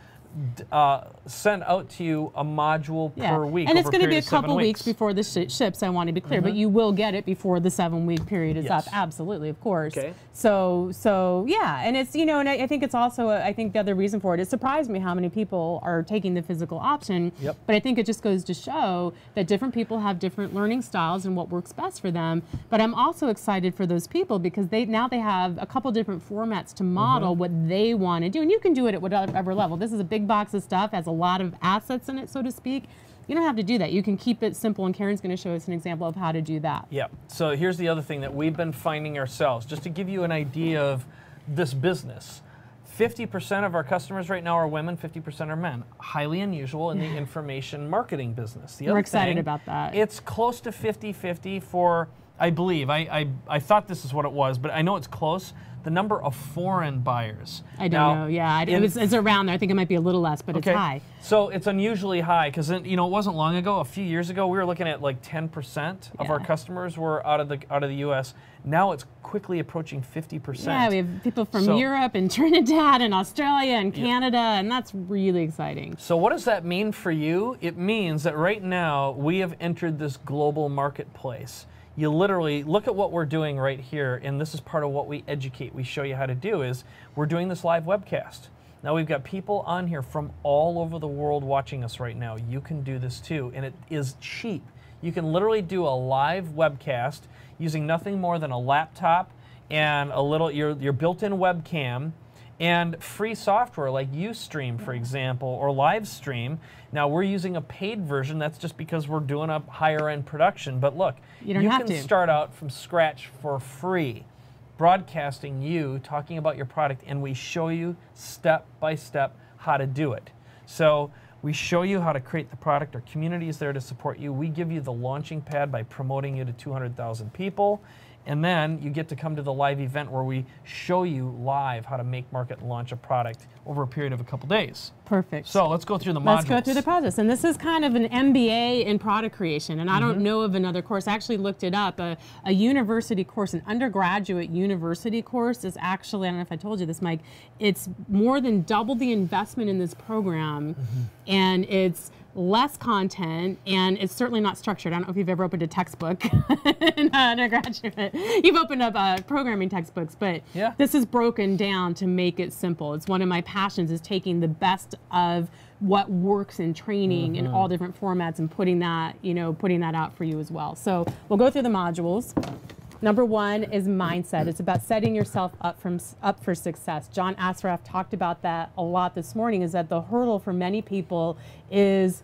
sent out to you a module per week. And it's going to be a couple weeks before the ships, I want to be clear, but you will get it before the 7-week period is up. Absolutely, of course. Okay. So yeah, and it's, you know, and I think it's also, I think the other reason for it, it surprised me how many people are taking the physical option, but I think it just goes to show that different people have different learning styles and what works best for them. But I'm also excited for those people because now they have a couple different formats to model what they want to do, and you can do it at whatever level. This is a big box of stuff, has a lot of assets in it, so to speak. You don't have to do that. You can keep it simple, and Karen's going to show us an example of how to do that. Yeah. So here's the other thing that we've been finding ourselves, just to give you an idea of this business. 50% of our customers right now are women, 50% are men. Highly unusual in the information marketing business. The other We're excited thing, about that. It's close to 50-50 for, I believe, I thought this is what it was, but I know it's close. The number of foreign buyers. I don't know. Yeah, it's around there. I think it might be a little less, but it's high. So it's unusually high because, you know, it wasn't long ago. A few years ago, we were looking at like 10% of our customers were out of the U.S. Now it's quickly approaching 50%. Yeah, we have people from Europe and Trinidad and Australia and Canada, and that's really exciting. So what does that mean for you? It means that right now we have entered this global marketplace. You literally look at what we're doing right here, and this is part of what we educate. We show you how to do is we're doing this live webcast. Now we've got people on here from all over the world watching us right now. You can do this too, and it is cheap. You can literally do a live webcast using nothing more than a laptop and a little your built-in webcam and free software like Ustream, for example, or Livestream. Now we're using a paid version. That's just because we're doing a higher end production. But look, you can start out from scratch for free, broadcasting you talking about your product, and we show you step by step how to do it. So we show you how to create the product. Our community is there to support you. We give you the launching pad by promoting you to 200,000 people. And then you get to come to the live event where we show you live how to make, market, and launch a product over a period of a couple days. Perfect. So let's go through the modules. Let's go through the process. And this is kind of an MBA in product creation. And I don't know of another course. I actually looked it up. A university course, an undergraduate university course is actually, I don't know if I told you this, Mike, it's more than double the investment in this program. And it's less content, and it's certainly not structured. I don't know if you've ever opened a textbook in undergraduate. You've opened up programming textbooks, but this is broken down to make it simple. It's one of my passions, is taking the best of what works in training in all different formats and putting that, putting that out for you as well. So we'll go through the modules. Number one is mindset. It's about setting yourself up for success. John Assaraf talked about that a lot this morning, is that the hurdle for many people is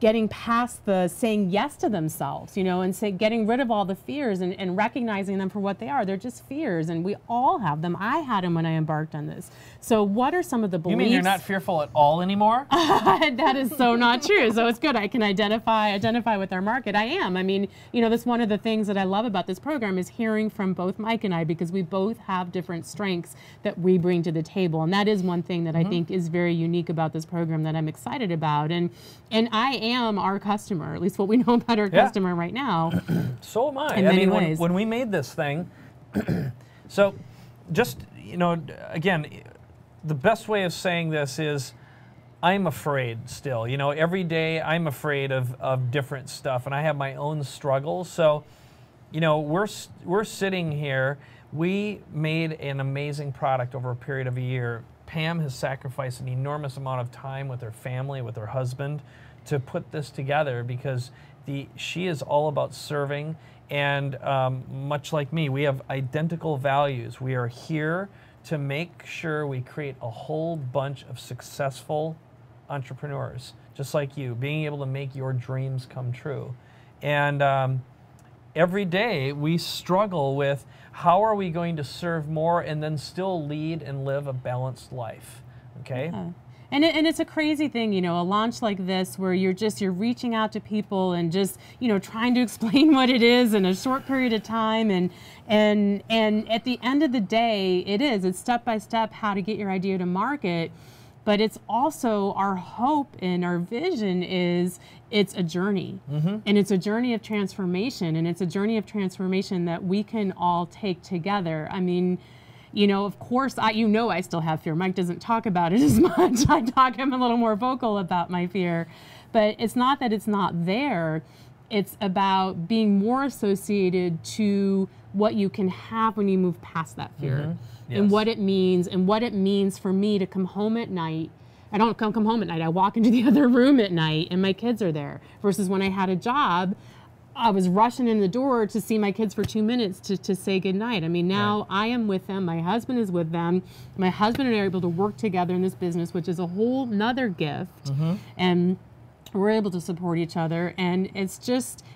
getting past the saying yes to themselves, and getting rid of all the fears and recognizing them for what they are. They're just fears, and we all have them. I had them when I embarked on this. So what are some of the beliefs? You mean you're not fearful at all anymore? That is so not true. So it's good. I can identify with our market. I am. I mean, that's one of the things that I love about this program, is hearing from both Mike and I, because we both have different strengths that we bring to the table. And that is one thing that I think is very unique about this program that I'm excited about. And I am our customer, at least what we know about our customer right now. So am I. In many ways. When we made this thing, so just, again, the best way of saying this is, I'm afraid still. Every day I'm afraid of different stuff, and I have my own struggles. So, we're sitting here. We made an amazing product over a period of a year. Pam has sacrificed an enormous amount of time with her family, with her husband, to put this together, because she is all about serving, and much like me, we have identical values. We are here to make sure we create a whole bunch of successful entrepreneurs, just like you, being able to make your dreams come true. And every day we struggle with, how are we going to serve more and then still lead and live a balanced life, okay? And it's a crazy thing, a launch like this, where you're reaching out to people and just, trying to explain what it is in a short period of time. And at the end of the day, it's step by step how to get your idea to market. But it's also our hope and our vision is it's a journey. And it's a journey of transformation. And it's a journey of transformation that we can all take together. I mean, of course, I still have fear. Mike doesn't talk about it as much. I'm a little more vocal about my fear. But it's not that it's not there. It's about being more associated to what you can have when you move past that fear. And what it means for me to come home at night. I don't come home at night. I walk into the other room at night and my kids are there. Versus when I had a job, I was rushing in the door to see my kids for 2 minutes to say goodnight. I mean, now I am with them. My husband is with them. My husband and I are able to work together in this business, which is a whole nother gift. And we're able to support each other. And it's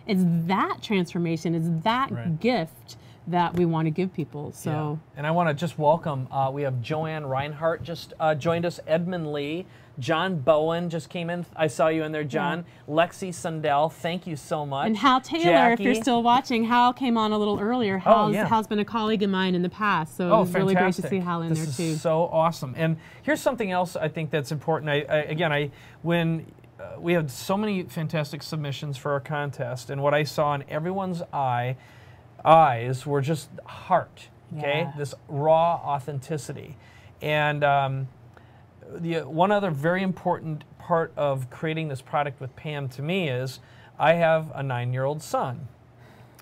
that transformation, it's that gift that we want to give people. So, and I want to just welcome, we have Joanne Reinhart just joined us, Edmund Lee, John Bowen just came in. I saw you in there, John. Lexi Sundell, thank you so much. And Hal Taylor, Jackie. if you're still watching, Hal came on a little earlier. Hal's been a colleague of mine in the past, so it was really great to see Hal in there too. This is so awesome. And here's something else I think that's important. When we had so many fantastic submissions for our contest, and what I saw in everyone's eyes were just heart, okay? This raw authenticity. And one other very important part of creating this product with Pam to me is, I have a 9-year-old son,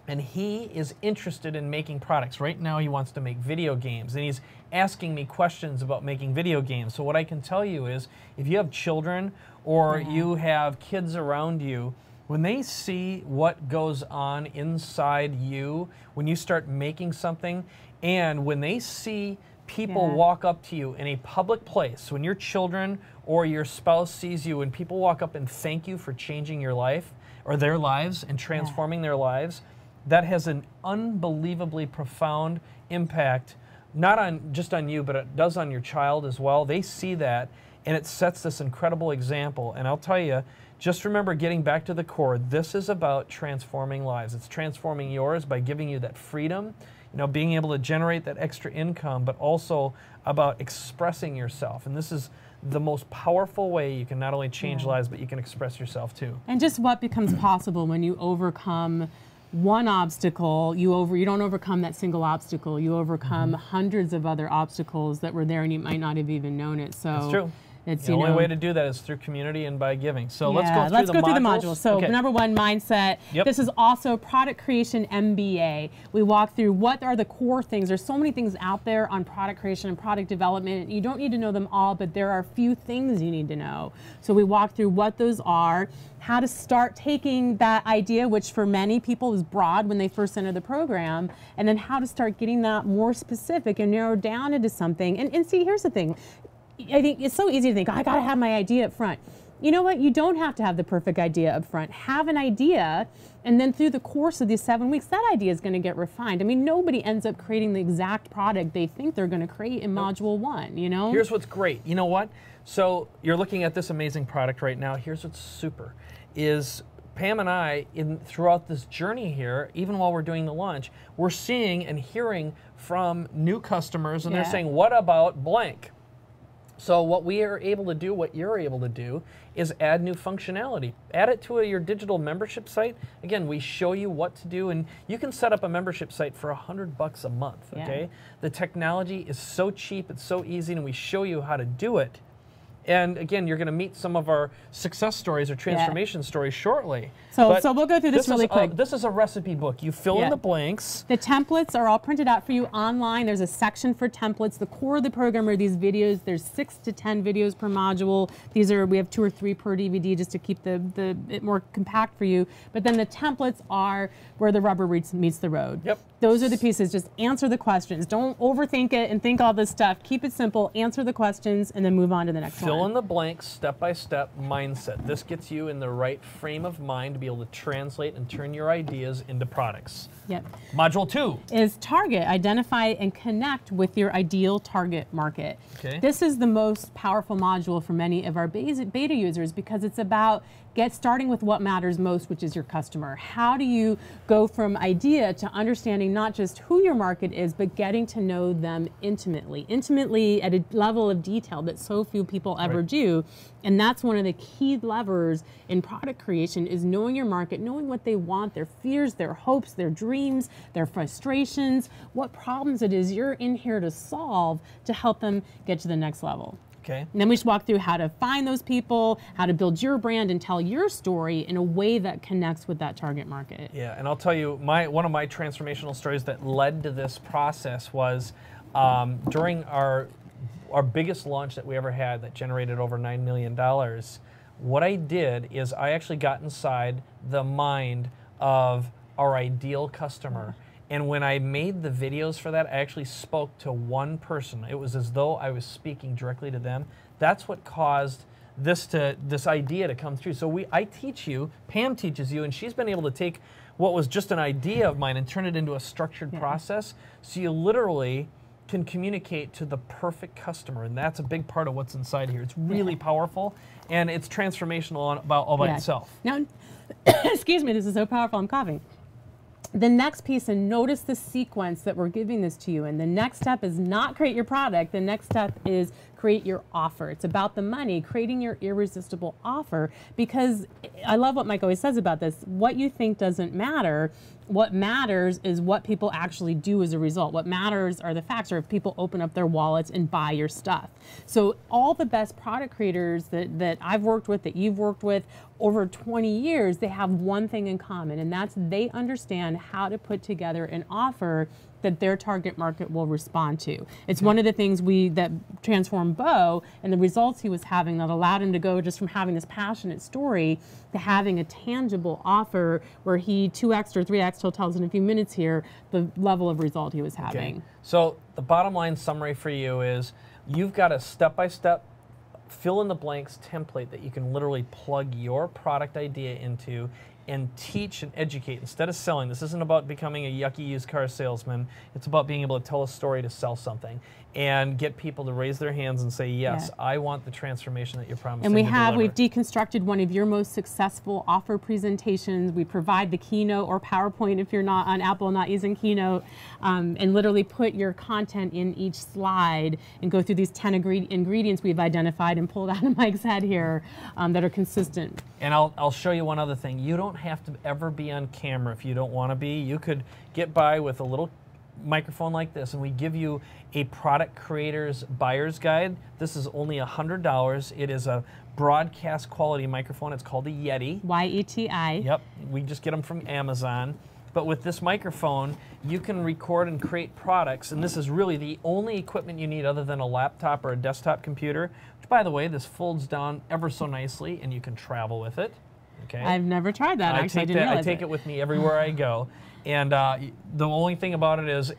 and he is interested in making products. Right now he wants to make video games, and he's asking me questions about making video games. So what I can tell you is, if you have children or you have kids around you, when they see what goes on inside you, when you start making something, and when they see people walk up to you in a public place, when your children or your spouse sees you and people walk up and thank you for changing your life or their lives and transforming their lives, that has an unbelievably profound impact, not just on you, but it does on your child as well. They see that, and it sets this incredible example. And I'll tell you, just remember, getting back to the core, this is about transforming lives. It's transforming yours by giving you that freedom, you know, being able to generate that extra income, but also about expressing yourself. And this is the most powerful way you can not only change lives, but you can express yourself too. And just what becomes possible when you overcome one obstacle, you don't overcome that single obstacle, you overcome hundreds of other obstacles that were there and you might not have even known it. So that's true. It's, the only way to do that is through community and by giving. So let's go through the modules. So number one, mindset. Yep. This is also product creation MBA. We walk through what are the core things. There's so many things out there on product creation and product development. You don't need to know them all, but there are a few things you need to know. So we walk through what those are, how to start taking that idea, which for many people is broad when they first enter the program, and then how to start getting that more specific and narrow down into something. And see, here's the thing. I think it's so easy to think, oh, I got to have my idea up front. You know what? You don't have to have the perfect idea up front. Have an idea, and then through the course of these 7 weeks, that idea is going to get refined. I mean, nobody ends up creating the exact product they think they're going to create in Module 1, you know? Here's what's great. You know what? So you're looking at this amazing product right now. Here's what's super, is Pam and I, throughout this journey here, even while we're doing the launch, we're seeing and hearing from new customers, and they're saying, what about blank? So what we are able to do, what you're able to do, is add new functionality. Add it to your digital membership site. Again, we show you what to do, and you can set up a membership site for $100 a month, okay? The technology is so cheap, it's so easy, and we show you how to do it. And again, you're going to meet some of our success stories or transformation stories shortly. So we'll go through this really quick. This is a recipe book. You fill in the blanks. The templates are all printed out for you online. There's a section for templates. The core of the program are these videos. There's 6 to 10 videos per module. We have 2 or 3 per DVD just to keep it more compact for you. But then the templates are where the rubber meets the road. Yep. Those are the pieces. Just answer the questions. Don't overthink it and think all this stuff. Keep it simple. Answer the questions and then move on to the next one. Fill in the blanks, step-by-step mindset. This gets you in the right frame of mind to be able to translate and turn your ideas into products. Yep. Module 2 is target. Identify and connect with your ideal target market. Okay. This is the most powerful module for many of our beta users because it's about starting with what matters most, which is your customer. How do you go from idea to understanding not just who your market is, but getting to know them intimately at a level of detail that so few people ever do. And that's one of the key levers in product creation is knowing your market, knowing what they want, their fears, their hopes, their dreams, their frustrations, what problems it is you're in here to solve to help them get to the next level. Okay. And then we just walk through how to find those people, how to build your brand and tell your story in a way that connects with that target market. Yeah, and I'll tell you, one of my transformational stories that led to this process was during our biggest launch that we ever had that generated over $9 million. What I did is I actually got inside the mind of our ideal customer. And when I made the videos for that, I actually spoke to one person. It was as though I was speaking directly to them. That's what caused this idea to come through. So I teach you, Pam teaches you, and she's been able to take what was just an idea of mine and turn it into a structured process. So you literally can communicate to the perfect customer, and that's a big part of what's inside here. It's really powerful, and it's transformational all by itself. Now, excuse me, this is so powerful, I'm coughing. The next piece, and notice the sequence that we're giving this to you, and the next step is not create your product, the next step is create your offer. It's about the money, creating your irresistible offer, because I love what Mike always says about this. What you think doesn't matter. What matters is what people actually do as a result. What matters are the facts, or if people open up their wallets and buy your stuff. So all the best product creators that I've worked with, that you've worked with over 20 years, they have one thing in common, and that's they understand how to put together an offer that their target market will respond to. It's one of the things that transformed Bo and the results he was having that allowed him to go just from having this passionate story to having a tangible offer where he 2x or 3x, he'll tell us in a few minutes here, the level of result he was having. Okay. So the bottom line summary for you is you've got a step-by-step fill in the blanks template that you can literally plug your product idea into and teach and educate instead of selling. This isn't about becoming a yucky used car salesman. It's about being able to tell a story to sell something. and get people to raise their hands and say, yes, I want the transformation that you're promising. And we've deconstructed one of your most successful offer presentations. We provide the Keynote or PowerPoint if you're not on Apple, not using Keynote, and literally put your content in each slide and go through these 10 ingredients we've identified and pulled out of Mike's head here that are consistent. And I'll show you one other thing. You don't have to ever be on camera if you don't want to be. You could get by with a little microphone like this, and we give you a product creator's buyer's guide. This is only $100. It is a broadcast quality microphone. It's called a Yeti. Y-E-T-I. Yep, we just get them from Amazon. But with this microphone, you can record and create products, and this is really the only equipment you need other than a laptop or a desktop computer, which, by the way, this folds down ever so nicely, and you can travel with it. Okay. I've never tried that, actually. I didn't realize I take it with me everywhere I go. And the only thing about it is,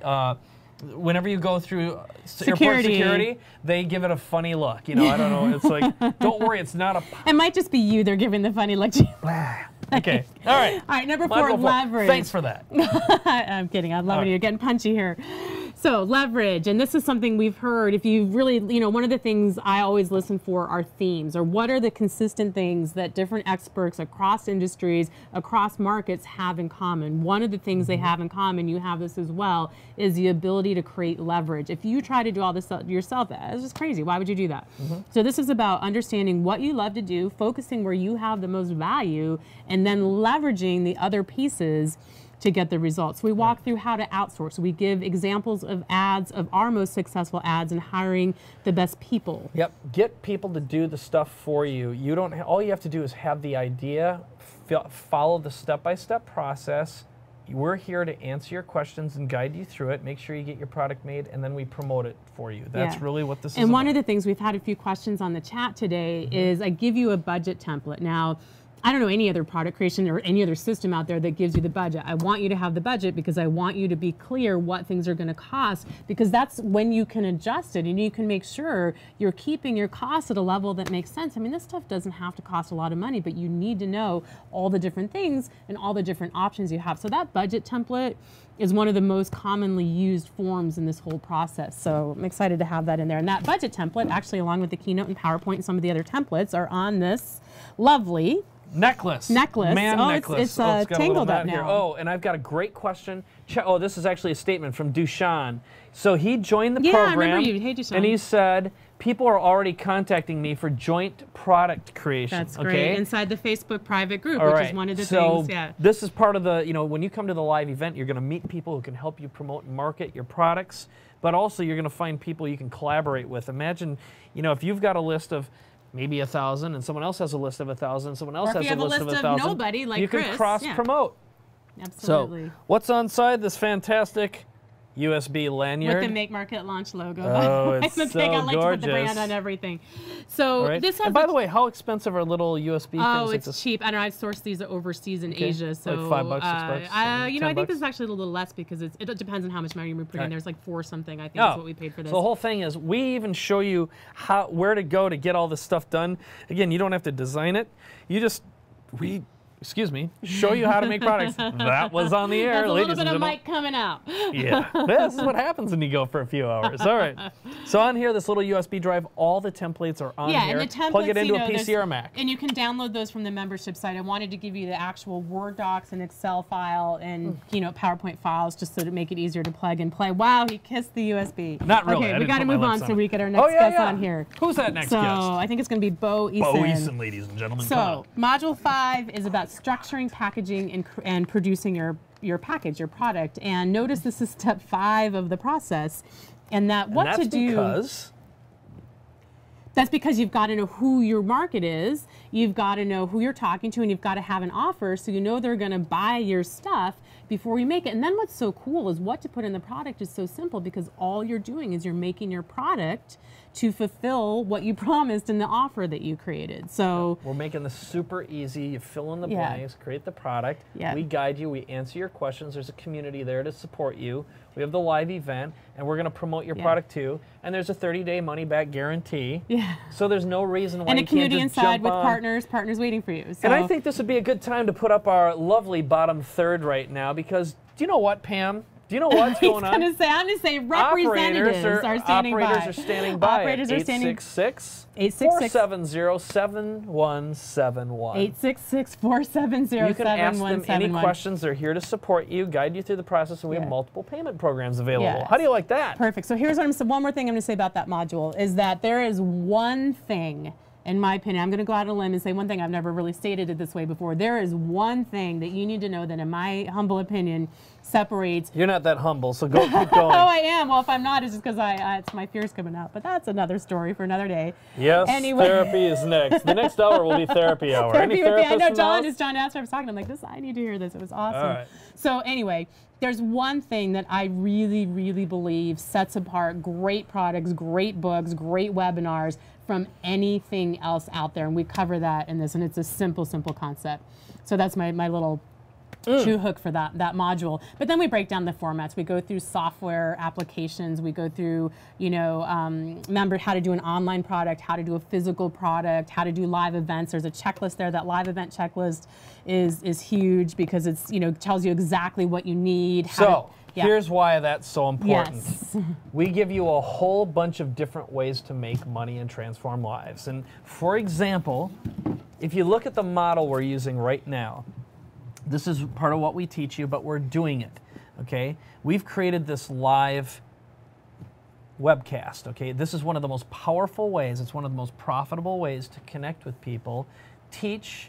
whenever you go through airport security, they give it a funny look. You know, I don't know. It's like, don't worry, it's not a. It might just be you. They're giving the funny look to you. Okay. All right. All right. Number 4, leverage. Thanks for that. I'm kidding. I'm loving it. You're getting punchy here. So leverage, and this is something we've heard. If you really, one of the things I always listen for are themes, or what are the consistent things that different experts across industries, across markets have in common. One of the things they have in common, you have this as well, is the ability to create leverage. If you try to do all this yourself, it's just crazy. Why would you do that? So this is about understanding what you love to do, focusing where you have the most value, and then leveraging the other pieces to get the results. We walk through how to outsource. We give examples of ads, of our most successful ads, and hiring the best people. Yep, get people to do the stuff for you. You don't. All you have to do is have the idea, follow the step-by-step process. We're here to answer your questions and guide you through it. Make sure you get your product made, and then we promote it for you. That's really what this is about. And one of the things, we've had a few questions on the chat today, is I give you a budget template. Now, I don't know any other product creation or any other system out there that gives you the budget. I want you to have the budget because I want you to be clear what things are going to cost, because that's when you can adjust it and you can make sure you're keeping your costs at a level that makes sense. I mean, this stuff doesn't have to cost a lot of money, but you need to know all the different things and all the different options you have. So that budget template is one of the most commonly used forms in this whole process. So I'm excited to have that in there. And that budget template, actually, along with the Keynote and PowerPoint and some of the other templates, are on this lovely necklace. It's tangled up now. Here. Oh, and I've got a great question. Oh, this is actually a statement from Dushan. So he joined the program. I remember you. Hey, Dushan. And he said, people are already contacting me for joint product creation. That's great. Inside the Facebook private group, which is one of the things. Yeah. This is part of the, when you come to the live event, you're going to meet people who can help you promote and market your products, but also you're going to find people you can collaborate with. Imagine, if you've got a list of maybe 1,000, and someone else has a list of 1,000, someone else has a list of 1,000. Nobody, like you Chris. can cross-promote. Absolutely. So, what's inside this fantastic USB lanyard? With the Make Market Launch logo. Oh, it's so I like gorgeous. to put the brand on everything. So this has. And by the way, how expensive are little USB things? Oh, it's cheap. I know I've sourced these overseas in Asia, so like $5, $6. I think this is actually a little less because it depends on how much money we put in. There's like 4 something. I think is what we paid for this. So the whole thing is, we even show you where to go to get all this stuff done. Again, you don't have to design it. You just show you how to make products. That was on the air, That's ladies and gentlemen. A little bit of Mike coming out. Yeah, this is what happens when you go for a few hours. All right. So on here, this little USB drive, all the templates are on here. And the templates, plug it into a PC or a Mac. And you can download those from the membership site. I wanted to give you the actual Word docs and Excel file and PowerPoint files just so to make it easier to plug and play. Wow, he kissed the USB. Not really. Okay, we got to move on so we get our next guest on here. Who's that next guest? So I think it's going to be Bo Eason. Bo Eason, ladies and gentlemen. So Module 5 is about structuring, packaging, and producing your package, your product. And notice this is step 5 of the process. And what to do. That's because you've got to know who your market is, you've got to know who you're talking to, and you've got to have an offer so you know they're going to buy your stuff before you make it. And then what's so cool is what to put in the product is so simple because all you're doing is you're making your product to fulfill what you promised in the offer that you created. So we're making this super easy. You fill in the blanks, create the product. We guide you, we answer your questions. There's a community there to support you. We have the live event, and we're going to promote your product too. And there's a 30-day money-back guarantee. So there's no reason why you can't just jump on. And a community inside with partners waiting for you. So. And I think this would be a good time to put up our lovely bottom third right now because do you know what, Pam? Do you know what's going on? I'm going to say representatives are standing by. Operators are standing by. Operators are standing. 866-470-7171. 866-470-7171. You can ask them any questions. They're here to support you, guide you through the process, and we have multiple payment programs available. Yes. How do you like that? Perfect. So here's what I'm saying. One more thing I'm going to say about that module is that there is one thing, in my opinion, I'm going to go out on a limb and say one thing. I've never really stated it this way before. There is one thing that you need to know that, in my humble opinion, separates. You're not that humble, so keep going. Oh, I am. Well, if I'm not, it's just because it's my fears coming out. But that's another story for another day. Yes, anyway. Therapy is next. The next hour will be therapy hour. Therapy Any with me. I know John John asked, I was talking. I'm like, I need to hear this. It was awesome. All right. So anyway, there's one thing that I really, really believe sets apart great products, great books, great webinars from anything else out there. And we cover that in this, and it's a simple, simple concept. So that's my little shoe hook for that module. But then we break down the formats. We go through software applications. We go through, remember how to do an online product, how to do a physical product, how to do live events. There's a checklist there. That live event checklist is huge because it's, tells you exactly what you need. Here's why that's so important. Yes. We give you a whole bunch of different ways to make money and transform lives. And for example, if you look at the model we're using right now, this is part of what we teach you, but we're doing it, okay? We've created this live webcast, okay? This is one of the most powerful ways, it's one of the most profitable ways to connect with people, teach,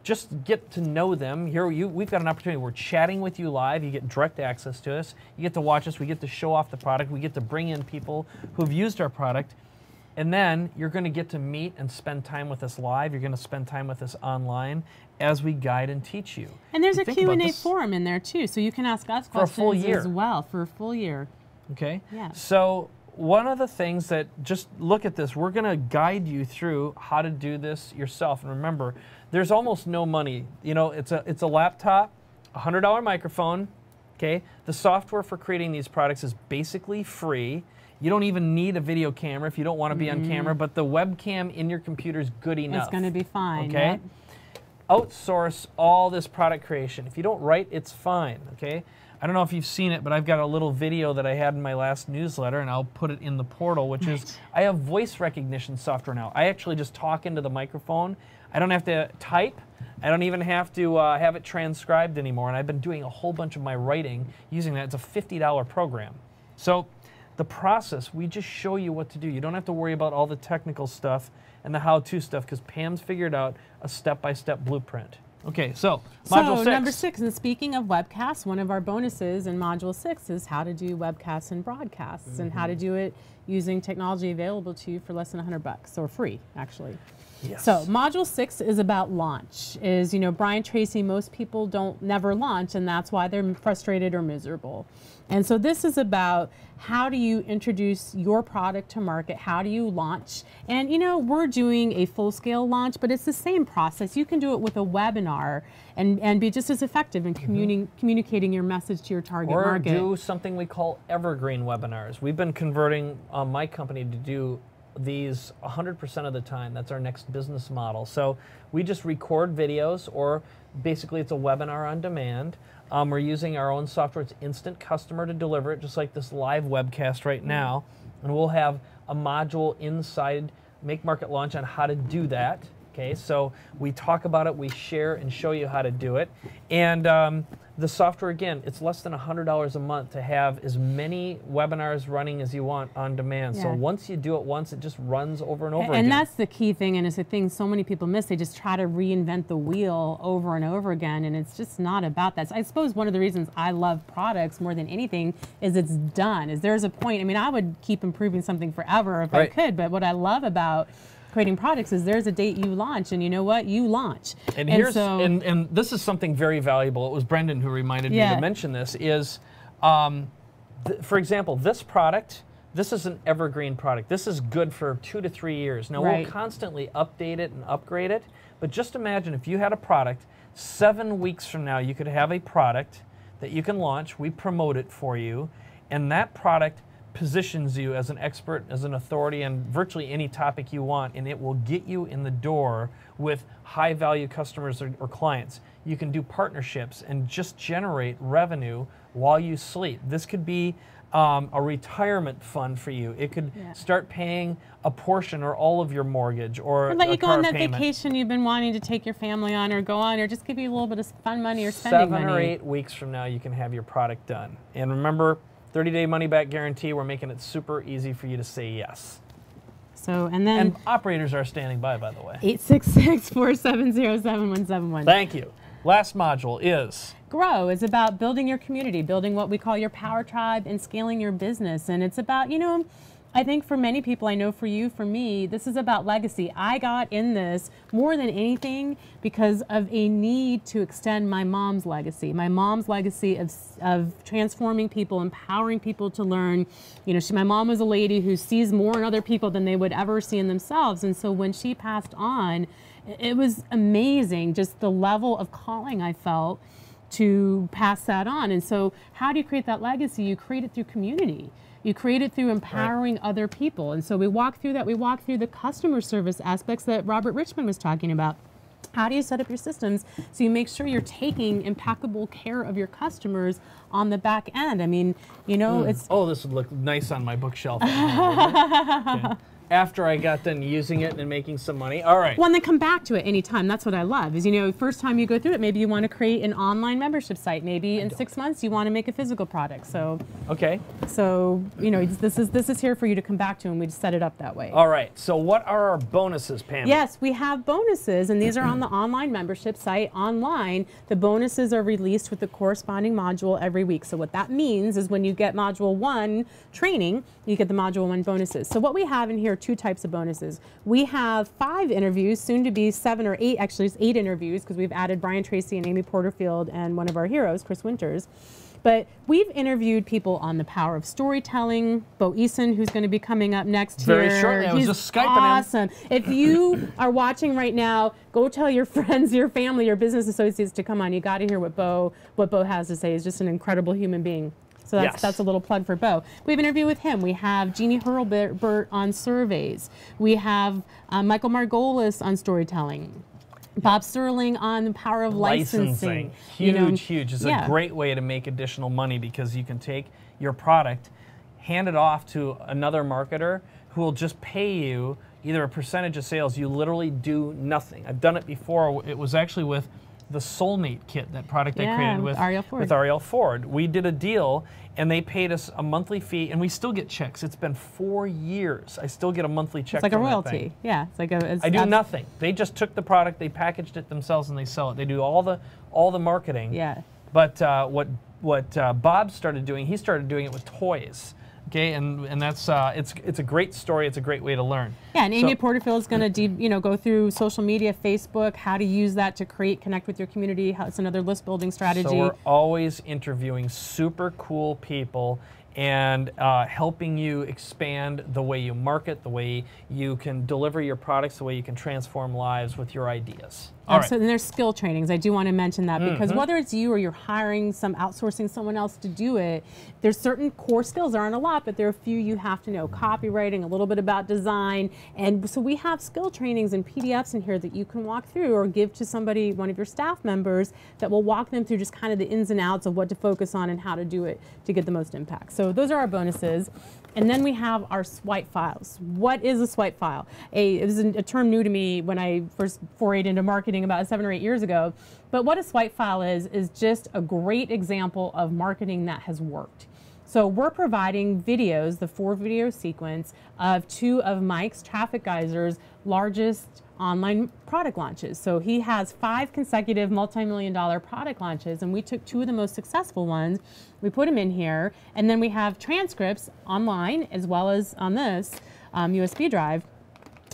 just get to know them. Here, we've got an opportunity. We're chatting with you live. You get direct access to us. You get to watch us. We get to show off the product. We get to bring in people who've used our product. And then you're going to get to meet and spend time with us live. You're going to spend time with us online as we guide and teach you. And there's a Q&A forum in there too, so you can ask us questions as well for a full year. Okay? Yeah. So one of the things that, just look at this, we're going to guide you through how to do this yourself. And remember, there's almost no money. It's a laptop, a $100 microphone, okay? The software for creating these products is basically free. You don't even need a video camera if you don't want to be on camera, but the webcam in your computer is good enough. It's going to be fine. Okay? Yep. Outsource all this product creation. If you don't write, it's fine, okay? I don't know if you've seen it, but I've got a little video that I had in my last newsletter, and I'll put it in the portal, which is, I have voice recognition software now. I actually just talk into the microphone. I don't have to type. I don't even have to have it transcribed anymore, and I've been doing a whole bunch of my writing using that. It's a $50 program. So the process, we just show you what to do. You don't have to worry about all the technical stuff and the how-to stuff because Pam's figured out a step-by-step blueprint. Okay, so Module 6. Number 6, and speaking of webcasts, one of our bonuses in Module 6 is how to do webcasts and broadcasts and how to do it using technology available to you for less than $100 or free, actually. Yes. So Module 6 is about launch. Brian Tracy, most people never launch, and that's why they're frustrated or miserable. And so this is about how do you introduce your product to market? How do you launch? And we're doing a full-scale launch, but it's the same process. You can do it with a webinar and be just as effective in communicating your message to your target market. Or do something we call evergreen webinars. We've been converting my company to do these 100% of the time. That's our next business model. So we just record videos, or basically it's a webinar on demand. We're using our own software. It's instant customer to deliver it, just like this live webcast right now. And we'll have a module inside Make Market Launch on how to do that. Okay, so we talk about it, we share and show you how to do it. And the software, again, it's less than $100 a month to have as many webinars running as you want on demand. Yeah. So once you do it once, it just runs over and over again. And that's the key thing, and it's a thing so many people miss. They just try to reinvent the wheel over and over again, and it's just not about that. So I suppose one of the reasons I love products more than anything is it's done. There's a point, I would keep improving something forever if I could, but what I love about creating products is there's a date you launch, and you know what? You launch. And this is something very valuable. It was Brendan who reminded me to mention this, is, for example, this product, this is an evergreen product. This is good for 2 to 3 years. Now, we'll constantly update it and upgrade it, but just imagine if you had a product, 7 weeks from now, you could have a product that you can launch. We promote it for you, and that product positions you as an expert, as an authority on virtually any topic you want, and it will get you in the door with high-value customers or clients. You can do partnerships and just generate revenue while you sleep. This could be a retirement fund for you. It could start paying a portion or all of your mortgage or let you go on that payment. vacation you've been wanting to take your family on, or go on, or just give you a little bit of fun money or spending money. 7 or 8 weeks from now, you can have your product done. And remember, 30-day money-back guarantee. We're making it super easy for you to say yes. So, and then... And operators are standing by the way. 866-470-7171. Thank you. Last module is... Grow is about building your community, building what we call your power tribe, and scaling your business. And it's about, you know, I think for many people, I know for you, for me, this is about legacy. I got in this more than anything because of a need to extend my mom's legacy. My mom's legacy of transforming people, empowering people to learn. You know, my mom was a lady who sees more in other people than they would ever see in themselves. And so when she passed on, it was amazing, just the level of calling I felt to pass that on. And so how do you create that legacy? You create it through community. You create it through empowering other people. And so we walk through that. We walk through the customer service aspects that Robert Richmond was talking about. How do you set up your systems so you make sure you're taking impeccable care of your customers on the back end? I mean, you know, it's... Oh, this would look nice on my bookshelf at home, okay. After I got done using it and making some money. All right. Well, and then come back to it anytime. That's what I love. Is, you know, first time you go through it, maybe you want to create an online membership site. Maybe in 6 months you want to make a physical product. So okay. So you know, this is here for you to come back to, and we just set it up that way. All right. So what are our bonuses, Pam? Yes, we have bonuses, and these are on the online membership site. Online, the bonuses are released with the corresponding module every week. So what that means is when you get module 1 training, you get the module 1 bonuses. So what we have in here, 2 types of bonuses. We have 5 interviews, soon to be 7 or 8, actually it's 8 interviews because we've added Brian Tracy and Amy Porterfield and one of our heroes, Chris Winters. But we've interviewed people on the power of storytelling. Bo Eason, who's going to be coming up next Very here. shortly. I was just Skyping awesome. If you are watching right now, go tell your friends, your family, your business associates to come on. You got to hear what Bo has to say. He's just an incredible human being. So that's a little plug for Bo. We have an interview with him. We have Jeannie Hurlbert on surveys. We have Michael Margolis on storytelling. Bob Sterling on the power of licensing. Huge, huge. It's a great way to make additional money because you can take your product, hand it off to another marketer who will just pay you either a percentage of sales. You literally do nothing. I've done it before. It was actually with the Soulmate kit, that product I created with Ariel Ford. We did a deal and they paid us a monthly fee, and we still get checks. It's been 4 years. I still get a monthly check. It's like from a royalty. That thing. Yeah, it's like a. I do nothing. They just took the product, they packaged it themselves, and they sell it. They do all the marketing. Yeah. But what Bob started doing, he started doing it with toys. Okay, and that's it's a great story. It's a great way to learn. Yeah, and Amy Porterfield is going to go through social media, Facebook, how to use that to connect with your community. How it's another list building strategy. So we're always interviewing super cool people and helping you expand the way you market, the way you can deliver your products, the way you can transform lives with your ideas. So and there's skill trainings. I do want to mention that because whether it's you or you're hiring outsourcing someone else to do it, there's certain core skills. There aren't a lot, but there are a few you have to know. Copywriting, a little bit about design. And so we have skill trainings and PDFs in here that you can walk through or give to somebody, one of your staff members, that will walk them through just kind of the ins and outs of what to focus on and how to do it to get the most impact. So those are our bonuses. And then we have our swipe files. What is a swipe file? It was a term new to me when I first forayed into marketing about 7 or 8 years ago. But what a swipe file is just a great example of marketing that has worked. So we're providing videos, the 4-video sequence of 2 of Mike's Traffic Geyser's largest online product launches. So he has 5 consecutive multi-million-dollar product launches, and we took 2 of the most successful ones. We put them in here, and then we have transcripts online as well as on this USB drive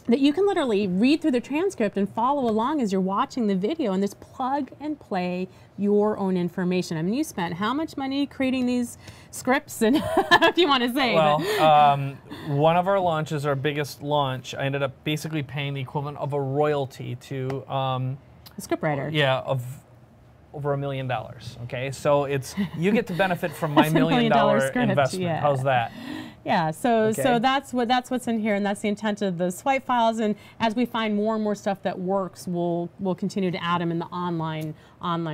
that you can literally read through the transcript and follow along as you're watching the video and just plug and play your own information. I mean, you spent how much money creating these scripts, and if you want to say. Well, one of our launches, our biggest launch, I ended up basically paying the equivalent of a royalty to a scriptwriter. Yeah, of over $1 million. Okay, so you get to benefit from my $1 million investment. Yeah. How's that? Yeah, so that's what's in here, and that's the intent of the swipe files. And as we find more and more stuff that works, we'll continue to add them in the online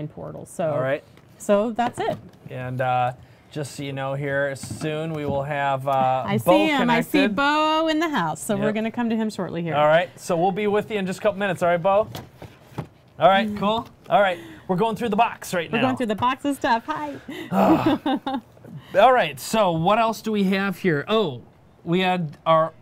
portal. So all right. So that's it. And just so you know, here soon we will have I Bo see him. connected. I see Bo in the house. So Yep. we're going to come to him shortly here. All right. So we'll be with you in just a couple minutes. All right, Bo. All right. Cool. All right. We're going through the box right now. We're going through the box of stuff. Hi. All right, so what else do we have here? Oh, we had our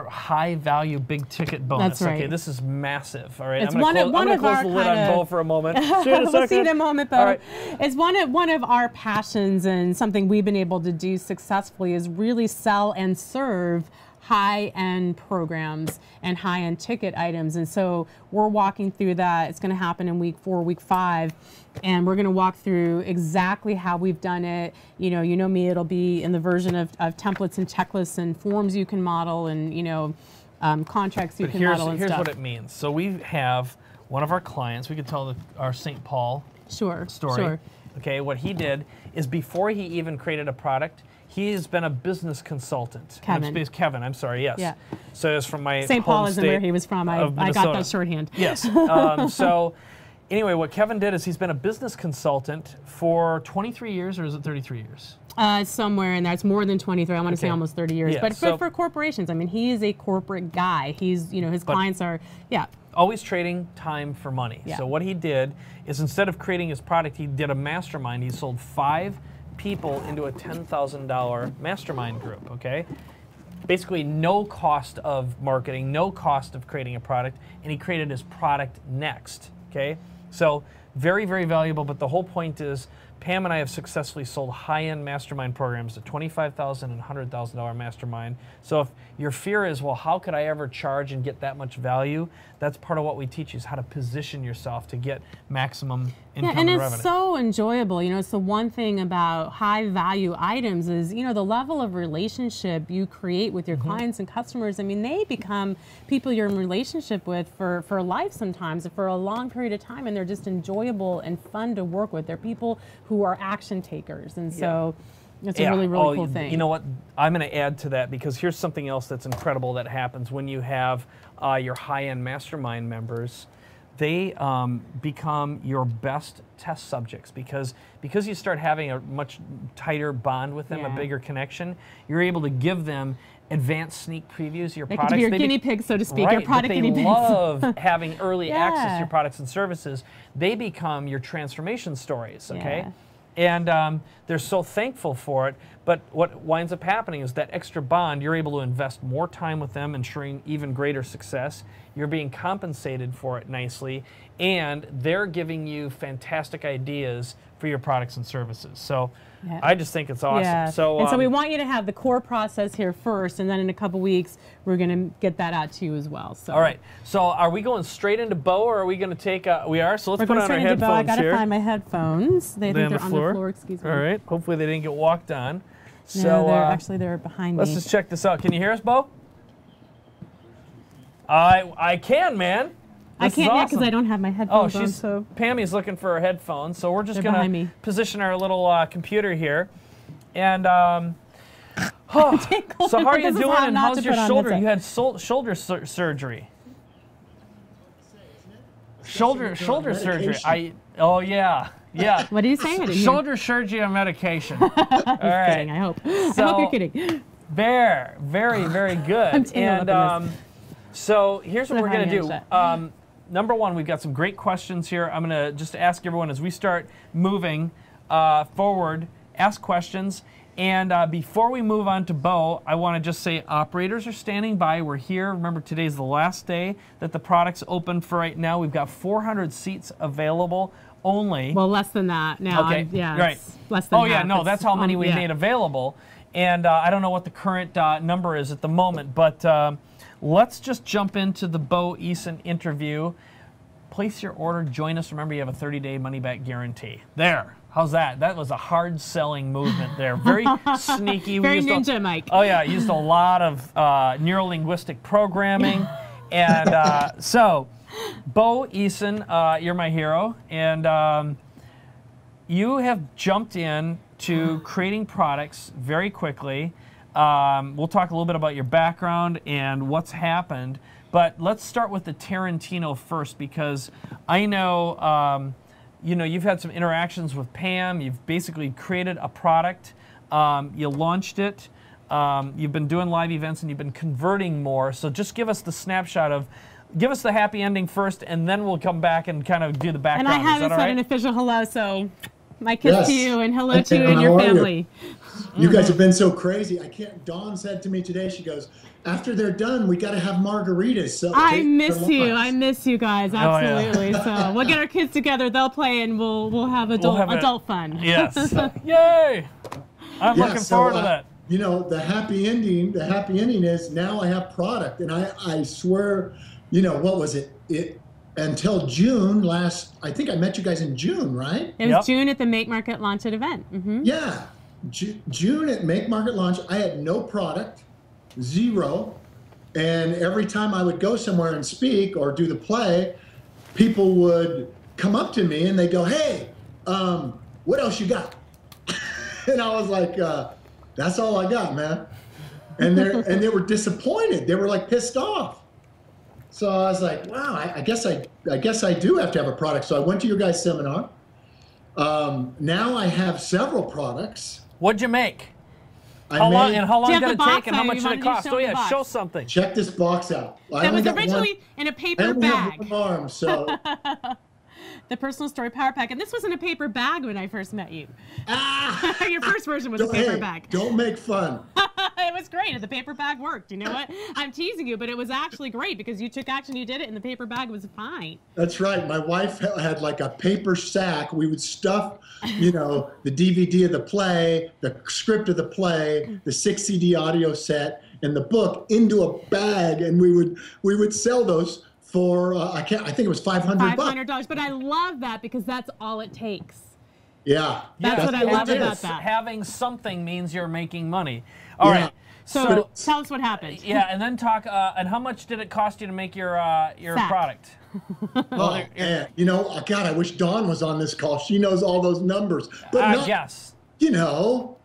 high value big ticket bonus. That's right. Okay, this is massive. All right, It's I'm going to close the lid on Bo for a moment. See you in a We'll second. see you in a moment, Bo. All right. It's one of our passions, and something we've been able to do successfully is really sell and serve high-end programs and high-end ticket items. And so we're walking through that. It's going to happen in week 4, week 5. And we're going to walk through exactly how we've done it. You know me, it'll be in the version of templates and checklists and forms you can model, and contracts you can model and here's stuff. what it means. So we have one of our clients. We could tell our St. Paul story. Sure. Okay, what he did is before he even created a product, he's been a business consultant. Kevin, I'm sorry, yes. Yeah. So it's from my St. Paul isn't where he was from. I got that shorthand. Yes. So anyway, what Kevin did is he's been a business consultant for 23 years, or is it 33 years? Somewhere in there. It's more than 23. I want to say almost 30 years. Yeah, but so for corporations, I mean, he is a corporate guy. He's, his clients are, always trading time for money. Yeah. So what he did is instead of creating his product, he did a mastermind. He sold 5 people into a $10,000 mastermind group, okay? Basically no cost of marketing, no cost of creating a product, and he created his product next, okay? So very, very valuable, but the whole point is Pam and I have successfully sold high-end mastermind programs, a $25,000 and $100,000 mastermind. So if your fear is, well, how could I ever charge and get that much value? That's part of what we teach you, is how to position yourself to get maximum income and revenue. It's so enjoyable. It's the one thing about high-value items is, the level of relationship you create with your clients and customers. I mean, they become people you're in relationship with for life sometimes, for a long period of time, and they're just enjoyable and fun to work with. They're people who are action takers, and so it's a really, really cool thing. You know what? I'm going to add to that, because here's something else that's incredible that happens when you have your high-end mastermind members. They become your best test subjects, because you start having a much tighter bond with them, a bigger connection. You're able to give them advanced sneak previews of your products. They could be your guinea pigs, so to speak, right, your product guinea pigs. They love having early access to your products and services. They become your transformation stories, okay? And they're so thankful for it. But what winds up happening is that extra bond, you're able to invest more time with them, ensuring even greater success. You're being compensated for it nicely, and they're giving you fantastic ideas for your products and services. So I just think it's awesome. Yeah. So, and so we want you to have the core process here first, and then in a couple weeks, we're going to get that out to you as well. So. All right. So are we going straight into Bo, or are we going to take we are. So let's put on our headphones I got to here. find my headphones. They think they're on the floor. Excuse me. All right. Hopefully they didn't get walked on. No, So they're behind me. let's just check this out. Can you hear us, Bo? I can, man. I can't yet because awesome. I don't have my headphones on. So Pammy's looking for her headphones, so we're just They're behind gonna me. position our little computer here. And so how are you doing? And how's your shoulder? You had shoulder surgery. Shoulder surgery. Oh yeah. Yeah. What are you saying? Shoulder surgery on medication. All right. Kidding, I hope. I hope you're kidding. Very, very good. And so here's what we're going to do. Number one, we've got some great questions here. I'm going to just ask everyone as we start moving forward, ask questions. And before we move on to Bo, I want to just say operators are standing by. We're here. Remember, today's the last day that the product's open for right now. We've got 400 seats available only. Well, less than that now. Okay, yeah, right. Less than yeah, half. no, that's how many we made available. And I don't know what the current number is at the moment, but let's just jump into the Bo Eason interview. Place your order. Join us. Remember, you have a 30-day money-back guarantee. There. How's that? That was a hard-selling movement there. Very sneaky. Very ninja, Mike. Oh, yeah. Used a lot of neuro-linguistic programming. And so, Bo Eason, you're my hero. And you have jumped in to creating products very quickly. We'll talk a little bit about your background and what's happened. But let's start with the Tarantino first, because I know, you've had some interactions with Pam. You've basically created a product. You launched it. You've been doing live events, and you've been converting more. So just give us the snapshot of, give us the happy ending first, and then we'll come back and kind of do the background. And I haven't said an official hello, so my kiss to you, and hello to you and your family. You guys have been so crazy. Dawn said to me today, she goes, after they're done, we got to have margaritas. So I miss you. I miss you guys. Absolutely. Oh, yeah. So we'll get our kids together. They'll play, and we'll have adult fun. Yes. Yay! I'm looking forward to that. The happy ending is now I have product, and I swear, what was it? Until June last, I think I met you guys in June, right? It was June at the Make Market Launch event. Mm-hmm. Yeah. June at Make Market Launch, I had no product, zero. And every time I would go somewhere and speak or do the play, people would come up to me and they go, hey, what else you got? And I was like, that's all I got, man. And they were disappointed. They were like pissed off. So I was like, wow, I guess I do have to have a product. So I went to your guys' seminar. Now I have several products. What'd you make? How long did it take, and how much did it cost? Oh yeah, show something. Check this box out. That was originally in a paper bag. I only have one arm, so. The Personal Story Power Pack, and this was in a paper bag when I first met you. Ah! Your first version was a paper bag. Don't make fun. It was great. The paper bag worked. You know what? I'm teasing you, but it was actually great because you took action, you did it, and the paper bag was fine. That's right. My wife had like a paper sack. We would stuff, the DVD of the play, the script of the play, the 6 CD audio set, and the book into a bag, and we would sell those for I think it was $500. $500, but I love that because that's all it takes. Yeah, that's what I love about that. Having something means you're making money. All right. So tell us what happened. Yeah, and then talk. And how much did it cost you to make your product? Oh, and God, I wish Dawn was on this call. She knows all those numbers. But yes. Not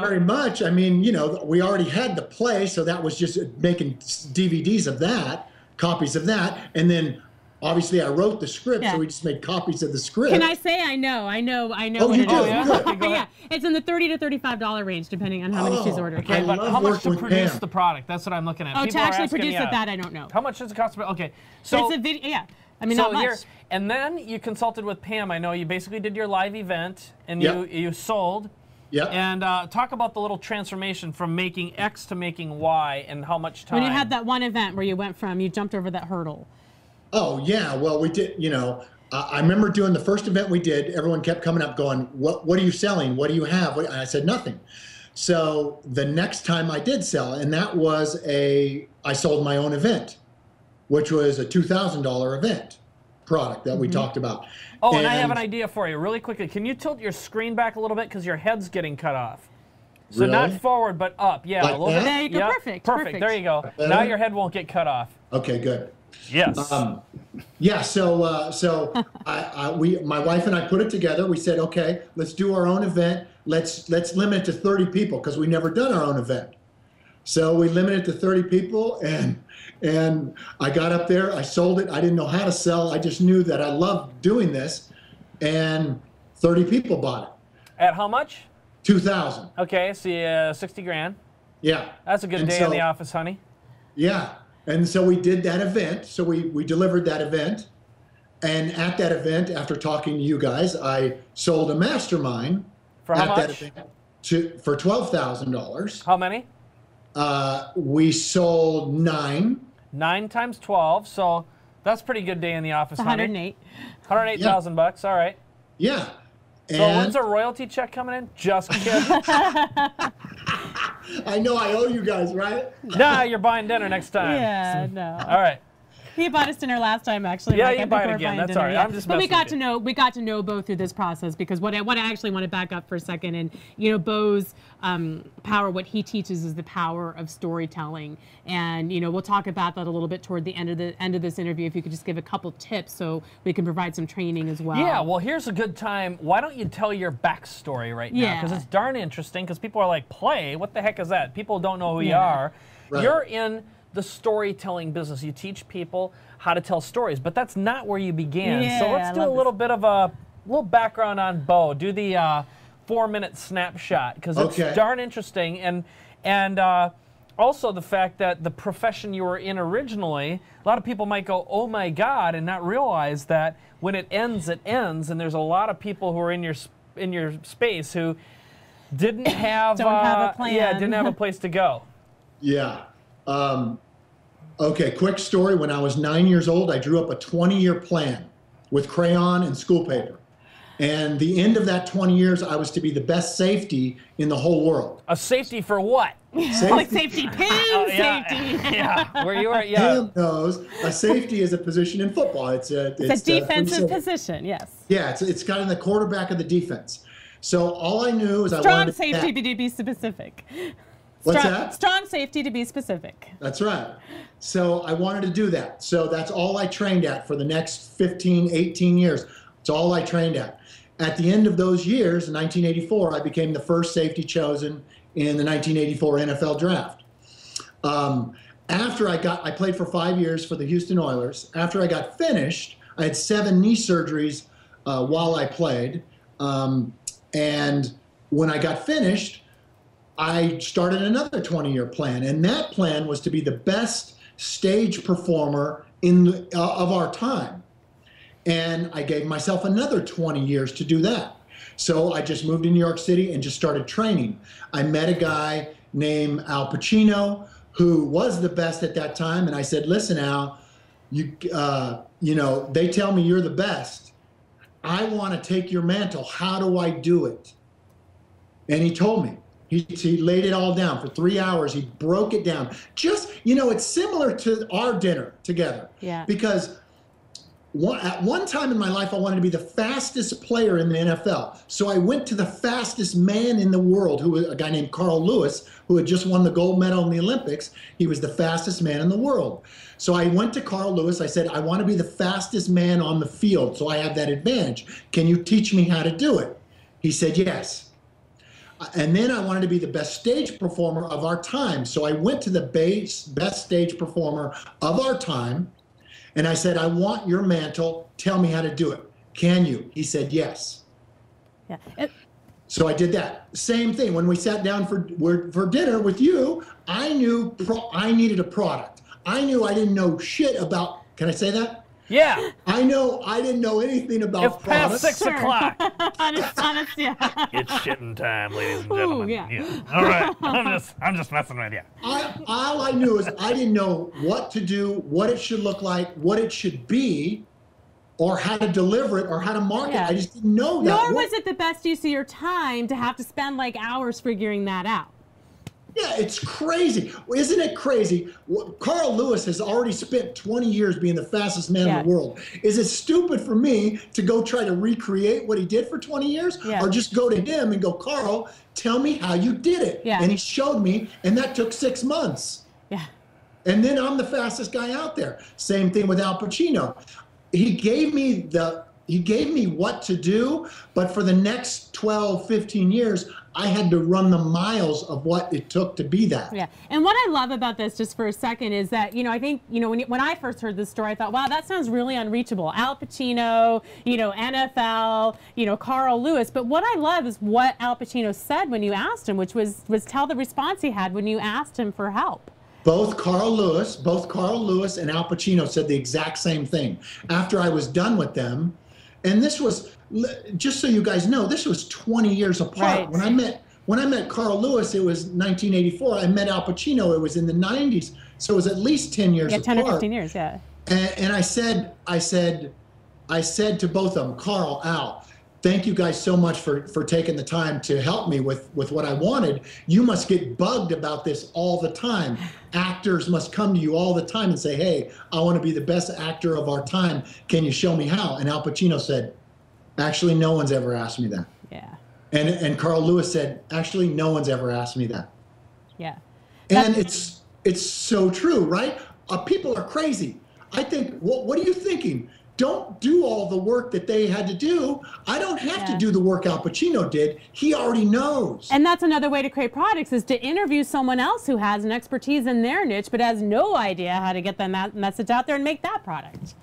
very much. I mean, we already had the play, so that was just making DVDs of that, copies of that, and then obviously I wrote the script, so we just made copies of the script. Can I say I know Oh, what you it do? is? Yeah, it's in the $30 to $35 range, depending on how many she's ordered. Okay, but how much to produce the product? That's what I'm looking at. Oh, People to actually produce it, that I don't know. How much does it cost? Okay, so but it's a video. Yeah, I mean not much. And then you consulted with Pam. I know you basically did your live event, and you sold. Yeah. And talk about the little transformation from making X to making Y, and how much time. When you had that one event where you jumped over that hurdle. Oh yeah, well we did. I remember doing the first event we did. Everyone kept coming up, going, "What are you selling? What do you have?" And I said nothing. So the next time I did sell, and that was I sold my own event, which was a $2,000 event product that we talked about. Oh, and I have an idea for you, really quickly. Can you tilt your screen back a little bit, because your head's getting cut off? So really? Not forward, but up. Yeah, like a little bit. There you go. Yep. Perfect. There you go. Now your head won't get cut off. Okay, good. Yes. Yeah. So my wife and I put it together. We said, okay, let's do our own event. Let's limit it to 30 people because we never done our own event. So we limited it to 30 people, and I got up there. I sold it. I didn't know how to sell. I just knew that I loved doing this, and 30 people bought it. At how much? 2,000. Okay, so 60 grand. Yeah. That's a good day in the office, honey. Yeah. And so we did that event. So we delivered that event. And at that event, after talking to you guys, I sold a mastermind. For how much? That event for $12,000. How many? We sold 9. 9 times 12, so that's a pretty good day in the office, honey. 108. $108,000, all right. Yeah. So when's a royalty check coming in? Just kidding. I know I owe you guys, right? Nah, you're buying dinner next time. Yeah, no. All right. He bought us dinner last time, actually. Yeah, Mike. you buy it again. That's all right. Yeah. I'm just but we messing with got to know Bo through this process, because what I actually want to back up for a second, and you know, Bo's power, what he teaches is the power of storytelling, and you know, we'll talk about that a little bit toward the end of this interview. If you could just give a couple tips so we can provide some training as well. Yeah, well, here's a good time. Why don't you tell your backstory right now? Because it's darn interesting, because people are like, play? What the heck is that? People don't know who you are. Right. You're in the storytelling business. You teach people how to tell stories, but that's not where you began. Yeah, so let's do a little bit of a little background on Bo. Do the 4-minute snapshot, because it's darn interesting. And also the fact that the profession you were in originally, a lot of people might go, oh my God, and not realize that when it ends, and there's a lot of people who are in your space who didn't have, don't have a plan. Yeah, didn't have a place to go. Yeah. Okay, quick story. When I was 9 years old, I drew up a 20-year plan with crayon and school paper. And the end of that 20 years, I was to be the best safety in the whole world. A safety for what? Safety. Like safety pin, safety. Yeah, where you are, Pam knows a safety is a position in football. It's a defensive position, yes. Yeah, it's kind of the quarterback of the defense. So all I knew is I Strong wanted safety to be specific. What's that? Strong safety to be specific. That's right. So I wanted to do that. So that's all I trained at for the next 15, 18 years. It's all I trained at. At the end of those years, in 1984, I became the first safety chosen in the 1984 NFL draft. After I played for 5 years for the Houston Oilers. After I got finished, I had 7 knee surgeries while I played. And when I got finished, I started another 20-year plan. And that plan was to be the best stage performer of our time. And I gave myself another 20 years to do that. So I just moved to New York City and just started training. I met a guy named Al Pacino, who was the best at that time. And I said, listen, Al, you know, they tell me you're the best. I want to take your mantle. How do I do it? And he told me. He laid it all down for 3 hours. He broke it down. Just, you know, it's similar to our dinner together. Yeah. Because at one time in my life, I wanted to be the fastest player in the NFL. So I went to the fastest man in the world, who was a guy named Carl Lewis, who had just won the gold medal in the Olympics. He was the fastest man in the world. So I went to Carl Lewis. I said, I want to be the fastest man on the field, so I have that advantage. Can you teach me how to do it? He said, yes. And then I wanted to be the best stage performer of our time. So I went to the best stage performer of our time, and I said, I want your mantle. Tell me how to do it. Can you? He said, yes. Yeah. So I did that. Same thing. When we sat down for dinner with you, I knew I needed a product. I knew I didn't know shit about, can I say that? Yeah. I didn't know anything about it's products. past 6 o'clock. honest, yeah. It's shitting time, ladies and gentlemen. Ooh, yeah. All right. I'm just messing with you. All I knew is I didn't know what to do, what it should look like, what it should be, or how to deliver it, or how to market it. I just didn't know that. Nor was it the best use of your time to have to spend like hours figuring that out. Yeah, it's crazy. Isn't it crazy? Carl Lewis has already spent 20 years being the fastest man in the world. Is it stupid for me to go try to recreate what he did for 20 years? Yeah. Or just go to him and go, Carl, tell me how you did it. Yeah. And he showed me, and that took 6 months. Yeah. And then I'm the fastest guy out there. Same thing with Al Pacino. He gave me what to do, but for the next 12, 15 years, I had to run the miles of what it took to be that. Yeah, and what I love about this, just for a second, is that, you know, I think, you know, when I first heard this story, I thought, wow, that sounds really unreachable. Al Pacino, you know, NFL, you know, Carl Lewis. But what I love is what Al Pacino said when you asked him, which was tell the response he had when you asked him for help. Both Carl Lewis and Al Pacino said the exact same thing. After I was done with them, and this was, just so you guys know, this was 20 years apart. Right. When I met Carl Lewis, it was 1984. I met Al Pacino, it was in the 90s. So it was at least 10 years apart. 10 or 15 years, yeah. And I said to both of them, Carl, Al, thank you guys so much for taking the time to help me with what I wanted. You must get bugged about this all the time. Actors must come to you all the time and say, hey, I want to be the best actor of our time. Can you show me how? And Al Pacino said, actually, no one's ever asked me that. Yeah. And Carl Lewis said, actually, no one's ever asked me that. Yeah. And it's so true, right? People are crazy. I think, what are you thinking? Don't do all the work that they had to do. I don't have to do the work Al Pacino did. He already knows. And that's another way to create products, is to interview someone else who has an expertise in their niche but has no idea how to get that message out there and make that product.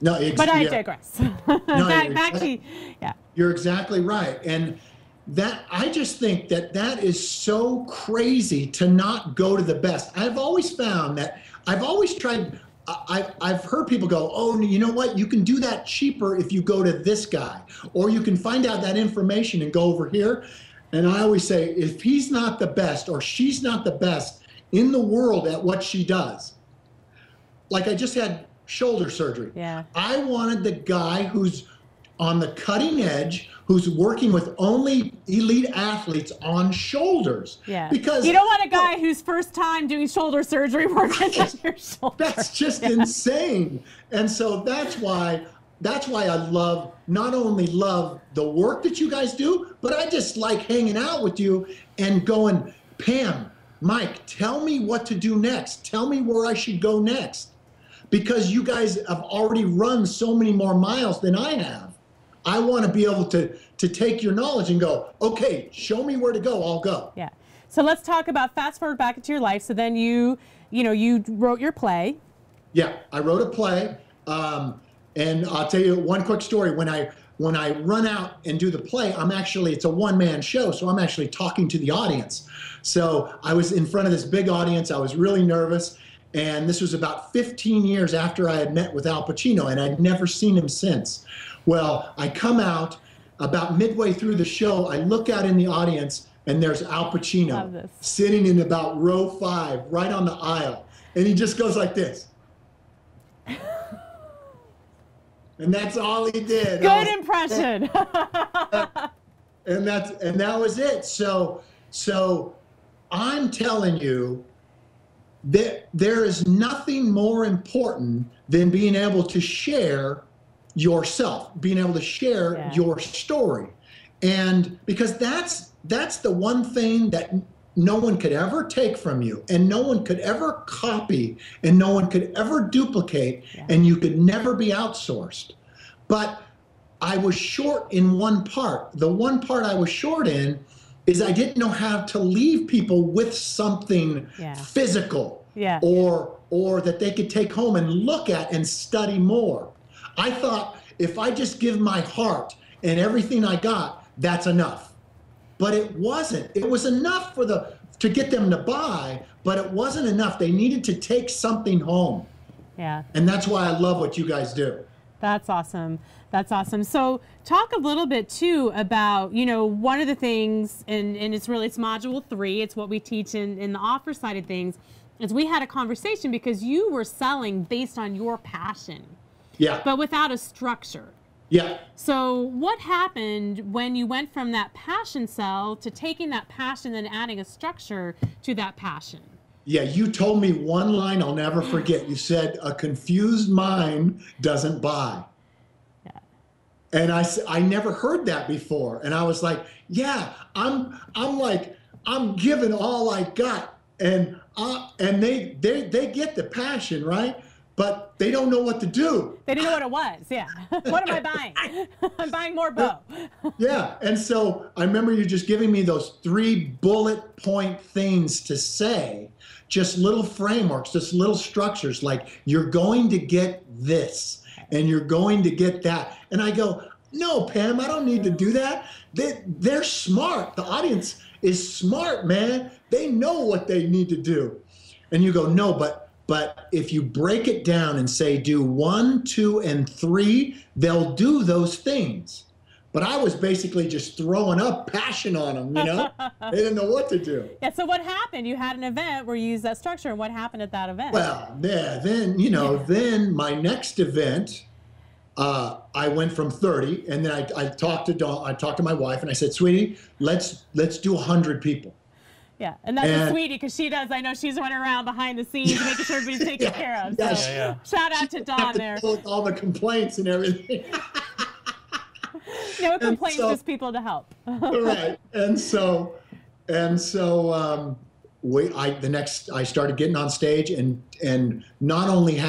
No, but I digress. Back to you. Yeah. You're exactly right. And that, I just think that is so crazy to not go to the best. I've always found that, I've always tried, I've heard people go, oh, you know what? You can do that cheaper if you go to this guy, or you can find out that information and go over here. And I always say, if he's not the best or she's not the best in the world at what she does, like I just had shoulder surgery. Yeah. I wanted the guy who's on the cutting edge, who's working with only elite athletes on shoulders. Yeah. Because you don't want a guy whose first time doing shoulder surgery working on your shoulder. That's just insane. And so that's why I love, not only love the work that you guys do, but I just like hanging out with you and going, Pam, Mike, tell me what to do next. Tell me where I should go next. Because you guys have already run so many more miles than I have. I want to be able to take your knowledge and go, okay, show me where to go, I'll go. Yeah. So let's talk about fast forward back into your life. So then you wrote your play. Yeah, I wrote a play. And I'll tell you one quick story. When I run out and do the play, it's a one-man show, so I'm actually talking to the audience. So I was in front of this big audience. I was really nervous. And this was about 15 years after I had met with Al Pacino, and I'd never seen him since. Well, I come out about midway through the show, I look out in the audience, and there's Al Pacino sitting in about row 5, right on the aisle. And he just goes like this. And that's all he did. Good impression. and that was it. So I'm telling you that there is nothing more important than being able to share yourself, being able to share your story. And because that's the one thing that no one could ever take from you, and no one could ever copy, and no one could ever duplicate, and you could never be outsourced. But I was short in one part. The one part I was short in is I didn't know how to leave people with something physical or that they could take home and look at and study more. I thought if I just give my heart and everything I got, that's enough. But it wasn't. It was enough to get them to buy, but it wasn't enough. They needed to take something home. Yeah. And that's why I love what you guys do. That's awesome. That's awesome. So talk a little bit too about, one of the things, and it's module 3, it's what we teach in the offer side of things, is we had a conversation because you were selling based on your passion. Yeah. But without a structure. Yeah. So what happened when you went from that passion sell to taking that passion and adding a structure to that passion? Yeah, you told me one line I'll never forget. You said, a confused mind doesn't buy. Yeah. And I never heard that before. And I was like, yeah, I'm giving all I got. And they get the passion, right? But they don't know what to do. They didn't know what it was, yeah. What am I buying? I'm buying more Bo. Yeah, and so I remember you just giving me those 3 bullet point things to say, just little frameworks, just little structures, like you're going to get this and you're going to get that. And I go, no, Pam, I don't need to do that. They're smart. The audience is smart, man. They know what they need to do. And you go, no, but if you break it down and say do 1, 2, and 3, they'll do those things. But I was basically just throwing up passion on them, They didn't know what to do. Yeah, so what happened? You had an event where you used that structure, and what happened at that event? Well, yeah, then my next event, I went from 30, and then I talked to Dawn, I talked to my wife, and I said, sweetie, let's do 100 people. Yeah, and that's a sweetie, because she does. I know she's running around behind the scenes making sure everybody's taken care of. So shout out to Dawn there. All the complaints and everything. No complaints, just people to help. Right, and so I started getting on stage and not only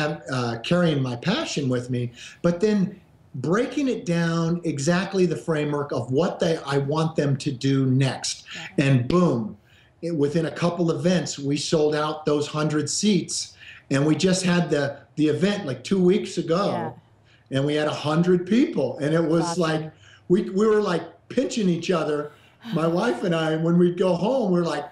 carrying my passion with me, but then breaking it down exactly the framework of what I want them to do next. And boom, within a couple events, we sold out those 100 seats, and we just had the event like 2 weeks ago, and we had 100 people, and it was like we were like pinching each other, my wife and I, and when we'd go home, we're like,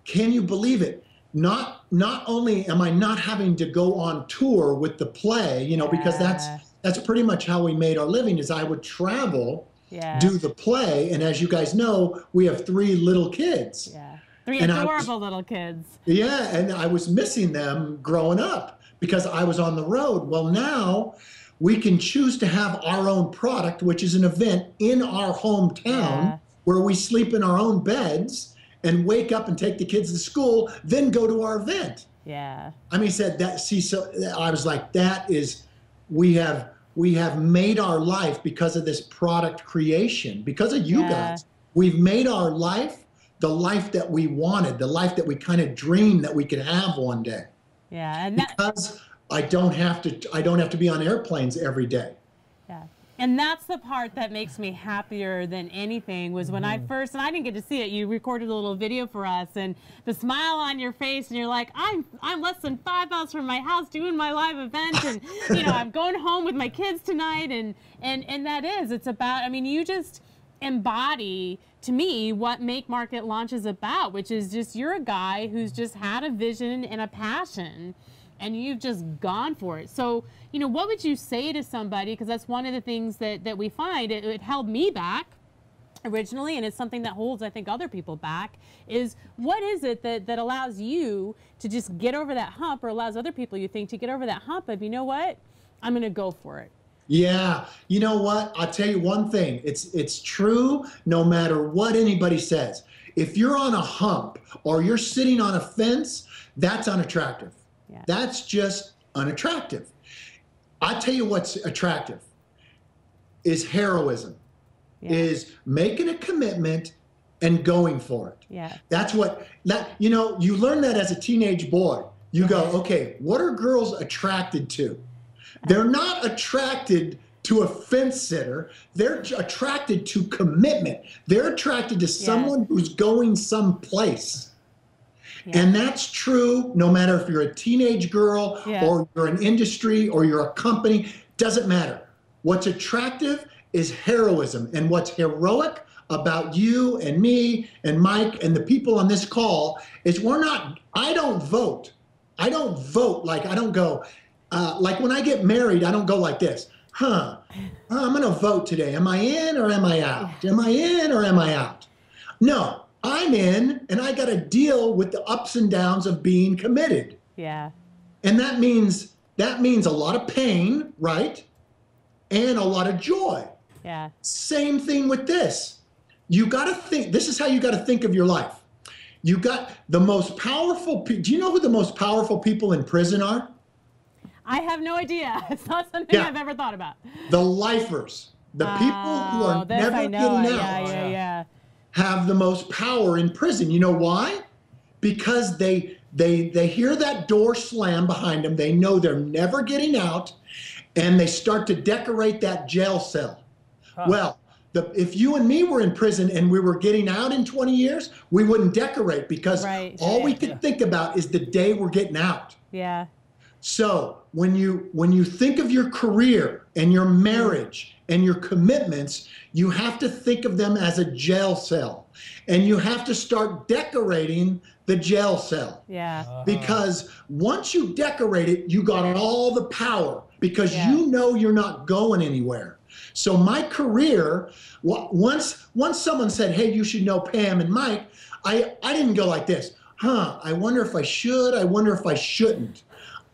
can you believe it? Not only am I not having to go on tour with the play, because that's pretty much how we made our living, is I would travel, do the play, and as you guys know, we have 3 little kids. Yeah. 3 adorable little kids. Yeah, and I was missing them growing up because I was on the road. Well, now we can choose to have our own product, which is an event in our hometown where we sleep in our own beds and wake up and take the kids to school, then go to our event. Yeah. I mean, I was like, we have made our life because of this product creation, because of you guys. We've made our life the life that we wanted, the life that we kind of dreamed that we could have one day. Yeah, and because I don't have to be on airplanes every day. Yeah. And that's the part that makes me happier than anything, was when I first, and I didn't get to see it, you recorded a little video for us, and the smile on your face, and you're like, I'm less than 5 miles from my house doing my live event, and I'm going home with my kids tonight, and it's about, I mean, you just embody, to me, what Make Market Launch is about, which is just, you're a guy who's just had a vision and a passion, and you've just gone for it. So, what would you say to somebody, because that's one of the things that we find, it held me back originally, and it's something that holds, I think, other people back, is what is it that allows you to just get over that hump, or allows other people, you think, to get over that hump of, you know what, I'm going to go for it. Yeah, you know what? I'll tell you one thing. It's true no matter what anybody says. If you're on a hump or you're sitting on a fence, that's unattractive. Yeah. That's just unattractive. I'll tell you what's attractive is heroism, is making a commitment and going for it. Yeah. That's what, you learn that as a teenage boy. You go, okay, what are girls attracted to? They're not attracted to a fence sitter. They're attracted to commitment. They're attracted to someone who's going someplace. Yeah. And that's true no matter if you're a teenage girl or you're an industry or you're a company. Doesn't matter. What's attractive is heroism. And what's heroic about you and me and Mike and the people on this call is I don't vote. I don't vote. Like, I don't go, like when I get married, I don't go like this. I'm going to vote today. Am I in or am I out? Am I in or am I out? No, I'm in, and I got to deal with the ups and downs of being committed. Yeah. And that means a lot of pain, right? And a lot of joy. Yeah. Same thing with this. You got to think, this is how you got to think of your life. You got the most powerful, do you know who the most powerful people in prison are? I have no idea. It's not something I've ever thought about. The lifers, the people who are never getting out, have the most power in prison. You know why? Because they hear that door slam behind them. They know they're never getting out, and they start to decorate that jail cell. Well, if you and me were in prison and we were getting out in 20 years, we wouldn't decorate, because all we could think about is the day we're getting out. Yeah. So when you think of your career and your marriage and your commitments, you have to think of them as a jail cell, and you have to start decorating the jail cell. Yeah. Because once you decorate it, you got all the power, because you know you're not going anywhere. So my career, once someone said, hey, you should know Pam and Mike, I didn't go like this. I wonder if I should, I wonder if I shouldn't.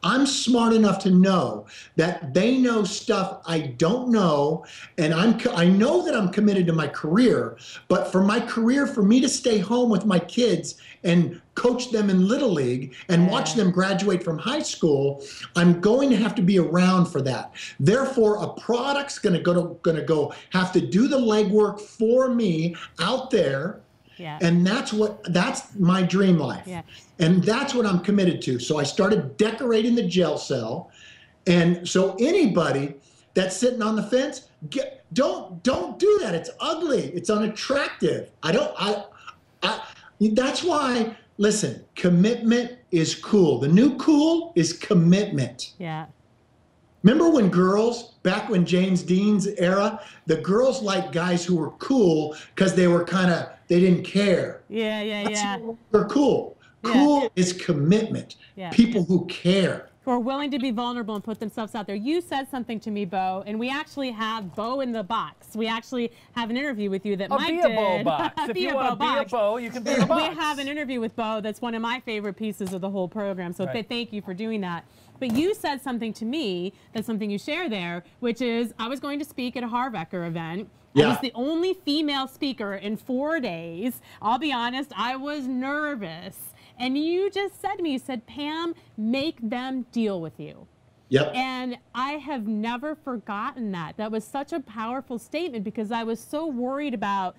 I'm smart enough to know that they know stuff I don't know, and I know that I'm committed to my career, but for my career, for me to stay home with my kids and coach them in Little League and watch them graduate from high school, I'm going to have to be around for that. Therefore, a product's gonna go have to do the legwork for me out there. Yeah. And that's my dream life. Yeah. And that's what I'm committed to. So I started decorating the jail cell. And so anybody that's sitting on the fence, don't do that. It's ugly. It's unattractive. That's why, listen, commitment is cool. The new cool is commitment. Yeah. Remember when girls, back when James Dean's era, the girls liked guys who were cool because they were they didn't care. Yeah. They're cool. Cool is commitment. Yeah. People who care. Who are willing to be vulnerable and put themselves out there. You said something to me, Bo, and we actually have Bo in the box. We actually have an interview with you that Mike did. Be a Bo box. If you want to be a Bo, you can be a box. We have an interview with Bo that's one of my favorite pieces of the whole program, so thank you for doing that. But you said something to me, that's something you share there, which is I was going to speak at a Harvecker event. I was the only female speaker in 4 days. I'll be honest, I was nervous. And you just said to me, you said, Pam, make them deal with you. Yep. And I have never forgotten that. That was such a powerful statement because I was so worried about,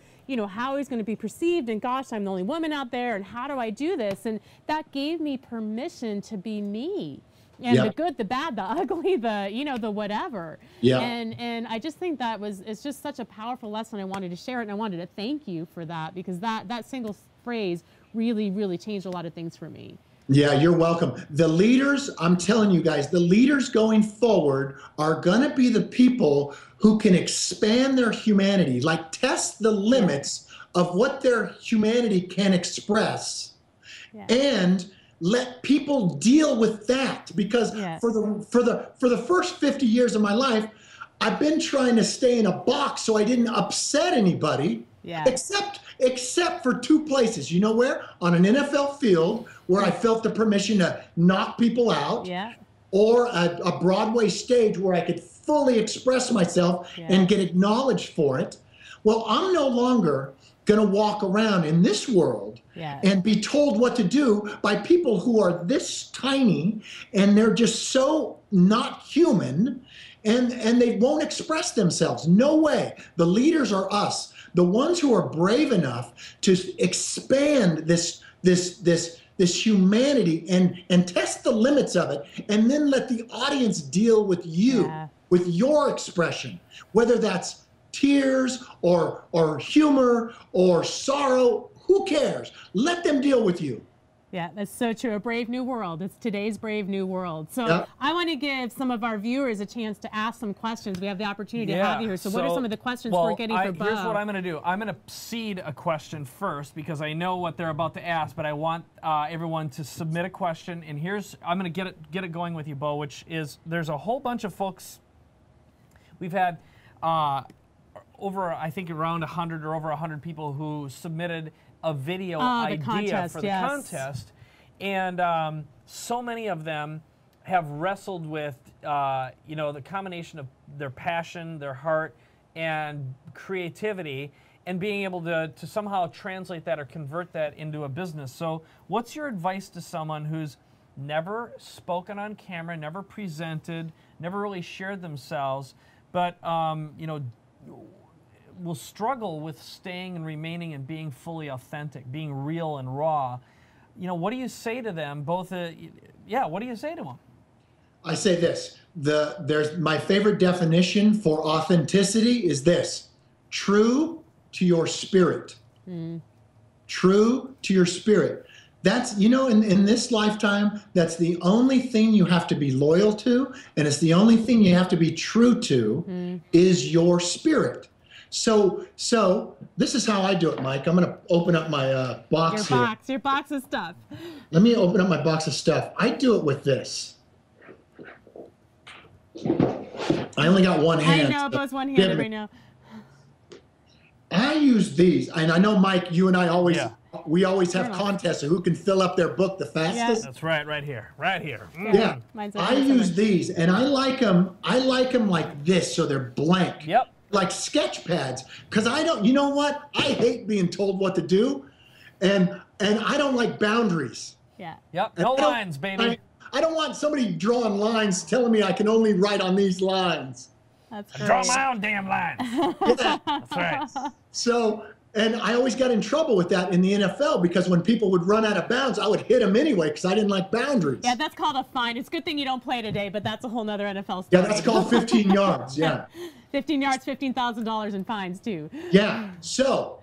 how he's going to be perceived, and gosh, I'm the only woman out there, and how do I do this? And that gave me permission to be me. And the good, the bad, the ugly, the whatever. Yeah. And I just think it's just such a powerful lesson. I wanted to share it, and I wanted to thank you for that because that single phrase really, really changed a lot of things for me. Yeah, you're welcome. The leaders, I'm telling you guys, the leaders going forward are going to be the people who can expand their humanity, like test the limits of what their humanity can express, and let people deal with that. Because for the first 50 years of my life, I've been trying to stay in a box so I didn't upset anybody. Yeah. Except for two places. You know where? On an NFL field where I felt the permission to knock people out. Yeah. Or a Broadway stage where I could fully express myself and get acknowledged for it. Well, I'm no longer going to walk around in this world and be told what to do by people who are this tiny and they're just so not human and they won't express themselves. No way. The leaders are us. The ones who are brave enough to expand this humanity and test the limits of it, and then let the audience deal with you, with your expression, whether that's tears or humor or sorrow. Who cares? Let them deal with you. Yeah, that's so true. A brave new world. It's today's brave new world. So I want to give some of our viewers a chance to ask some questions. We have the opportunity to have you here. So what are some of the questions we're getting for Bo? Here's what I'm going to do. I'm going to seed a question first because I know what they're about to ask, but I want everyone to submit a question. And I'm going to get it going with you, Bo, which is there's a whole bunch of folks. We've had over, I think, around 100 or over 100 people who submitted a video idea for the contest, and so many of them have wrestled with the combination of their passion, their heart, and creativity, and being able to somehow translate that or convert that into a business. So what's your advice to someone who's never spoken on camera, never presented, never really shared themselves, but will struggle with staying and remaining and being fully authentic, being real and raw? What do you say to them? What do you say to them? I say this. There's my favorite definition for authenticity is this: true to your spirit. True to your spirit. That's, in this lifetime, that's the only thing you have to be loyal to, and it's the only thing you have to be true to is your spirit. So this is how I do it, Mike. I'm going to open up my box here. Your box of stuff. Let me open up my box of stuff. I do it with this. I only got one hand. I know, Bo's one-handed right now. I use these, and I know, Mike, you and I always we always have contests of who can fill up their book the fastest. That's right here. Yeah, I use these, and I like them like this, so they're blank. Yep. Like sketch pads, because I don't. You know what? I hate being told what to do, and I don't like boundaries. Yeah. Yep. No lines, baby. I don't want somebody drawing lines telling me I can only write on these lines. That's great. Draw my own damn lines. Yeah. That's right. So, and I always got in trouble with that in the NFL because when people would run out of bounds, I would hit them anyway because I didn't like boundaries. Yeah, that's called a fine. It's a good thing you don't play today, but that's a whole nother NFL story. Yeah, that's called 15 yards. Yeah. 15 yards, $15,000 in fines too. Yeah. So,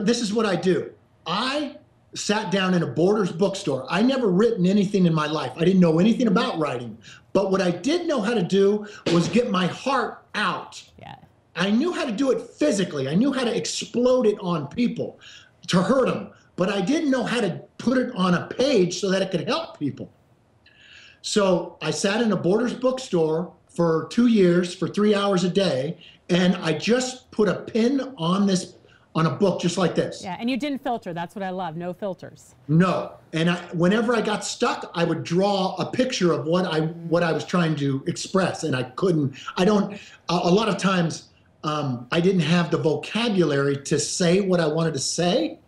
this is what I do. I sat down in a Borders bookstore. I never written anything in my life. I didn't know anything about writing. But what I did know how to do was get my heart out. Yeah. I knew how to do it physically. I knew how to explode it on people to hurt them. But I didn't know how to put it on a page so that it could help people. So I sat in a Borders bookstore for 2 years, for 3 hours a day, and I just put a pin on a book just like this. Yeah, and you didn't filter. That's what I love. No filters. No. And whenever I got stuck, I would draw a picture of what I was trying to express, and I couldn't. A lot of times I didn't have the vocabulary to say what I wanted to say,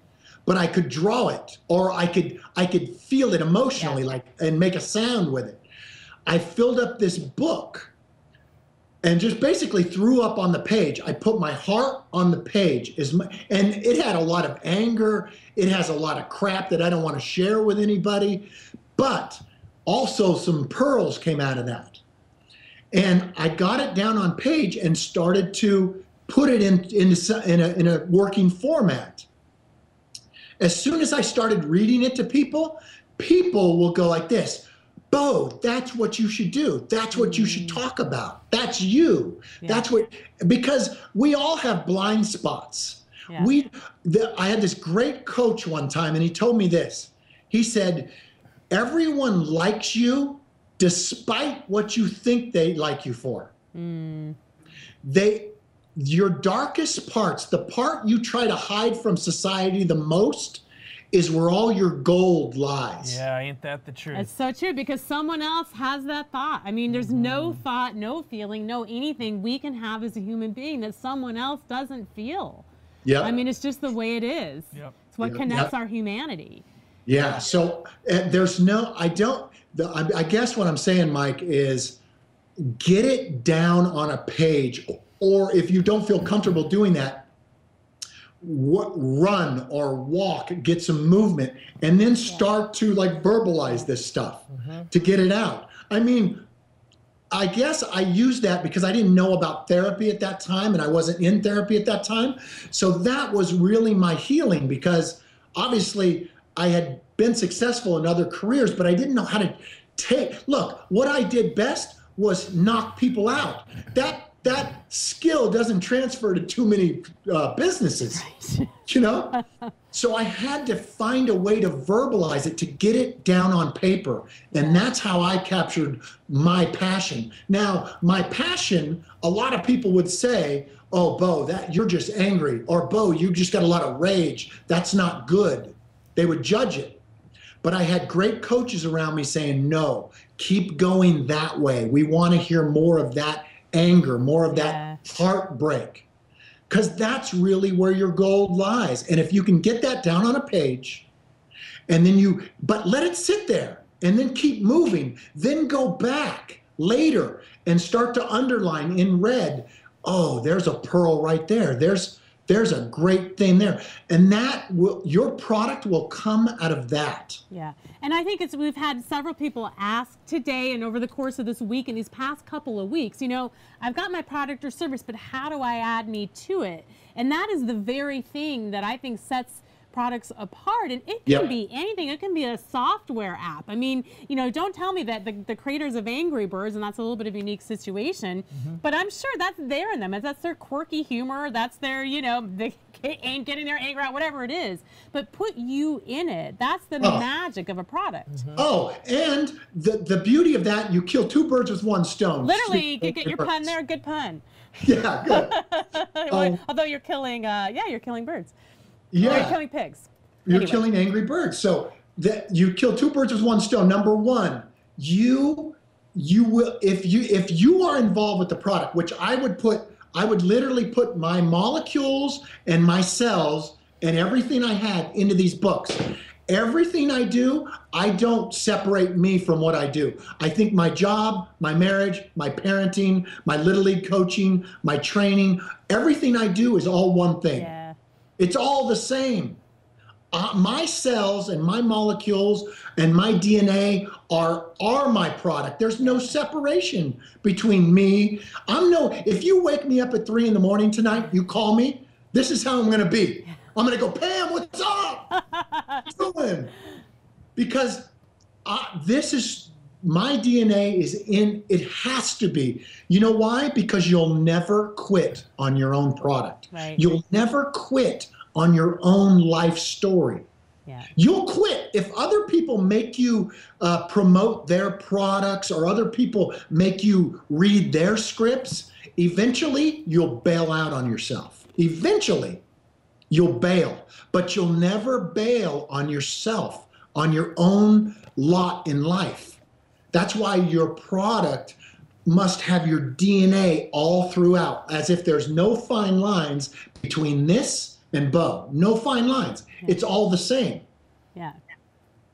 but I could draw it, or I could feel it emotionally, and make a sound with it. I filled up this book and just basically threw up on the page. I put my heart on the page, and it had a lot of anger. It has a lot of crap that I don't want to share with anybody, but also some pearls came out of that. And I got it down on page and started to put it in a working format. As soon as I started reading it to people will go like this: Bo, that's what you should do. That's what you should talk about. That's you. Yeah. That's what, because we all have blind spots. Yeah. I had this great coach one time, and he told me this. He said, everyone likes you despite what you think they like you for. Your darkest parts, the part you try to hide from society the most, is where all your gold lies. Yeah, ain't that the truth? It's so true, because someone else has that thought. I mean, there's no thought, no feeling, no anything we can have as a human being that someone else doesn't feel. Yeah. I mean, it's just the way it is. Yep. It's what connects our humanity. Yeah, so there's no, I guess what I'm saying, Mike, is get it down on a page, or if you don't feel comfortable doing that, run or walk, get some movement, and then start to verbalize this stuff to get it out. I mean, I guess I used that because I didn't know about therapy at that time, and I wasn't in therapy at that time. So that was really my healing, because obviously I had been successful in other careers, but I didn't know how to look, what I did best was knock people out. That skill doesn't transfer to too many businesses, you know? So I had to find a way to verbalize it, to get it down on paper. And that's how I captured my passion. Now, my passion, a lot of people would say, oh, Bo, you're just angry. Or Bo, you just got a lot of rage. That's not good. They would judge it. But I had great coaches around me saying, no, keep going that way. We want to hear more of that anger, more of that heartbreak, because that's really where your gold lies. And if you can get that down on a page, and then but let it sit there, and then keep moving, then go back later and start to underline in red, oh, there's a pearl right there. There's a great thing there. And your product will come out of that. Yeah. And I think we've had several people ask today and over the course of this week and these past couple of weeks, I've got my product or service, but how do I add me to it? And that is the very thing that I think sets products apart, and it can be anything. It can be a software app. I mean, don't tell me that the creators of Angry Birds, and that's a little bit of a unique situation, but I'm sure that's there in them. That's their quirky humor. That's their, they ain't getting their anger out, whatever it is. But put you in it. That's the magic of a product. Oh, and the beauty of that, you kill two birds with one stone. Literally, get your pun there. Good pun. Yeah, good. Although you're killing, you're killing birds. Yeah. You're killing pigs. You're killing angry birds. So that you kill two birds with one stone. Number one, you will, if you are involved with the product, which I would literally put my molecules and my cells and everything I had into these books. Everything I do, I don't separate me from what I do. I think my job, my marriage, my parenting, my Little League coaching, my training, everything I do is all one thing. Yeah. It's all the same. My cells and my molecules and my DNA are my product. There's no separation between me. If you wake me up at 3 in the morning tonight, you call me, this is how I'm gonna be. I'm gonna go, Pam, what's up? What's doing? Because this is, my DNA is in, it has to be. You know why? Because you'll never quit on your own product. Right. You'll never quit on your own life story. Yeah. You'll quit if other people make you promote their products or other people make you read their scripts. Eventually, you'll bail out on yourself. Eventually, you'll bail, but you'll never bail on yourself, on your own lot in life. That's why your product must have your DNA all throughout, as if there's no fine lines between this and Bo. No fine lines. It's all the same. Yeah.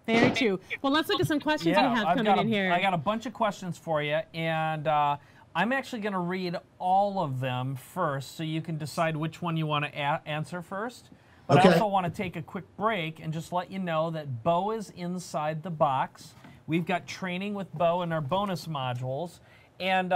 Very true. Well, let's look at some questions we have coming in here. I got a bunch of questions for you, and I'm actually going to read all of them first so you can decide which one you want to answer first. But I also want to take a quick break and just let you know that Bo is inside the box. We've got training with Bo in our bonus modules. And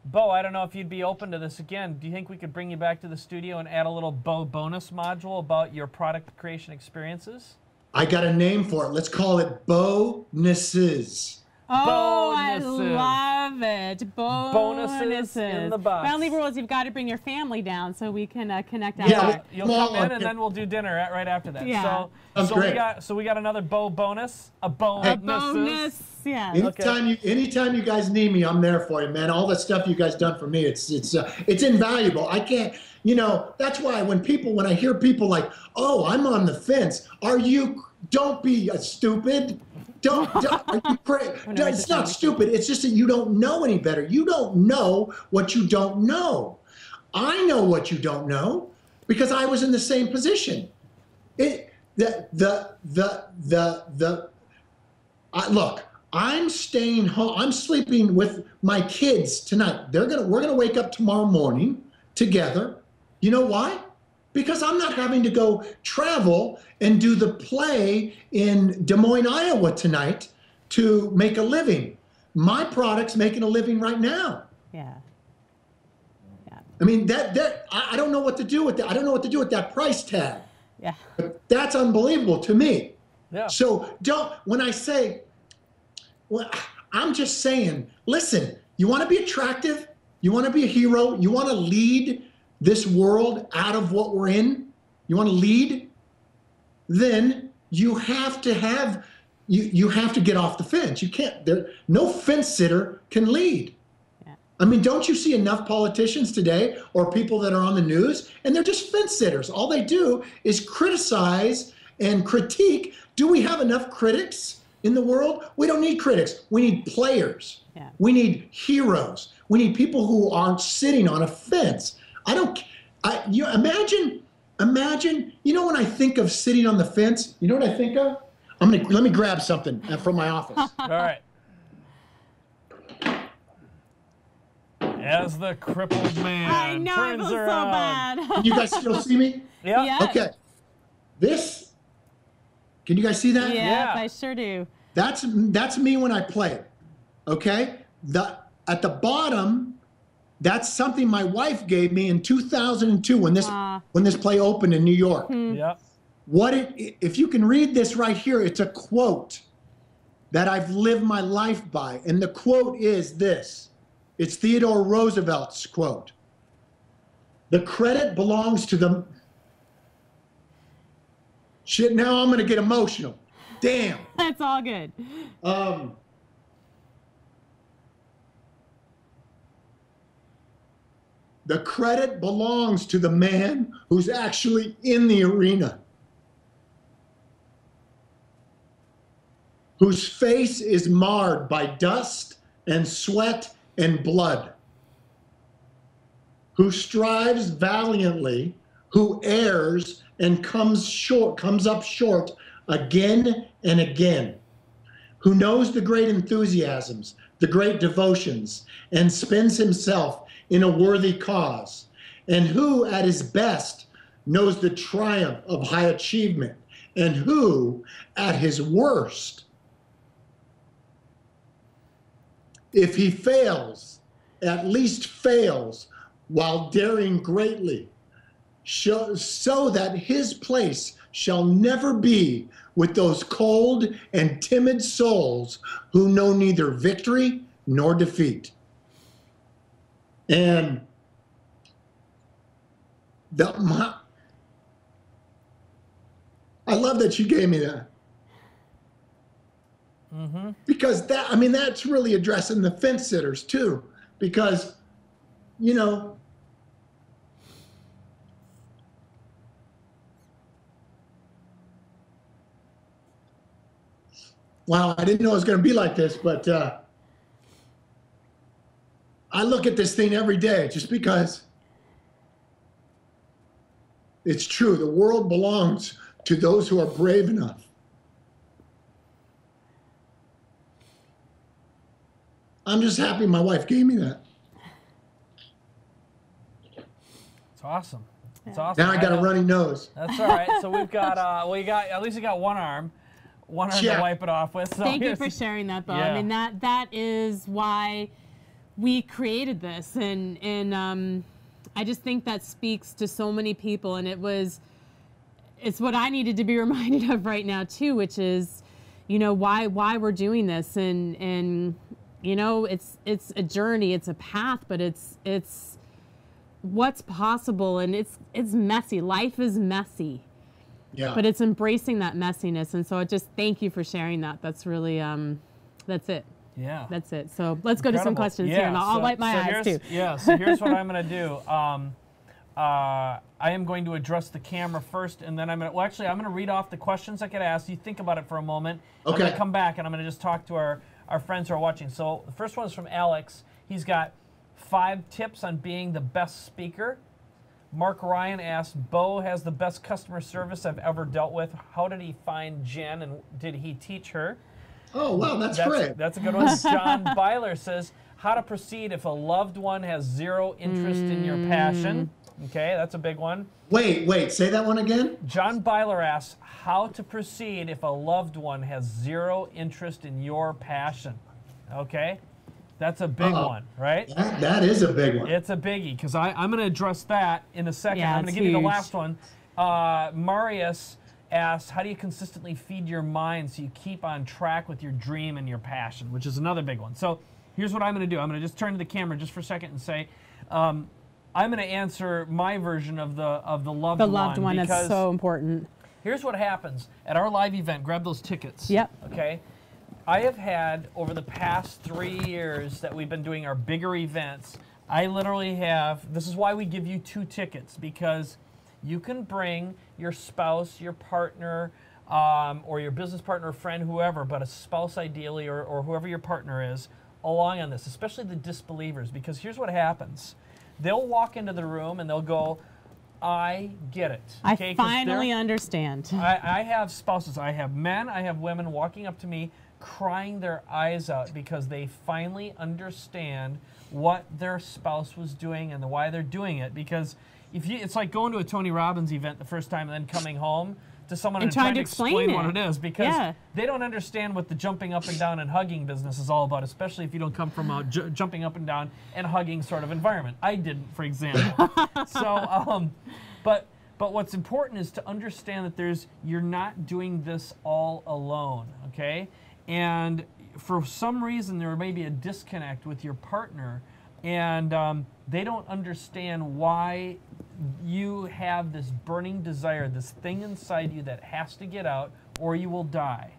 Bo, I don't know if you'd be open to this again. Do you think we could bring you back to the studio and add a little Bo bonus module about your product creation experiences? I got a name for it. Let's call it Bonuses. Oh, Bonuses. I love it. Bonuses in the box. My only rule is you've got to bring your family down so we can connect Yeah, after. You'll come in and then we'll do dinner right after that. Yeah. So we got another Bo bonus, a bonus. Bonus, yeah. Anytime you guys need me, I'm there for you, man. All the stuff you guys done for me, it's invaluable. I can't, that's why when I hear people like, oh, I'm on the fence. Don't be stupid. Are you crazy? It's not stupid. It's just that you don't know any better. You don't know what you don't know. I know what you don't know because I was in the same position. Look, I'm staying home. I'm sleeping with my kids tonight. We're gonna wake up tomorrow morning together. You know why? Because I'm not having to go travel and do the play in Des Moines, Iowa tonight to make a living. My product's making a living right now. Yeah. Yeah. I mean, I don't know what to do with that. I don't know what to do with that price tag. Yeah. But that's unbelievable to me. Yeah. So when I say, I'm just saying, listen, you want to be attractive? You want to be a hero? You want to lead this world out of what we're in? You want to lead? Then you have to get off the fence. You can't, no fence sitter can lead. Yeah. I mean, don't you see enough politicians today or people that are on the news and they're just fence sitters. All they do is criticize and critique. Do we have enough critics in the world? We don't need critics. We need players. Yeah. We need heroes. We need people who aren't sitting on a fence. Imagine, when I think of sitting on the fence, you know what I think of? Let me grab something from my office. All right. As the crippled man I know, I turns feel so around. bad. Can you guys still see me? Yeah. Yeah. Okay. Can you guys see that? Yeah, I sure do. That's me when I play. Okay? At the bottom, that's something my wife gave me in 2002 when this play opened in New York. Yeah. If you can read this right here, it's a quote that I've lived my life by. And the quote is this. It's Theodore Roosevelt's quote. The credit belongs to the... Shit, now I'm going to get emotional. Damn. That's all good. The credit belongs to the man who's actually in the arena. whose face is marred by dust and sweat and blood, who strives valiantly, who errs and comes up short again and again, who knows the great enthusiasms, the great devotions, and spends himself in a worthy cause, and who at his best knows the triumph of high achievement, and who at his worst, if he fails, at least fails while daring greatly, so that his place shall never be with those cold and timid souls who know neither victory nor defeat. And I love that you gave me that. Mm-hmm. Because that's really addressing the fence sitters too. Because, you know, wow, I didn't know it was going to be like this, but I look at this thing every day just because it's true. The world belongs to those who are brave enough. I'm just happy my wife gave me that. It's awesome. It's awesome. Now I got a runny nose. That's all right. So we've got, at least you got one arm to wipe it off with. So thank you for sharing that, though. Yeah. I mean, that is why we created this, and I just think that speaks to so many people, and it's what I needed to be reminded of right now too, which is, you know, why we're doing this, and you know, it's a journey, it's a path, but it's what's possible, and it's messy. Life is messy. Yeah. But it's embracing that messiness, and so I just thank you for sharing that. That's really that's it. Yeah. That's it. So let's go to some questions here, and I'll wipe my eyes too. Yeah. So here's what I'm going to do. I am going to address the camera first, and then I'm going to read off the questions I get asked. You think about it for a moment. Okay. I'm going to come back, and I'm going to just talk to our friends who are watching. So the first one is from Alex. He's got 5 tips on being the best speaker. Mark Ryan asked, Bo has the best customer service I've ever dealt with. How did he find Jen, and did he teach her? Oh, wow, that's great. That's a good one. John Byler says, how to proceed if a loved one has zero interest in your passion. Okay, that's a big one. Wait, say that one again? John Byler asks, how to proceed if a loved one has zero interest in your passion. Okay, that's a big one, right? That is a big one. It's a biggie, because I'm going to address that in a second. Yeah, I'm going to give you the last one. Marius asks, how do you consistently feed your mind so you keep on track with your dream and your passion, which is another big one. So here's what I'm going to do. I'm going to just turn to the camera just for a second and say, I'm going to answer my version of the loved one. The loved one is so important. Here's what happens at our live event. Grab those tickets. Yep. Okay. I have had, over the past 3 years that we've been doing our bigger events, I literally have, this is why we give you 2 tickets, because you can bring your spouse, your partner, or your business partner, friend, whoever, but a spouse ideally, or whoever your partner is, along on this, especially the disbelievers, because here's what happens. They'll walk into the room and they'll go, I get it. Okay? I finally understand. I have spouses, I have men, I have women walking up to me crying their eyes out because they finally understand what their spouse was doing and why they're doing it. Because it's like going to a Tony Robbins event the first time and then coming home to someone and trying to explain what it is, because they don't understand what the jumping up and down and hugging business is all about, especially if you don't come from a jumping up and down and hugging sort of environment. I didn't, for example. So, but what's important is to understand that you're not doing this all alone, okay? And for some reason, there may be a disconnect with your partner, and they don't understand why you have this burning desire, this thing inside you that has to get out, or you will die,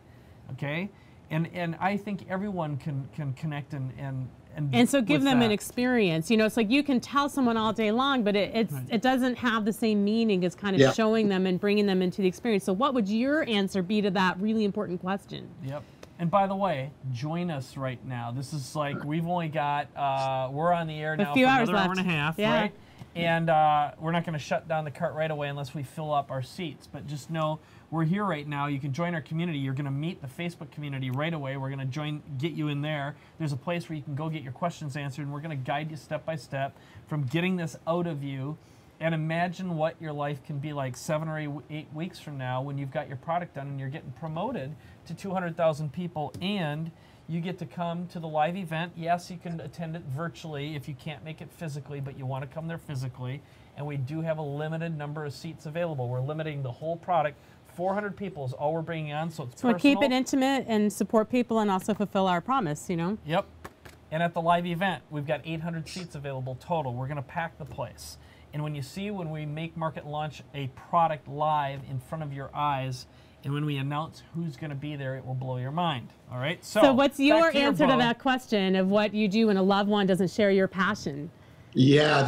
okay? And I think everyone can connect and so give them an experience. You know, it's like you can tell someone all day long, but it doesn't have the same meaning as kind of showing them and bringing them into the experience. So what would your answer be to that really important question? Yep. And by the way, join us right now. This is like, we've only got, we're on the air now for another hour and a half, right? And we're not going to shut down the cart right away unless we fill up our seats. But just know, we're here right now. You can join our community. You're going to meet the Facebook community right away. We're going to get you in there. There's a place where you can go get your questions answered, and we're going to guide you step by step from getting this out of you. And imagine what your life can be like 7 or 8 weeks from now when you've got your product done and you're getting promoted to 200,000 people, and you get to come to the live event. Yes, you can attend it virtually if you can't make it physically, but you want to come there physically. And we do have a limited number of seats available. We're limiting the whole product. 400 people is all we're bringing on, so it's personal. So keep it intimate and support people and also fulfill our promise, you know? Yep. And at the live event, we've got 800 seats available total. We're going to pack the place. And when we make market launch a product live in front of your eyes, and when we announce who's going to be there, it will blow your mind. All right? So what's your answer to that question of what you do when a loved one doesn't share your passion? Yeah,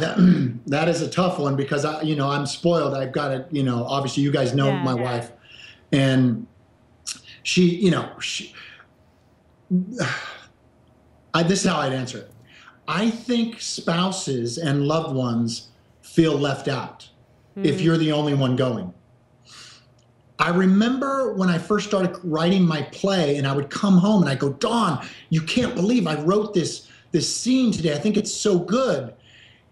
that is a tough one because I'm spoiled. I've got to, obviously you guys know my wife, and this is how I'd answer it. I think spouses and loved ones feel left out if you're the only one going. I remember when I first started writing my play, and I would come home and I go, Dawn, you can't believe I wrote this scene today. I think it's so good.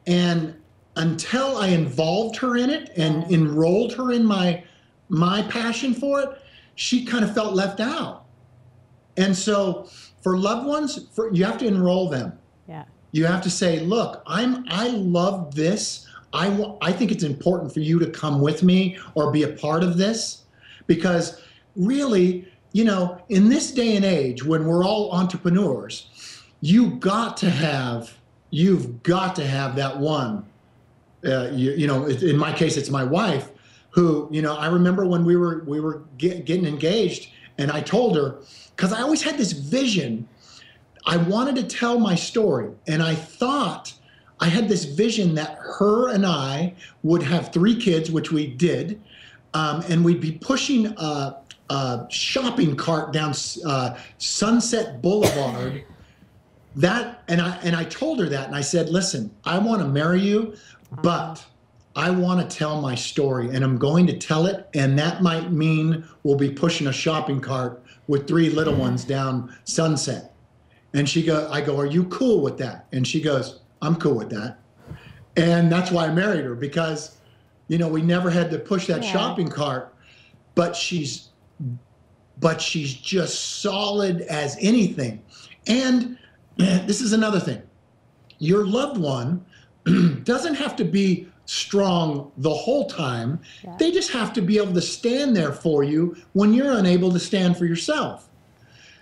And until I involved her in it and enrolled her in my passion for it, she kind of felt left out. And so for loved ones, you have to enroll them. Yeah. You have to say, look, I love this. I think it's important for you to come with me or be a part of this. Because really, in this day and age when we're all entrepreneurs, you've got to have that one. In my case, it's my wife, who, I remember when we were getting engaged, and I told her, because I always had this vision, I wanted to tell my story, and I thought I had this vision that her and I would have 3 kids, which we did. And we'd be pushing a shopping cart down Sunset Boulevard. And I told her that, and I said, listen, I want to marry you, but I want to tell my story, and I'm going to tell it, and that might mean we'll be pushing a shopping cart with 3 little ones down Sunset. And I go, are you cool with that? And she goes, I'm cool with that. And that's why I married her, because we never had to push that shopping cart, but she's just solid as anything. And this is another thing. Your loved one doesn't have to be strong the whole time. Yeah. They just have to be able to stand there for you when you're unable to stand for yourself.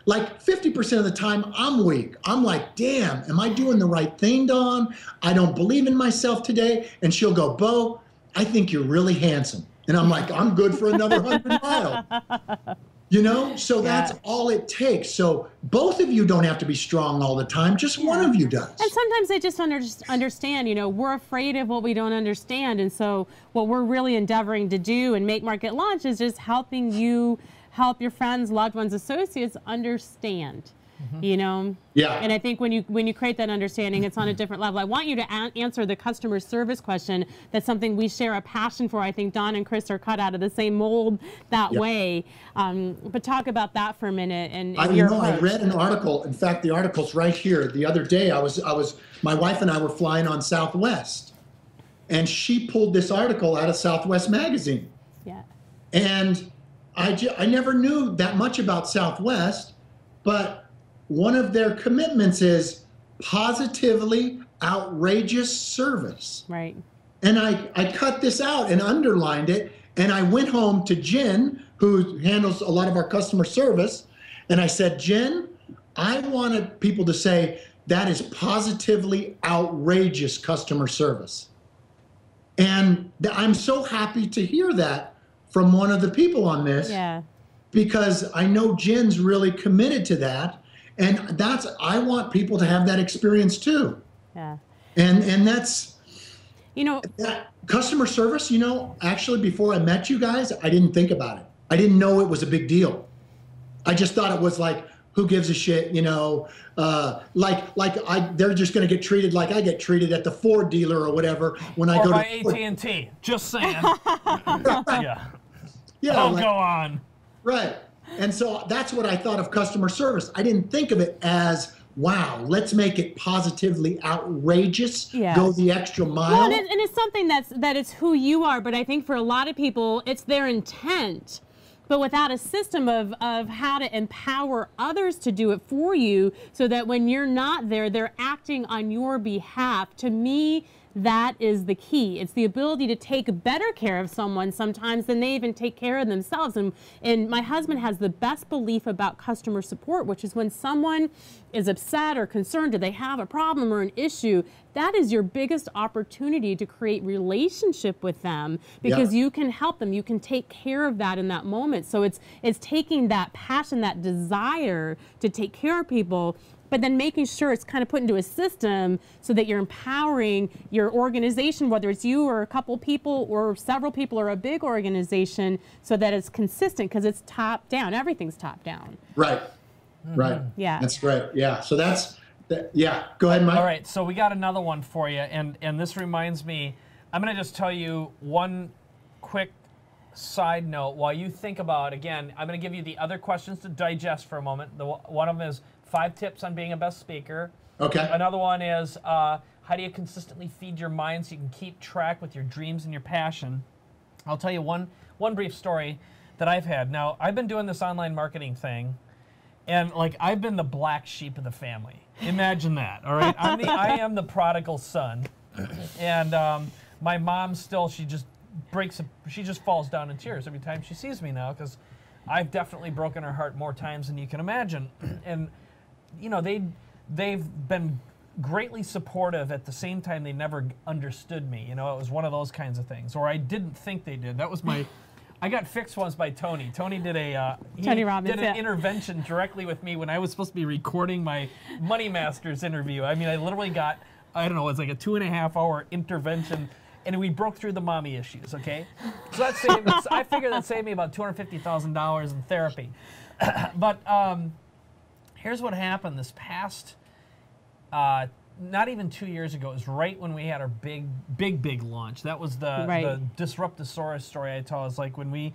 Like 50% of the time, I'm weak. I'm like, damn, am I doing the right thing, Dawn? I don't believe in myself today. And she'll go, Bo, I think you're really handsome. And I'm like, I'm good for another 100 miles. So that's all it takes. So both of you don't have to be strong all the time. Just one of you does. And sometimes they just understand, we're afraid of what we don't understand. And so what we're really endeavoring to do and Make Market Launch is just helping you help your friends, loved ones, associates understand. Yeah. And I think when you create that understanding, it's on a different level. I want you to answer the customer service question. That's something we share a passion for. I think Don and Chris are cut out of the same mold that way. But talk about that for a minute. And I read an article. In fact, the article's right here. The other day, my wife and I were flying on Southwest, and she pulled this article out of Southwest magazine. Yeah. And I never knew that much about Southwest, but one of their commitments is positively outrageous service. Right. And I cut this out and underlined it, and I went home to Jen, who handles a lot of our customer service, and I said, Jen, I wanted people to say that is positively outrageous customer service. And I'm so happy to hear that from one of the people on this, because I know Jen's really committed to that. And I want people to have that experience too. Yeah. And that's, that customer service, actually before I met you guys, I didn't think about it. I didn't know it was a big deal. I just thought it was like who gives a shit, you know, they're just going to get treated like I get treated at the Ford dealer or whatever when I go by to AT&T. Just saying. Yeah. Yeah. Oh, go on. Right. And so that's what I thought of customer service. I didn't think of it as, wow, let's make it positively outrageous, go the extra mile. Well, and it's something that it's who you are, but I think for a lot of people, it's their intent. But without a system of how to empower others to do it for you so that when you're not there, they're acting on your behalf. To me, that is the key. It's the ability to take better care of someone sometimes than they even take care of themselves. And my husband has the best belief about customer support, which is when someone is upset or concerned, or they have a problem or an issue, that is your biggest opportunity to create relationship with them, because you can help them. You can take care of that in that moment. So it's taking that passion, that desire to take care of people, but then making sure it's kind of put into a system so that you're empowering your organization, whether it's you or a couple people or several people or a big organization, so that it's consistent, because it's top down. Everything's top down. Right. Right. Yeah. That's great. Yeah. So yeah. Go ahead, Mike. All right. So we got another one for you. And this reminds me, I'm going to just tell you one quick side note while you think about, again, I'm going to give you the other questions to digest for a moment. One of them is 5 tips on being a best speaker. Okay. Another one is how do you consistently feed your mind so you can keep track with your dreams and your passion. I'll tell you one brief story that I've had. Now, I've been doing this online marketing thing, and like I've been the black sheep of the family. Imagine that, all right? I am the prodigal son, and my mom still, she just falls down in tears every time she sees me now, because I've definitely broken her heart more times than you can imagine. And you know, they've been greatly supportive. At the same time, they never understood me. You know, it was one of those kinds of things, or I didn't think they did. That was my. I got fixed once by Tony. Tony did Tony Robbins, did an intervention directly with me when I was supposed to be recording my Money Masters interview. I mean, I literally got, I don't know, it's like a 2.5-hour intervention, and we broke through the mommy issues. Okay, so that saved. I figured that saved me about $250,000 in therapy. But here's what happened this past. Not even 2 years ago. It was right when we had our big launch. That was the Disruptosaurus story I tell. Is like when we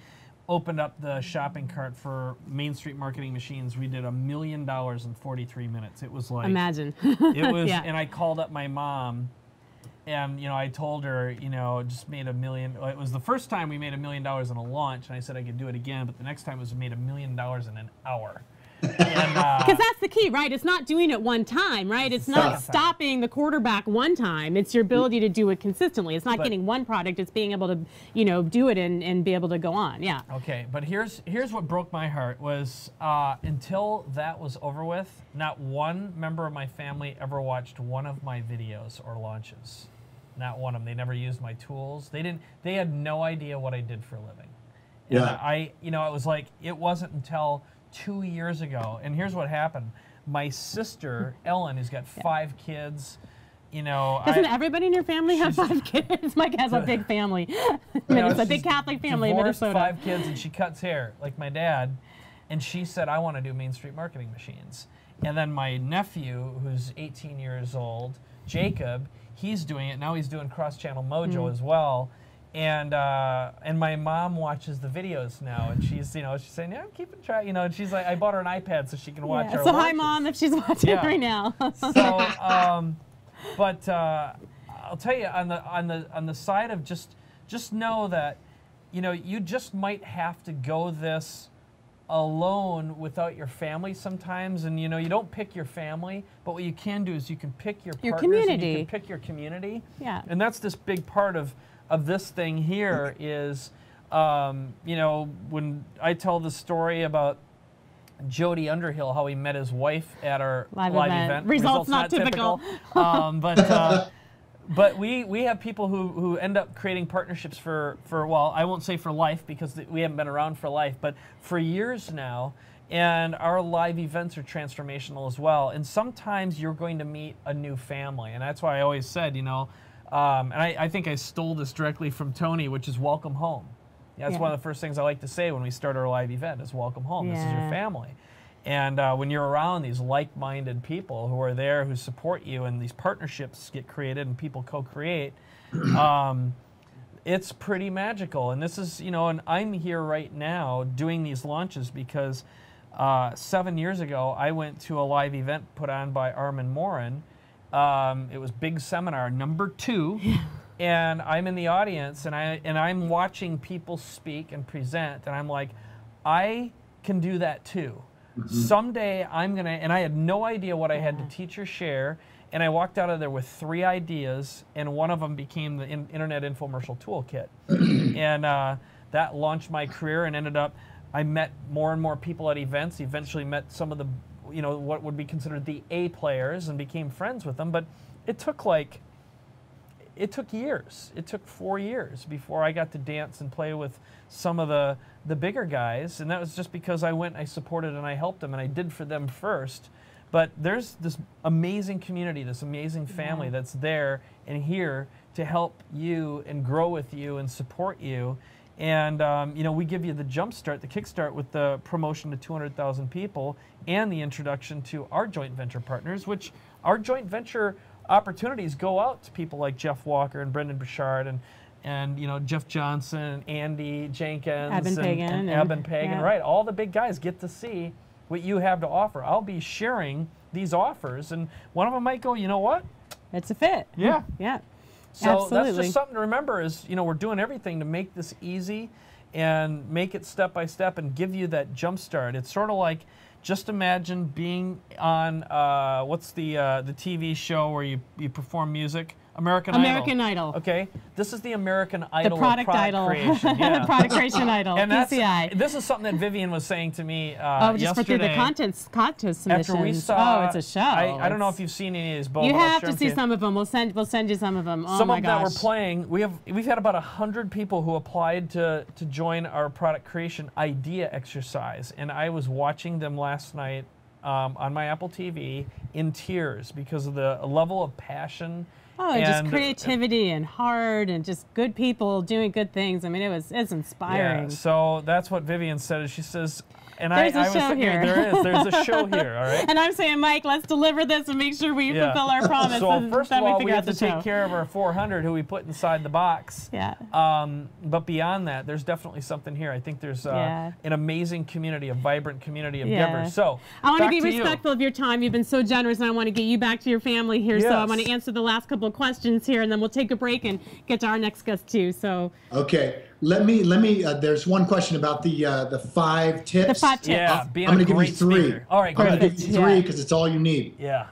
opened up the shopping cart for Main Street Marketing Machines, we did $1 million in 43 minutes. It was like, imagine. It was, Yeah. And I called up my mom, and you know, I told her, you know, just made $1 million. It was the first time we made $1 million in a launch, and I said I could do it again, but the next time it was made $1 million in an hour. Because that's the key, right? It's not doing it one time, right? It's not stopping the quarterback one time. It's your ability to do it consistently. It's not getting one product. It's being able to, you know, do it and be able to go on. Yeah. Okay, but here's what broke my heart was until that was over with, not one member of my family ever watched one of my videos or launches. Not one of them. They never used my tools. They had no idea what I did for a living. And Yeah. you know, it was like, it wasn't until 2 years ago, and here's what happened. My sister, Ellen, who's got 5 kids, you know. Doesn't everybody in your family have 5 kids? Mike has a big family. It's a big Catholic family in Minnesota. 5 kids, and she cuts hair, like my dad, and she said, I want to do Main Street Marketing Machines. And then my nephew, who's 18 years old, Jacob, he's doing it. Now he's doing Cross-Channel Mojo as well. And my mom watches the videos now, and she's, you know, she's saying, yeah, I'm keeping track, you know, and she's like, I bought her an iPad so she can watch our So launches. hi, Mom, if she's watching right now. So, but I'll tell you, on the side of just know that, you know, you just might have to go this alone without your family sometimes, and you know, you don't pick your family, but what you can do is you can pick your partners, community. and you can pick your community. Yeah. And that's this big part of this thing here is, you know, when I tell the story about Jody Underhill, how he met his wife at our live event. Results not typical. But we have people who end up creating partnerships for well, I won't say for life because we haven't been around for life, but for years now. And our live events are transformational as well. And sometimes you're going to meet a new family, and that's why I always said, you know. And I think I stole this directly from Tony, which is welcome home. That's one of the first things I like to say when we start our live event is welcome home. This is your family. And when you're around these like-minded people who are there, who support you, and these partnerships get created and people co-create, it's pretty magical. And this is, and I'm here right now doing these launches because 7 years ago, I went to a live event put on by Armin Morin. It was big seminar #2. And I'm in the audience, and I'm watching people speak and present, and I'm like, I can do that too. Someday I'm gonna, and I had no idea what I had to teach or share, and I walked out of there with 3 ideas, and one of them became the Internet Infomercial Toolkit. And that launched my career, and ended up, I met more and more people at events, eventually met some of the, what would be considered the A players, and became friends with them. But it took years. It took 4 years before I got to dance and play with some of the bigger guys, and that was just because I went, I supported, and I helped them, and I did for them first. But there's this amazing community, this amazing family that's there and here to help you and grow with you and support you. And we give you the jump start, the kickstart, with the promotion to 200,000 people and the introduction to our joint venture partners, which our joint venture opportunities go out to people like Jeff Walker and Brendan Burchard and Jeff Johnson and Andy Jenkins and Eben Pagan. Right, all the big guys get to see what you have to offer. I'll be sharing these offers, and one of them might go, you know what? It's a fit. Yeah. Yeah. So absolutely. That's just something to remember is, we're doing everything to make this easy and make it step by step and give you that jump start. It's sort of like, just imagine being on, what's the TV show where you perform music? American Idol. Okay, this is the American Idol. The product idol. Creation. Yeah. The product creation idol. And PCI. This is something that Vivian was saying to me just yesterday. through the contest submissions. After we saw, it's a show. I don't know if you've seen any of these. You have to see some of them. We'll send you some of them. Oh some my of them gosh. that we're playing. We've had about 100 people who applied to join our product creation idea exercise, and I was watching them last night on my Apple TV in tears because of the level of passion. Oh, and just creativity and heart and just good people doing good things. I mean, it's inspiring. Yeah, so that's what Vivian said. She says, and there's I a show here. There's a show here, all right? And I'm saying, Mike, let's deliver this and make sure we fulfill our promise. So first of all, we have to take care of our 400 who we put inside the box. Yeah. But beyond that, there's definitely something here. I think there's an amazing community, a vibrant community of givers. So I want to be respectful of your time. You've been so generous, and I want to get you back to your family here. Yes. So I want to answer the last couple of questions here, and then we'll take a break and get to our next guest too. So okay. Let me. There's one question about the 5 tips. The 5 tips. Yeah, I'm going to give you 3. Speaker. All right, I'm going to give you 3 because it's all you need. Yeah.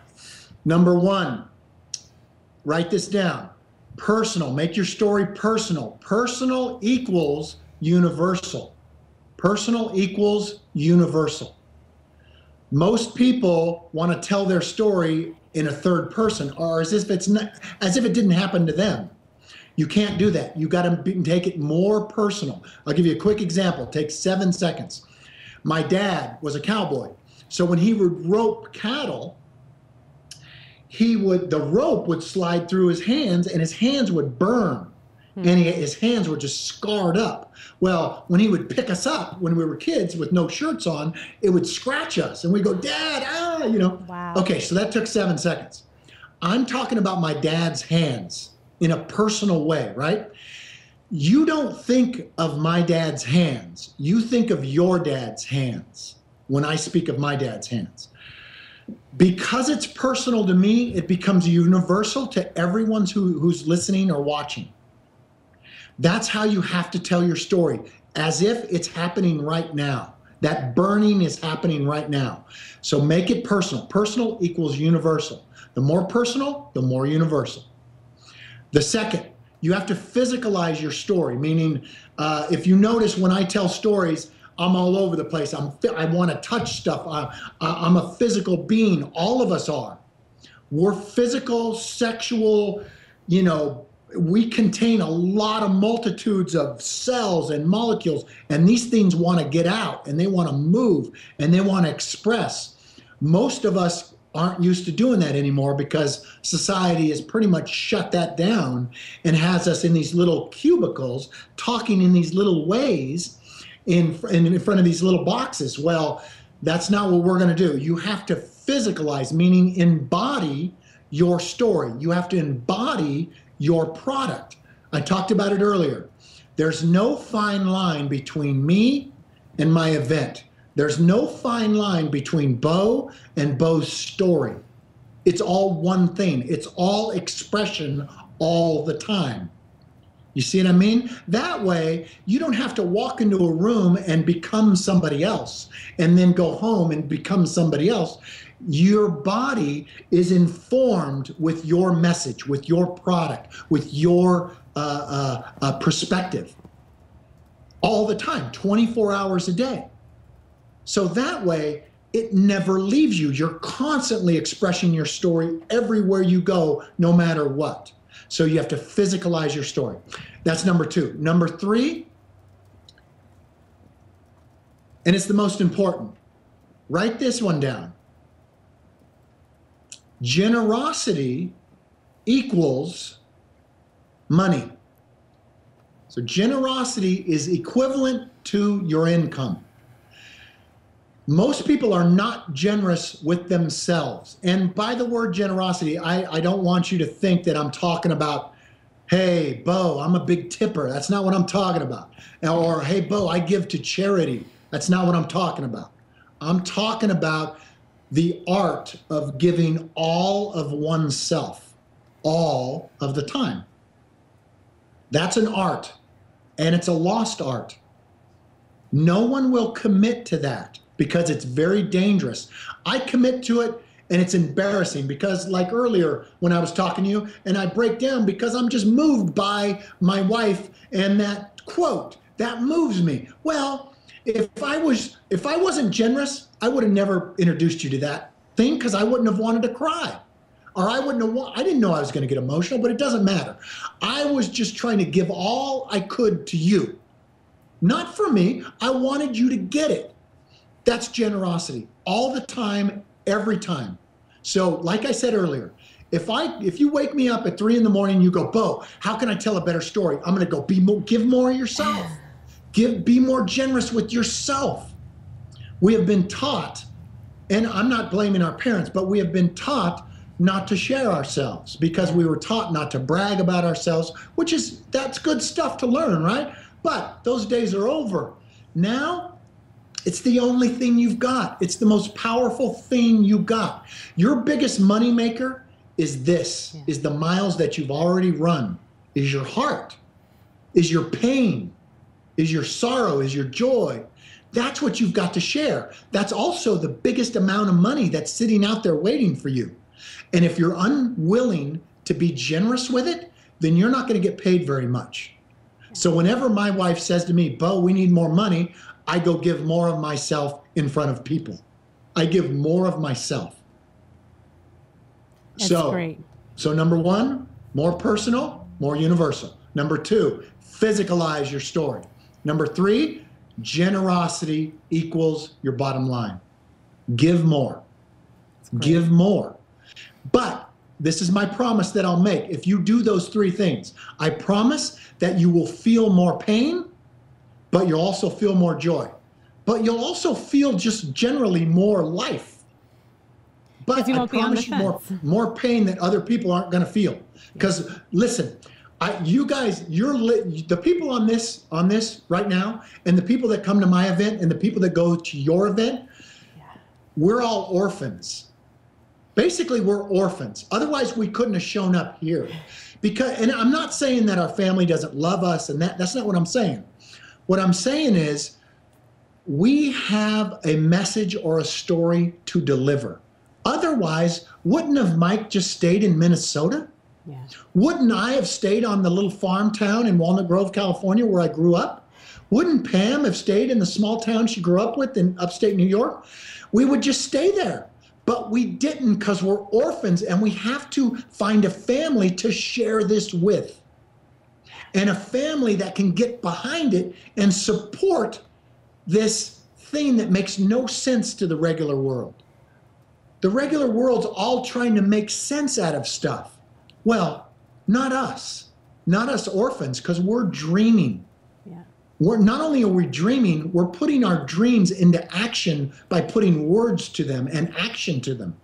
Number 1, write this down. Personal. Make your story personal. Personal equals universal. Personal equals universal. Most people want to tell their story in a third person, or as if it didn't happen to them. You can't do that. You got to take it more personal. I'll give you a quick example. It takes 7 seconds. My dad was a cowboy, so when he would rope cattle, the rope would slide through his hands, and his hands would burn, and his hands were just scarred up. Well, when he would pick us up when we were kids with no shirts on, it would scratch us, and we'd go, "Dad, ah," Wow. Okay, so that took 7 seconds. I'm talking about my dad's hands in a personal way, right? You don't think of my dad's hands. You think of your dad's hands when I speak of my dad's hands. Because it's personal to me, it becomes universal to everyone who's listening or watching. That's how you have to tell your story, as if it's happening right now. That burning is happening right now. So make it personal. Personal equals universal. The more personal, the more universal. The second, you have to physicalize your story, meaning if you notice when I tell stories, I'm all over the place. I want to touch stuff. I'm a physical being. All of us are. We're physical, sexual, we contain a lot of multitudes of cells and molecules, and these things want to get out, and they want to move, and they want to express. Most of us aren't used to doing that anymore because society has pretty much shut that down and has us in these little cubicles talking in these little ways in front of these little boxes. Well, That's not what we're going to do. You have to physicalize, meaning embody your story. You have to embody your product. I talked about it earlier. There's no fine line between me and my event. There's no fine line between Bo and Bo's story. It's all one thing. It's all expression all the time. You see what I mean? That way, you don't have to walk into a room and become somebody else and then go home and become somebody else. Your body is informed with your message, with your product, with your perspective all the time, 24 hours a day. So that way, it never leaves you. You're constantly expressing your story everywhere you go, no matter what. So you have to physicalize your story. That's number 2. Number 3, and it's the most important, write this one down. Generosity equals money. So generosity is equivalent to your income. Most people are not generous with themselves. And by the word generosity, I don't want you to think that I'm talking about, hey, Bo, I'm a big tipper. That's not what I'm talking about. Or, hey, Bo, I give to charity. That's not what I'm talking about. I'm talking about the art of giving all of oneself, all of the time. That's an art, and it's a lost art. No one will commit to that, because it's very dangerous. I commit to it, and it's embarrassing because, like earlier when I was talking to you, and I break down because I'm just moved by my wife and that quote that moves me. Well, if I wasn't generous, I would have never introduced you to that thing, because I wouldn't have wanted to cry, or I didn't know I was going to get emotional, but it doesn't matter. I was just trying to give all I could to you, not for me. I wanted you to get it. That's generosity, all the time, every time. So like I said earlier, if you wake me up at 3 in the morning and you go, Bo, how can I tell a better story? I'm going to go, give more of yourself. Be more generous with yourself. We have been taught, and I'm not blaming our parents, but we have been taught not to share ourselves because we were taught not to brag about ourselves, that's good stuff to learn, right? But those days are over. Now, it's the only thing you've got. It's the most powerful thing you got. Your biggest money maker is this, is the miles that you've already run, is your heart, is your pain, is your sorrow, is your joy. That's what you've got to share. That's also the biggest amount of money that's sitting out there waiting for you. And if you're unwilling to be generous with it, then you're not going to get paid very much. So whenever my wife says to me, Bo, we need more money, I go give more of myself in front of people. I give more of myself. That's great. So number 1, more personal, more universal. Number 2, physicalize your story. Number 3, generosity equals your bottom line. Give more. Give more. But this is my promise that I'll make. If you do those 3 things, I promise that you will feel more pain, but you'll also feel more joy. But you'll also feel just generally more life. But I promise you more pain that other people aren't going to feel. Because listen, you guys, the people on this right now, and the people that come to my event, and the people that go to your event, we're all orphans. Basically, we're orphans. Otherwise, we couldn't have shown up here. And I'm not saying that our family doesn't love us, and that's not what I'm saying. What I'm saying is we have a message or a story to deliver. Otherwise, wouldn't have Mike just stayed in Minnesota? Yeah. Wouldn't I have stayed on the little farm town in Walnut Grove, California, where I grew up? Wouldn't Pam have stayed in the small town she grew up with in upstate New York? We would just stay there. But we didn't, because we're orphans, and we have to find a family to share this with. And a family that can get behind it and support this thing that makes no sense to the regular world. The regular world's all trying to make sense out of stuff. Well, not us. Not us orphans, because we're dreaming. Yeah. not only are we dreaming, we're putting our dreams into action by putting words to them and action to them.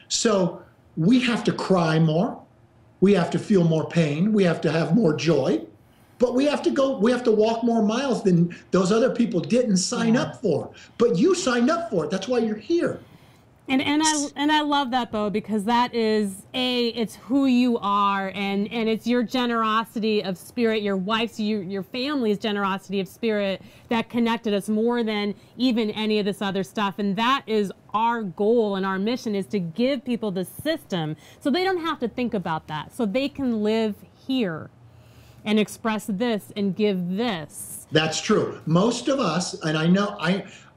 So we have to cry more. We have to feel more pain. We have to have more joy. But we have to walk more miles than those other people didn't sign up for. But you signed up for it. That's why you're here. And I love that, Bo, because that is it's who you are, and it's your generosity of spirit, your wife's, your family's generosity of spirit that connected us more than even any of this other stuff. And that is our goal and our mission, is to give people the system so they don't have to think about that, so they can live here and express this and give this. That's true. Most of us, and I know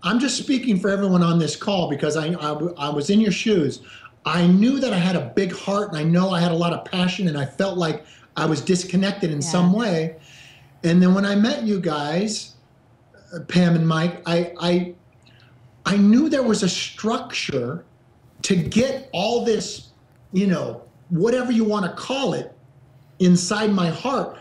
I'm just speaking for everyone on this call because I was in your shoes. I knew that I had a big heart, and I know I had a lot of passion, and I felt like I was disconnected in some way. And then when I met you guys, Pam and Mike, I knew there was a structure to get all this, whatever you want to call it, inside my heart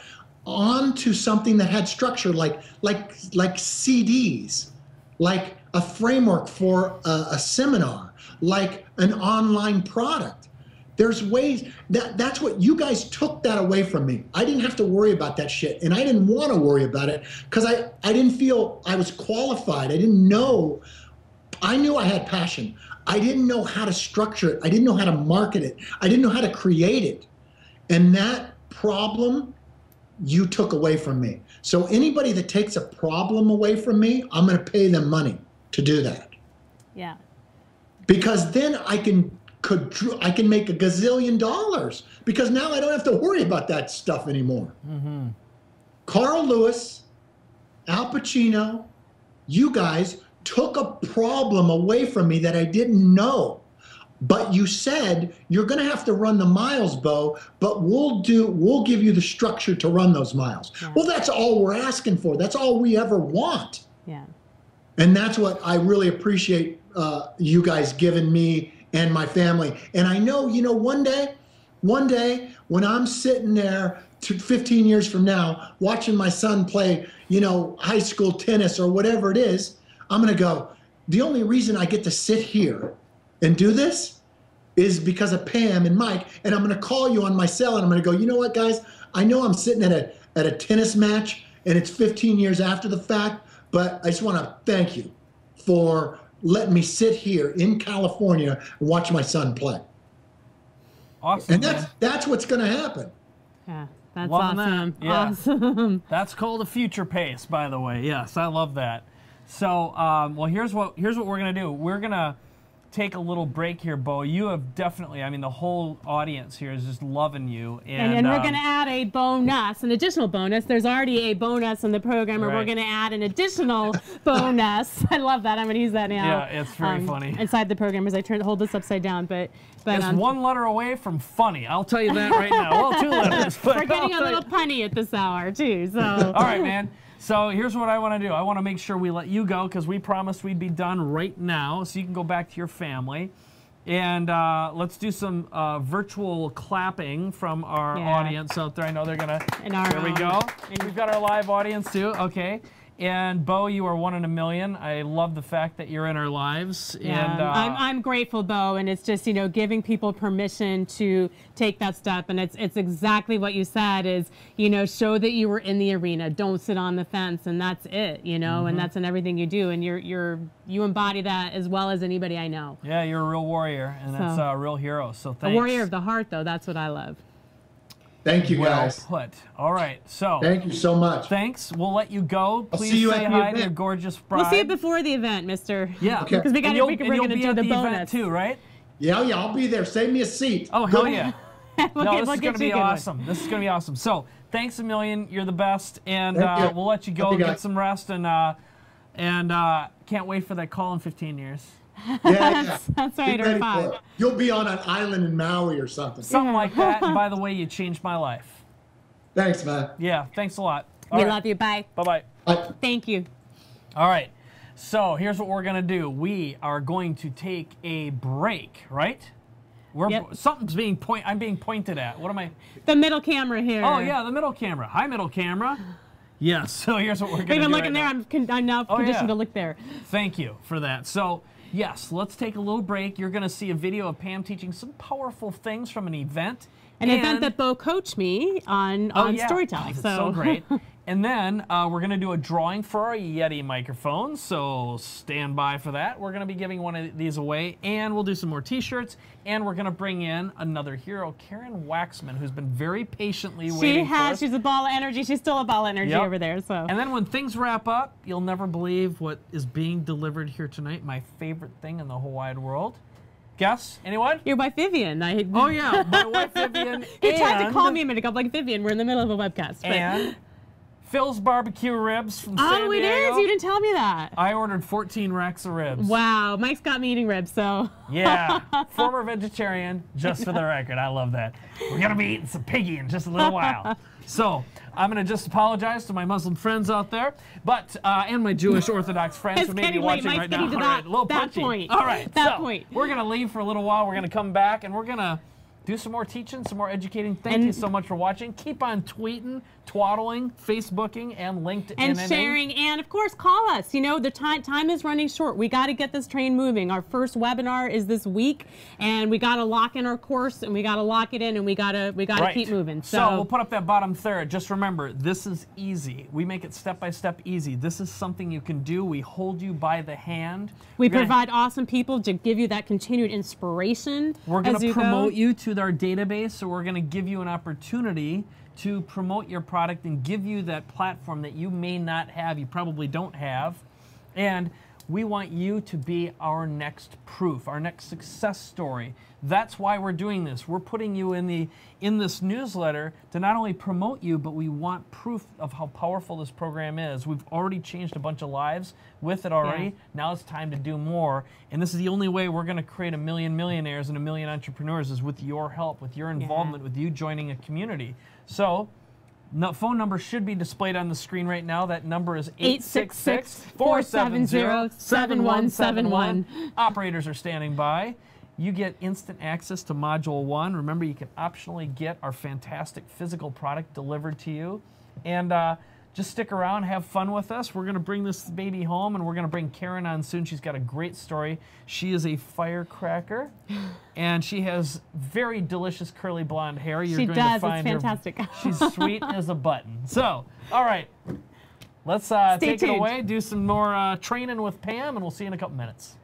onto something that had structure, like CDs, like a framework for a seminar, like an online product. There's ways that's what you guys took that away from me. I didn't have to worry about that shit, and I didn't want to worry about it because I didn't feel I was qualified. I didn't know. I knew I had passion. I didn't know how to structure it. I didn't know how to market it. I didn't know how to create it. And that problem you took away from me. So anybody that takes a problem away from me, I'm going to pay them money to do that. Yeah. Because then I can make $1 gazillion, because now I don't have to worry about that stuff anymore. Mm-hmm. Carl Lewis, Al Pacino, you guys took a problem away from me that I didn't know. But you said you're going to have to run the miles, Bo, but we'll give you the structure to run those miles. Yeah. Well, that's all we're asking for. That's all we ever want. Yeah. And that's what I really appreciate you guys giving me and my family. And I know, one day when I'm sitting there 15 years from now watching my son play, high school tennis or whatever it is, I'm going to go, the only reason I get to sit here and do this is because of Pam and Mike, and I'm going to call you on my cell, and I'm going to go, you know what, guys? I know I'm sitting at a tennis match, and it's 15 years after the fact, but I just want to thank you for letting me sit here in California and watch my son play. Awesome. And that's what's going to happen. Yeah, that's Loving awesome. That. Yeah. Awesome. That's called a future pace, by the way. Yes, I love that. So, well, here's what we're going to do. We're going to take a little break here, Bo. You have definitely, the whole audience here is just loving you. And we're going to add a bonus, an additional bonus. There's already a bonus in the program, and we're going to add an additional bonus. I love that. I'm going to use that now. Yeah, it's very funny. Inside the program as I hold this upside down. But it's one letter away from funny. I'll tell you that right now. Well, 2 letters. But we're getting a little punny at this hour, too. So. All right, man. So here's what I want to do. I want to make sure we let you go because we promised we'd be done right now, so you can go back to your family. And let's do some virtual clapping from our audience out there. I know they're going to. There we go. And we've got our live audience too. Okay. And Bo, you are 1 in a million. I love the fact that you're in our lives. Yeah, and I'm grateful, Bo, and it's just giving people permission to take that step, and it's exactly what you said is show that you were in the arena, don't sit on the fence, and that's it, Mm-hmm. and that's in everything you do, and you embody that as well as anybody I know. Yeah, you're a real warrior, and that's a real hero. So thanks. A warrior of the heart, though. That's what I love. Thank you, guys. Well put. All right, so. Thank you so much. Thanks. We'll let you go. Please say hi to your gorgeous bride. We'll see you before the event, mister. Yeah. Okay. Because we're going to do the bonus. Event too, right? Yeah, I'll be there. Save me a seat. Oh, hell yeah. This is going to be awesome. This is going to be awesome. So, thanks a million. You're the best. And we'll let you go, get some rest, and can't wait for that call in 15 years. Yeah. That's right, or 5. You'll be on an island in Maui or something. Something like that. And by the way, you changed my life. Thanks, man. Yeah, thanks a lot. We love you. Bye. Bye-bye. Bye. Thank you. All right. So here's what we're going to do. We are going to take a break, right? Something's I'm being pointed at. What am I? The middle camera here. Oh, yeah, the middle camera. Hi, middle camera. Yes, so here's what we're going to do. Even looking there, I'm now conditioned to look there. Thank you for that. So, yes, let's take a little break. You're going to see a video of Pam teaching some powerful things from an event. An event that Bo coached me on storytelling. So great. And then we're going to do a drawing for our Yeti microphones, so stand by for that. We're going to be giving one of these away, and we'll do some more T-shirts, and we're going to bring in another hero, Karen Waxman, who's been very patiently waiting for us. She's a ball of energy. She's still a ball of energy over there. So. And then when things wrap up, you'll never believe what is being delivered here tonight, my favorite thing in the whole wide world. Guess? Anyone? Your wife, Vivian. Oh, yeah, my wife, Vivian. You tried to call me a minute ago, like, Vivian, we're in the middle of a webcast. And Phil's barbecue ribs from San Diego. Oh, it is? You didn't tell me that. I ordered 14 racks of ribs. Wow. Mike's got me eating ribs, so. Yeah. Former vegetarian, just for the record. I love that. We're going to be eating some piggy in just a little while. So, I'm going to just apologize to my Muslim friends out there, but and my Jewish Orthodox friends who may be watching right now. All right, a little punchy. Point. All right, that point. We're going to leave for a little while. We're going to come back, and we're going to do some more teaching, some more educating. Thank you so much for watching. Keep on tweeting, twaddling, Facebooking, and LinkedIn. And sharing, and of course, call us. You know, the time is running short. We got to get this train moving. Our first webinar is this week, and we got to lock in our course, and we got to lock it in, and we got to keep moving. So we'll put up that bottom third. Just remember, this is easy. We make it step by step easy. This is something you can do. We hold you by the hand. We provide awesome people to give you that continued inspiration. We're going to promote you to our database, so we're going to give you an opportunity to promote your product and give you that platform that you may not have, you probably don't have. And we want you to be our next proof, our next success story. That's why we're doing this. We're putting you in this newsletter to not only promote you, but we want proof of how powerful this program is. We've already changed a bunch of lives with it already. Yeah. Now it's time to do more. And this is the only way we're going to create 1 million millionaires and 1 million entrepreneurs is with your help, with your involvement, with you joining a community. So, phone number should be displayed on the screen right now. That number is 866-470-7171. Operators are standing by. You get instant access to Module 1. Remember, you can optionally get our fantastic physical product delivered to you. And just stick around, have fun with us. We're going to bring this baby home, and we're going to bring Karen on soon. She's got a great story. She is a firecracker, and she has very delicious curly blonde hair. She does. It's fantastic. She's sweet as a button. So, all right. Let's take it away, do some more training with Pam, and we'll see you in a couple minutes.